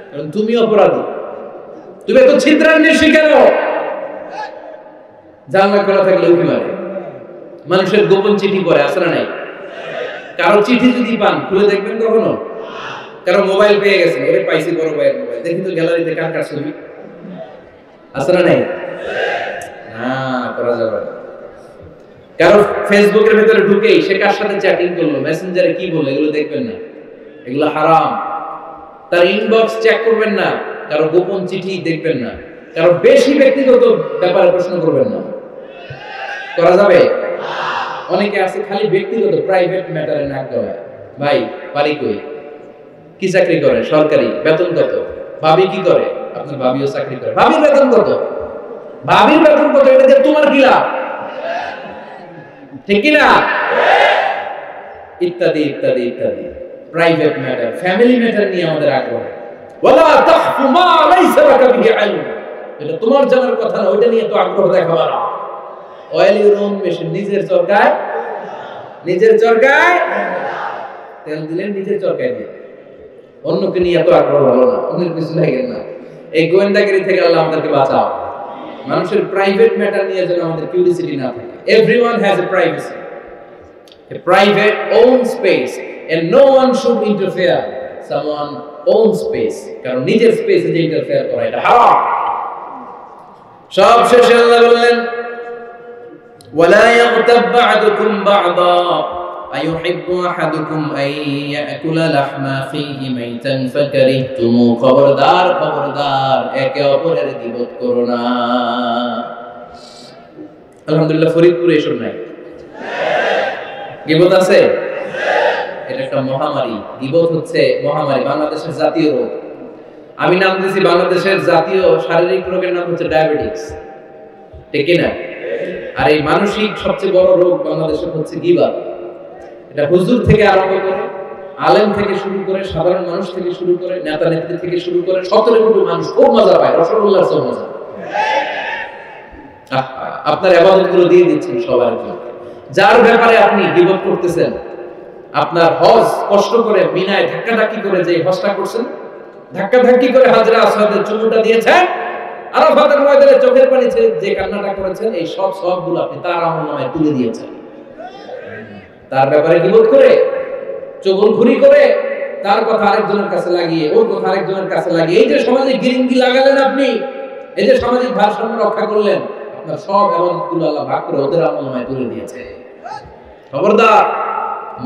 কারণ তুমি অপরাধী, তুমি এত ছিদ্রান্বেষী কেন? জানলা খোলা থাকলে উঠি মারে। মানুষের গোপন চিঠি পড়ে, আছে না নাই? কারো চিঠি যদি পান, খুলে দেখবেন কখনো? কারো মোবাইল পেয়ে গেছেন, ওরে পাইছি বড় ভাইয়ের মোবাইল, দেখি তো গ্যালারিতে কার কার ছবি, আছে না নাই? না, করা যাবে না। কারো ফেসবুকের ভিতরে ঢুকেই সে কার সাথে চ্যাটিং করলো, মেসেঞ্জারে কি বললো, এগুলো দেখবেন না, এগুলো হারাম। তার ইনবক্স চেক করবেন না, কারো গোপন চিঠি দেখবেন না, কারো বেশি ব্যক্তিগত ব্যাপারে প্রশ্ন করবেন না। করা যাবে? অনেকে আছে খালি ব্যক্তিগত প্রাইভেট ম্যাটারে নাক গলায়। ভাই, বাড়ি কই, কি চাকরি করে, সরকারি, বেতন কত, ভাবি কি করে, আপনার ভাবিও চাকরি করে, ভাবির বেতন কত, ভাবির বেতন কত, এটা যে তোমার কি লাভ, ঠিক কি না? ইত্যাদি ইত্যাদি ইত্যাদি প্রাইভেট ম্যাটার, ফ্যামিলি ম্যাটার নিয়ে আমাদের আগ্রহ। ওয়ালা তাখফু মা লাইসা লাকা বিহি ইলম, এটা তোমার জানার কথা না, ওইটা নিয়ে তো আগ্রহ দেখাবা না। অয়েল ইউর ওন মেশিন, নিজের চরকায়, নিজের চরকায় তেল দিলেন, নিজের চরকায় দিয়ে। অন্যকে নিয়ে এত আগ্রহ ভালো না, অন্যের পিছনে লাগেন না। এই গোয়েন্দাগিরি থেকে আল্লাহ আমাদেরকে বাঁচাও। মানুষের প্রাইভেট ম্যাটার নিয়ে যেন আমাদের কিউরিওসিটি না থাকে। Everyone has a privacy, a private own space, and no one should interfere someone own space. কারণ নিজের স্পেসে যে ইন্টারফেয়ার করা এটা হারাম। সব শেষে আল্লাহ বললেন ওয়ালা ইয়াগতাব বা'দুকুম বা'দা আইয়ুহিব্বু আহাদুকুম আন ইয়াকুলা লাহমা আখিহি মাইতান ফাকারিহতুমু। খবরদার, খবরদার, একে অপরের গীবত করো না। আলহামদুলিল্লাহ ফরিদপুরে এসব নাই, গীবত আছে? এটা একটা মহামারী। গীবত হচ্ছে মহামারী, বাংলাদেশের জাতীয় রোগ। আমি নাম দিয়েছি বাংলাদেশের জাতীয় শারীরিক রোগের নাম হচ্ছে ডায়াবেটিস, ঠিক কি না? আর এই মানসিক সবচেয়ে বড় রোগ বাংলাদেশের হচ্ছে গীবত। এটা হুজুর থেকে আরম্ভ করে, আলেম থেকে শুরু করে, সাধারণ মানুষ থেকে শুরু করে, নেতা নেত্রী থেকে শুরু করে, 17 কোটি মানুষ খুব মজা পায়, রসগোল্লার চেয়ে মজা। আপনার ইবাদতগুলো দিয়ে দিচ্ছেন সবার জন্য। যার ব্যাপারে আপনি গীবত করতেছেন, আপনার হজ কষ্ট করে মিনায় ধাক্কাধাক্কি করে যে হজটা করছেন, ধাক্কাধাক্কি করে হাজরা আসওয়াদের চুমুটা দিয়েছেন, আরাফাতের ময়দানে চোখের পানি ছেড়ে যে কান্নাটা করেছেন, এই সব সবগুলো আপনি তার আমলনামায় তুলে দিয়েছেন। তার ব্যাপারে গীবত করে, চুগলখুরি করে, তার কথা আরেকজনের কাছে লাগিয়ে, ওর কথা আরেকজনের কাছে লাগিয়ে, এই যে সমাজে গিরিঙ্গি লাগালেন আপনি, এই যে সামাজিক ভারসাম্য রক্ষা করলেন, আপনার সব ইবাদতগুলো আল্লাহ ভাগ করে ওদের আমলনামায় তুলে দিয়েছে। খবরদার,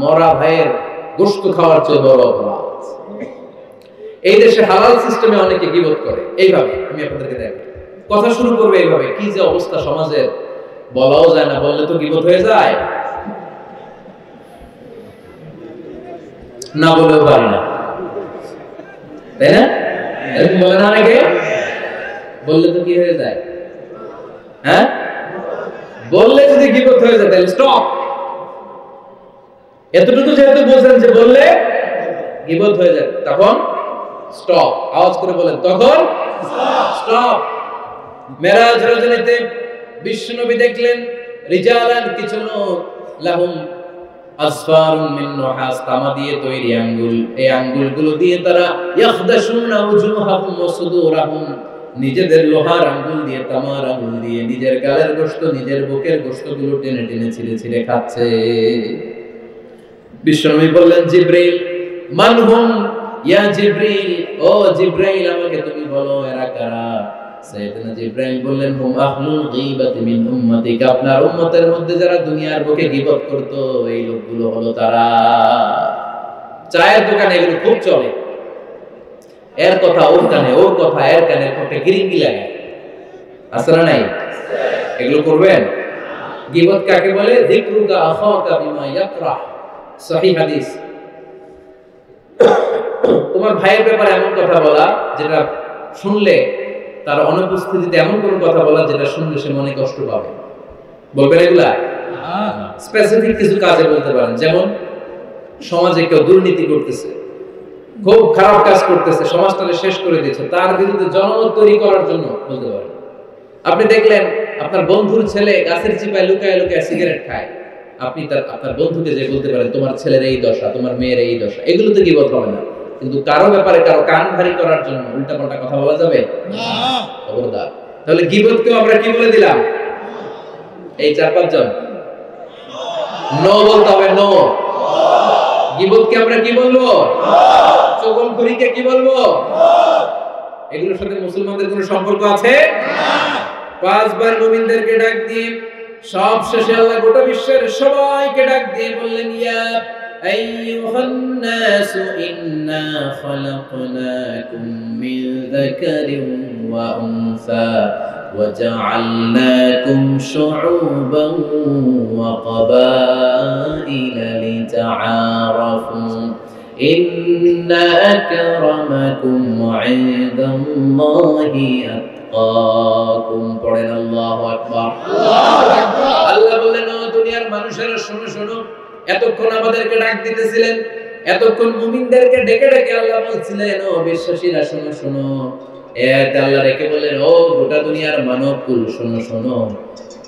মরা ভাইয়ের গোশত খাওয়ার চেয়ে বড় অপরাধ। এই দেশে হালাল সিস্টেমে অনেকে গীবত করে এইভাবে। আমি আপনাদেরকে দেখাই, কথা শুরু করবে এইভাবে। কি যে অবস্থা সমাজের, বলাও যায় না, বললে তো গীবত হয়ে যায়, না বলেও পারি না, তাই না? এরকম বলে না অনেকে, বললে তো কি হয়ে যায়? হ্যাঁ, বললে যদি গীবত হয়ে যায় তাহলে স্টপ। এতটুকু যেহেতু বলছেন যে বললে গীবত হয়ে যায়, তখন স্টপ। আওয়াজ করে বলেন, তখন স্টপ। মেরাজ রজনীতে বিশ্বনবী দেখলেন রিজালান, কিছু লোক, লাহুম আসফারুন মিন নুহাস, তামা দিয়ে তৈরি আঙ্গুল, এই আঙ্গুলগুলো দিয়ে তারা ইয়াখদাশুনা উজুহাহুম ওয়া সুদুরাহুম, নিজেদের লোহার আঙ্গুল দিয়ে, তামার আঙ্গুল দিয়ে নিজের গালের গোশত, নিজের বুকের গোশতগুলো টেনে টেনে ছিঁড়ে ছিঁড়ে খাচ্ছে। বিশ্বনবী বললেন, জিবরাইল, মান হুম ইয়া জিবরাইল, ও জিবরাইল আমাকে তুমি বলো এরা কারা? সাইয়েদনা জিবরাইল বললেন, হুম আহলুল গীবাতি মিন উম্মতিক, আপনার উম্মতের মধ্যে যারা দুনিয়ার বুকে গীবত করত, এই লোকগুলো হলো তারা। চায়ের দোকানে এগুলো খুব চলে, এর কথা ওর কানে, ওর কথা এর কানে, একটা গিরিঙ্গি লাগে, আছে না নাই? এগুলো করবেন। গীবত কাকে বলে? যিকরুকা আখাকা বিমা ইয়াকরাহ, সহিহ হাদিস। তোমার ভাইয়ের ব্যাপারে এমন কথা বলা যেটা শুনলে, তার অনুপস্থিতিতে এমন কোন কথা বলা যেটা শুনলে সে মনে কষ্ট পাবে। বলবেন এগুলা? স্পেসিফিক কিছু কাজে বলতে পারেন, যেমন সমাজে কেউ দুর্নীতি করতেছে, খুব খারাপ কাজ করতেছে, সমাজটাকে শেষ করে দিয়েছে, তার বিরুদ্ধে জনমত তৈরি করার জন্য বলতে পারেন। আপনি দেখলেন আপনার বন্ধুর ছেলে গাছের চিপায় লুকায় লুকায় সিগারেট খায়, আপনি আপনার বন্ধুকে যে বলতে পারেন, তোমার ছেলের এই দশা, তোমার মেয়ের এই দশা। এগুলো তো গীবত হবে না, কিন্তু কারো ব্যাপারে কারো কান ভারী করার জন্য উল্টাপাল্টা কথা বলা যাবে না, খবরদার। তাহলে গীবতকে আমরা কি বলে দিলাম? এই 4-5 জন নো বলতে হবে, নো। গীবতকে আমরা কি বলবো? চগলখড়িকে কি বলবো? এগুলোর সাথে মুসলমানদের কোনো সম্পর্ক আছে? 5 বার মুমিনদেরকে ডাক দিয়ে সব শেষে আল্লাহ গোটা বিশ্বের সবাইকে ডাক দিয়ে বললেন, ইয়া আইয়ুহান নাসু ইন্না খালাকনাকুম মিন যাকারিন ওয়া উনসা ওয়া জাআলনাকুম শুউবান ওয়া ক্বাবাইলা লিতাআরাফু ইন্না আকরামাকুম ইনদাল্লাহি আতকাকুম। পড়েন আল্লাহু আকবার। আল্লাহ বললেন, ও দুনিয়ার মানুষেরা শোনো শোনো, এতক্ষণ আমাদেরকে ডাক দিতেছিলেন, এতক্ষণ মুমিনদেরকে ডেকে ডেকে আল্লাহ বলছিলেন, ও বিশ্বাসীরা শোনো শোনো। এক আল্লাহ রেখে বললেন, ও গোটা দুনিয়ার মানব কুল শোনো শোনো,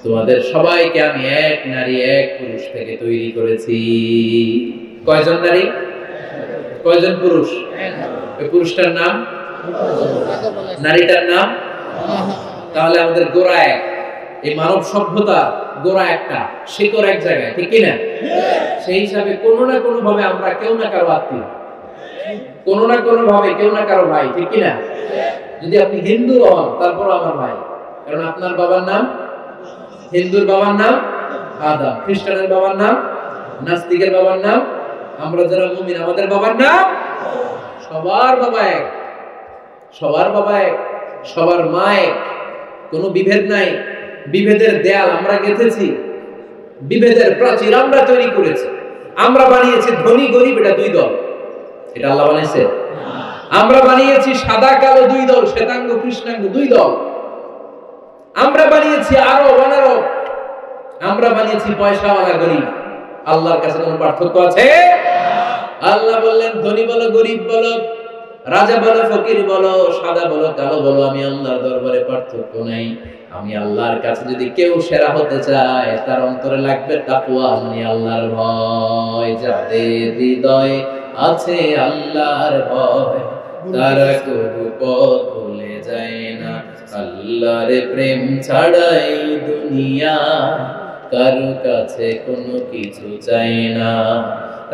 তোমাদের সবাইকে আমি এক নারী এক পুরুষ থেকে তৈরি করেছি। কয়জন নারী, কয়জন পুরুষ? ওই পুরুষটার নাম, নারীটার নাম। তাহলে আমাদের গোড়া এক, এই মানব সভ্যতা গোড়া একটা, শিকড় এক জায়গায়, ঠিক কিনা? সেই হিসাবে কোনো না কোনো ভাবে আমরা কেউ না কারো আত্মীয়, কোনো না কোনো ভাবে কেউ না কারো ভাই, ঠিক কিনা? যদি আপনি হিন্দু হন তারপর আমার ভাই, কারণ আপনার বাবার নাম, হিন্দুর বাবার নাম আদম, খ্রিস্টানের বাবার নাম, নাস্তিকের বাবার নাম, আমরা যারা মুমিন আমাদের বাবার নাম, সবার বাবা এক, সবার বাবা এক, সবার মা এক, কোনো বিভেদ নাই। বিভেদের দেয়াল আমরা গেঁথেছি, বিভেদের প্রাচীর আমরা তৈরি করেছি, আমরা বানিয়েছি ধনী গরিব এটা 2 দল, এটা আল্লাহ বানিয়েছে। আমরা বানিয়েছি সাদা কালো 2 দল, শ্বেতাঙ্গ কৃষ্ণাঙ্গ 2 দল, আমরা বানিয়েছি আরব অনারব, আমরা বানিয়েছি পয়সাওয়ালা গরিব। আল্লাহর কাছে কোনো পার্থক্য আছে? আল্লাহ বললেন, ধনী বলো গরিব বলো, রাজা বলো ফকির বলো, সাদা বলো কালো বলো, আমি আল্লাহর দরবারে পার্থক্য নাই। আমি আল্লাহর কাছে যদি কেউ সেরা হতে চায়, তার অন্তরে লাগবে তাকওয়া, মানে আল্লাহর ভয়। যাদের হৃদয়ে আছে আল্লাহর ভয়, তারা কবু পথ ভুলে যায় না। আল্লাহর প্রেম ছাড়াই দুনিয়া কারো কাছে কোনো কিছু চাই না।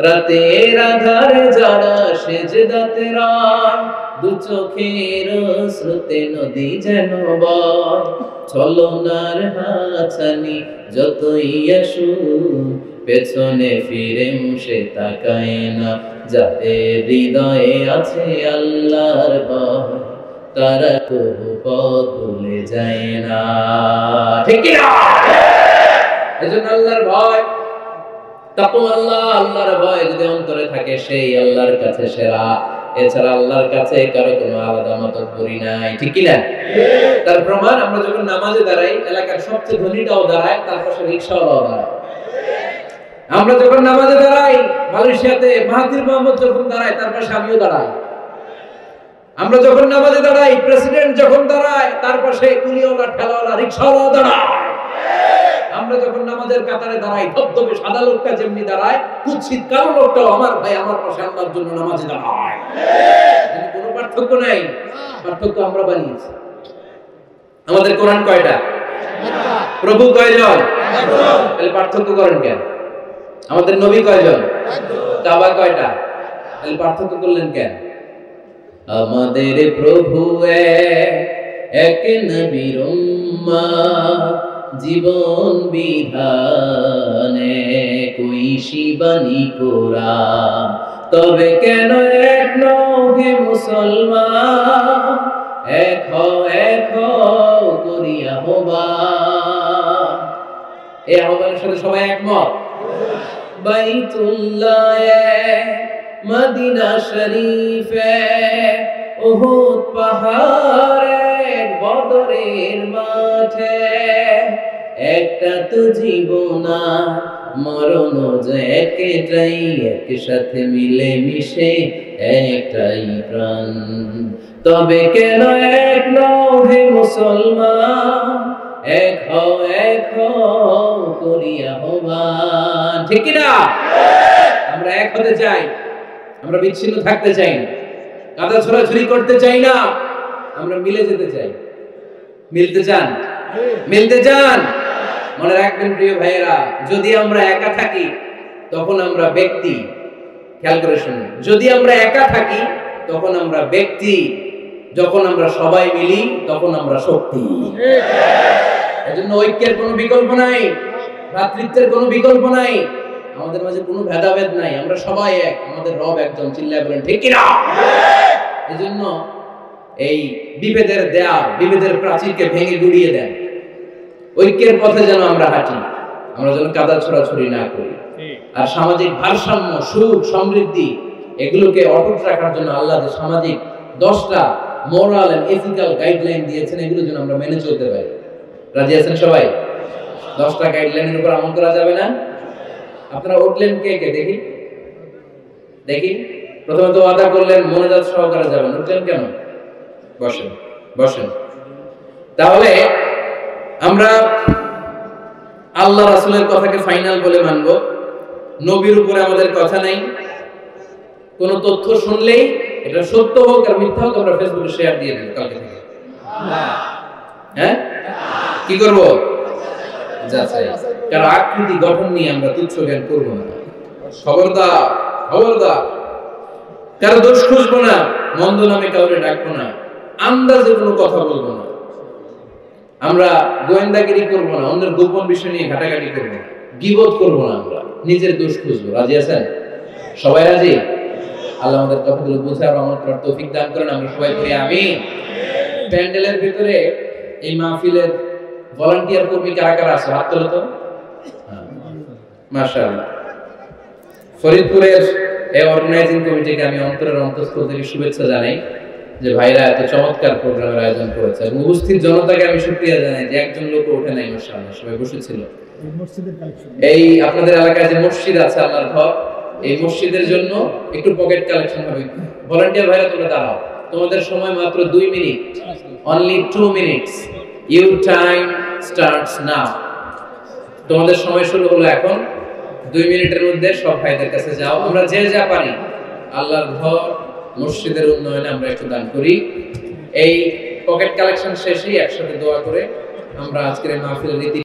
রাতের আধারে যারা সেজদাতে রায়, দু চোখের স্রোতে নদী যেন বয়, ছলনার হাতছানি যতই আসুক পেছনে ফিরে সে তাকায় না। যাদের হৃদয়ে আছে আল্লাহর ভয়, তারা কবু পথ ভুলে যায় না। ঠিক কি না? এজন্য আল্লাহর ভয়, তাকওয়া, আল্লাহর ভয় যদি অন্তরে থাকে সেই আল্লাহর কাছে সেরা। এছাড়া আল্লাহর কাছে কারো কোনো আলাদা মাতব্বরি নাই। ঠিক কি না? তার প্রমাণ আমরা যখন নামাজে দাঁড়াই, এলাকার সবচেয়ে ধনীটাও দাঁড়ায়, তার পাশে রিকশাওয়ালাও দাঁড়ায়। আমরা যখন নামাজে দাঁড়াই, মালয়েশিয়াতে মাহাথির মোহাম্মদ যখন দাঁড়ায়, তার পাশে আমিও দাঁড়াই। আমরা যখন নামাজে দাঁড়াই, প্রেসিডেন্ট যখন দাঁড়ায়, তার পাশে কুলিওয়ালা, ঠেলাওয়ালা, রিকশাওয়ালাও দাঁড়ায়। আমরা যখন নামাজের কাতারে দাঁড়াই, ধবধবে সাদা লোকটা যেমনি দাঁড়ায়, কুৎসিত কালো লোকটাও আমার ভাই আমার পাশে আল্লাহর জন্য নামাজে দাঁড়ায়। কোনো পার্থক্য নাই, পার্থক্য আমরা বানিয়েছি। আমাদের কোরআন কয়টা? প্রভু কয়জন? তাহলে পার্থক্য করেন কেন? আমাদের নবী কয়জন? কাবা কয়টা? তাহলে পার্থক্য করলেন কেন? আমাদের প্রভু এক, নবীর উম্মত, জীবন বিধানে কইশি বাণী কোরআন। তবে কেন এক নও হে মুসলমান, এক হও করিয়া আহ্বান। এই আহ্বানের সাথে সবাই একমত? বাইতুল্লাহ মদিনা শরীফে, উহুদ পাহাড়ে, বদরের মাঠে, একটা তো জীবন মরণ যে একটাই, একসাথে মিলে মিশে একটাই প্রাণ। তবে কেন এক নও হে মুসলমান, এক হও করিয়া আহ্বান। ঠিক কি না? আমরা এক হতে চাই, আমরা বিচ্ছিন্ন থাকতে চাই না, কাদা ছোড়াছুরি করতে চাই না, আমরা মিলে যেতে চাই। মিলতে চান? মিলতে চান? মনে রাখবেন প্রিয় ভাইয়েরা, যদি আমরা একা থাকি তখন আমরা ব্যক্তি। খেয়াল করে শুনুন, যদি আমরা একা থাকি তখন আমরা ব্যক্তি, যখন আমরা সবাই মিলি তখন আমরা শক্তি। এজন্য ঐক্যের কোনো বিকল্প নাই, ভ্রাতৃত্বের কোনো বিকল্প নাই, আমাদের মাঝে কোনো ভেদাভেদ নাই, আমরা সবাই এক, আমাদের রব একজন। চিল্লায় বলেন ঠিক কি না? এজন্য এই বিভেদের দেয়াল, বিভেদের প্রাচীরকে ভেঙে গুড়িয়ে দেন, ঐক্যের পথে যেন আমরা হাঁটি, আমরা যেন কাদা ছোড়াছুরি না করি। আর সামাজিক ভারসাম্য, সুখ, সমৃদ্ধি এগুলোকে অটুট রাখার জন্য আল্লাহ যে সামাজিক 10টা মোরাল এন্ড এথিক্যাল গাইডলাইন দিয়েছেন, এগুলো যেন আমরা মেনে চলতে পারি। রাজি আছেন সবাই? 10টা গাইডলাইনের উপর আমল করা যাবে না? আপনারা উঠলেন কে কে? দেখি দেখি। প্রথমে তো ওয়াদা করলেন মনোযোগ সহকারে যাবেন, উঠলেন কেন? বসেন বসেন। তাহলে আমরা আল্লাহ রাসূলের কথাকে ফাইনাল বলে মানব, নবীর উপরে আমাদের কথা নাই। কোন তথ্য শুনলেই এটা সত্য হোক আর মিথ্যা হোক আমরা ফেসবুকে শেয়ার দিয়ে দেব কালকে থেকে। হ্যাঁ, কি করব? যাচাই। কারণ আকৃতি গঠন নিয়ে আমরা তুচ্ছ জ্ঞান করব না। খবরদার খবরদার, কারো দোষ খুঁজবো না, মন্দ নামে কাউকে ডাকবো না, আন্দাজে কোনো কথা বলবো না, আমরা গোয়েন্দাগিরি করব না, অন্যের গোপন বিষয় নিয়ে ঘাটাঘাটি করব না, গীবত করব না, আমরা নিজের দোষ খুঁজবো। রাজি আছেন সবাই? রাজি? আল্লাহ আমাদের কথাগুলো বুঝে আর আমল করার তৌফিক দান করেন। আমরা সবাই করি আমিন। প্যান্ডেলের ভিতরে এই মাহফিলের ভলান্টিয়ার কর্মী কারা কারা আছে? হাত তোলো তো। মাশাআল্লাহ। ফরিদপুরের এই অর্গানাইজিং কমিটিকে আমি অন্তরের অন্তঃস্থল থেকে শুভেচ্ছা জানাই যে ভাইরা এত চমৎকার প্রোগ্রামের আয়োজন করেছে, এবং উপস্থিত জনতাকে আমি শুকরিয়া জানাই যে একজন লোক ওঠে নাই, মাশাআল্লাহ সবাই বসেছিল। এই আপনাদের এলাকায় যে মসজিদ আছে আল্লাহর ঘর, এই মসজিদের জন্য একটু পকেট কালেকশন হবে। ভলান্টিয়ার ভাইরা তোমরা দাঁড়াও, তোমাদের সময় মাত্র 2 minute, only 2 minutes, your time starts now. তোমাদের সময় শুরু হলো এখন। 2 মিনিটের মধ্যে সব ভাইদের কাছে যাও, আমরা যে যা পারি আল্লাহর ঘর মসজিদের উন্নয়নে আমরা একটু দান করি। এই পকেট কালেকশন শেষেই একসাথে দোয়া করে আমরা আজকের মাহফিলের রীতি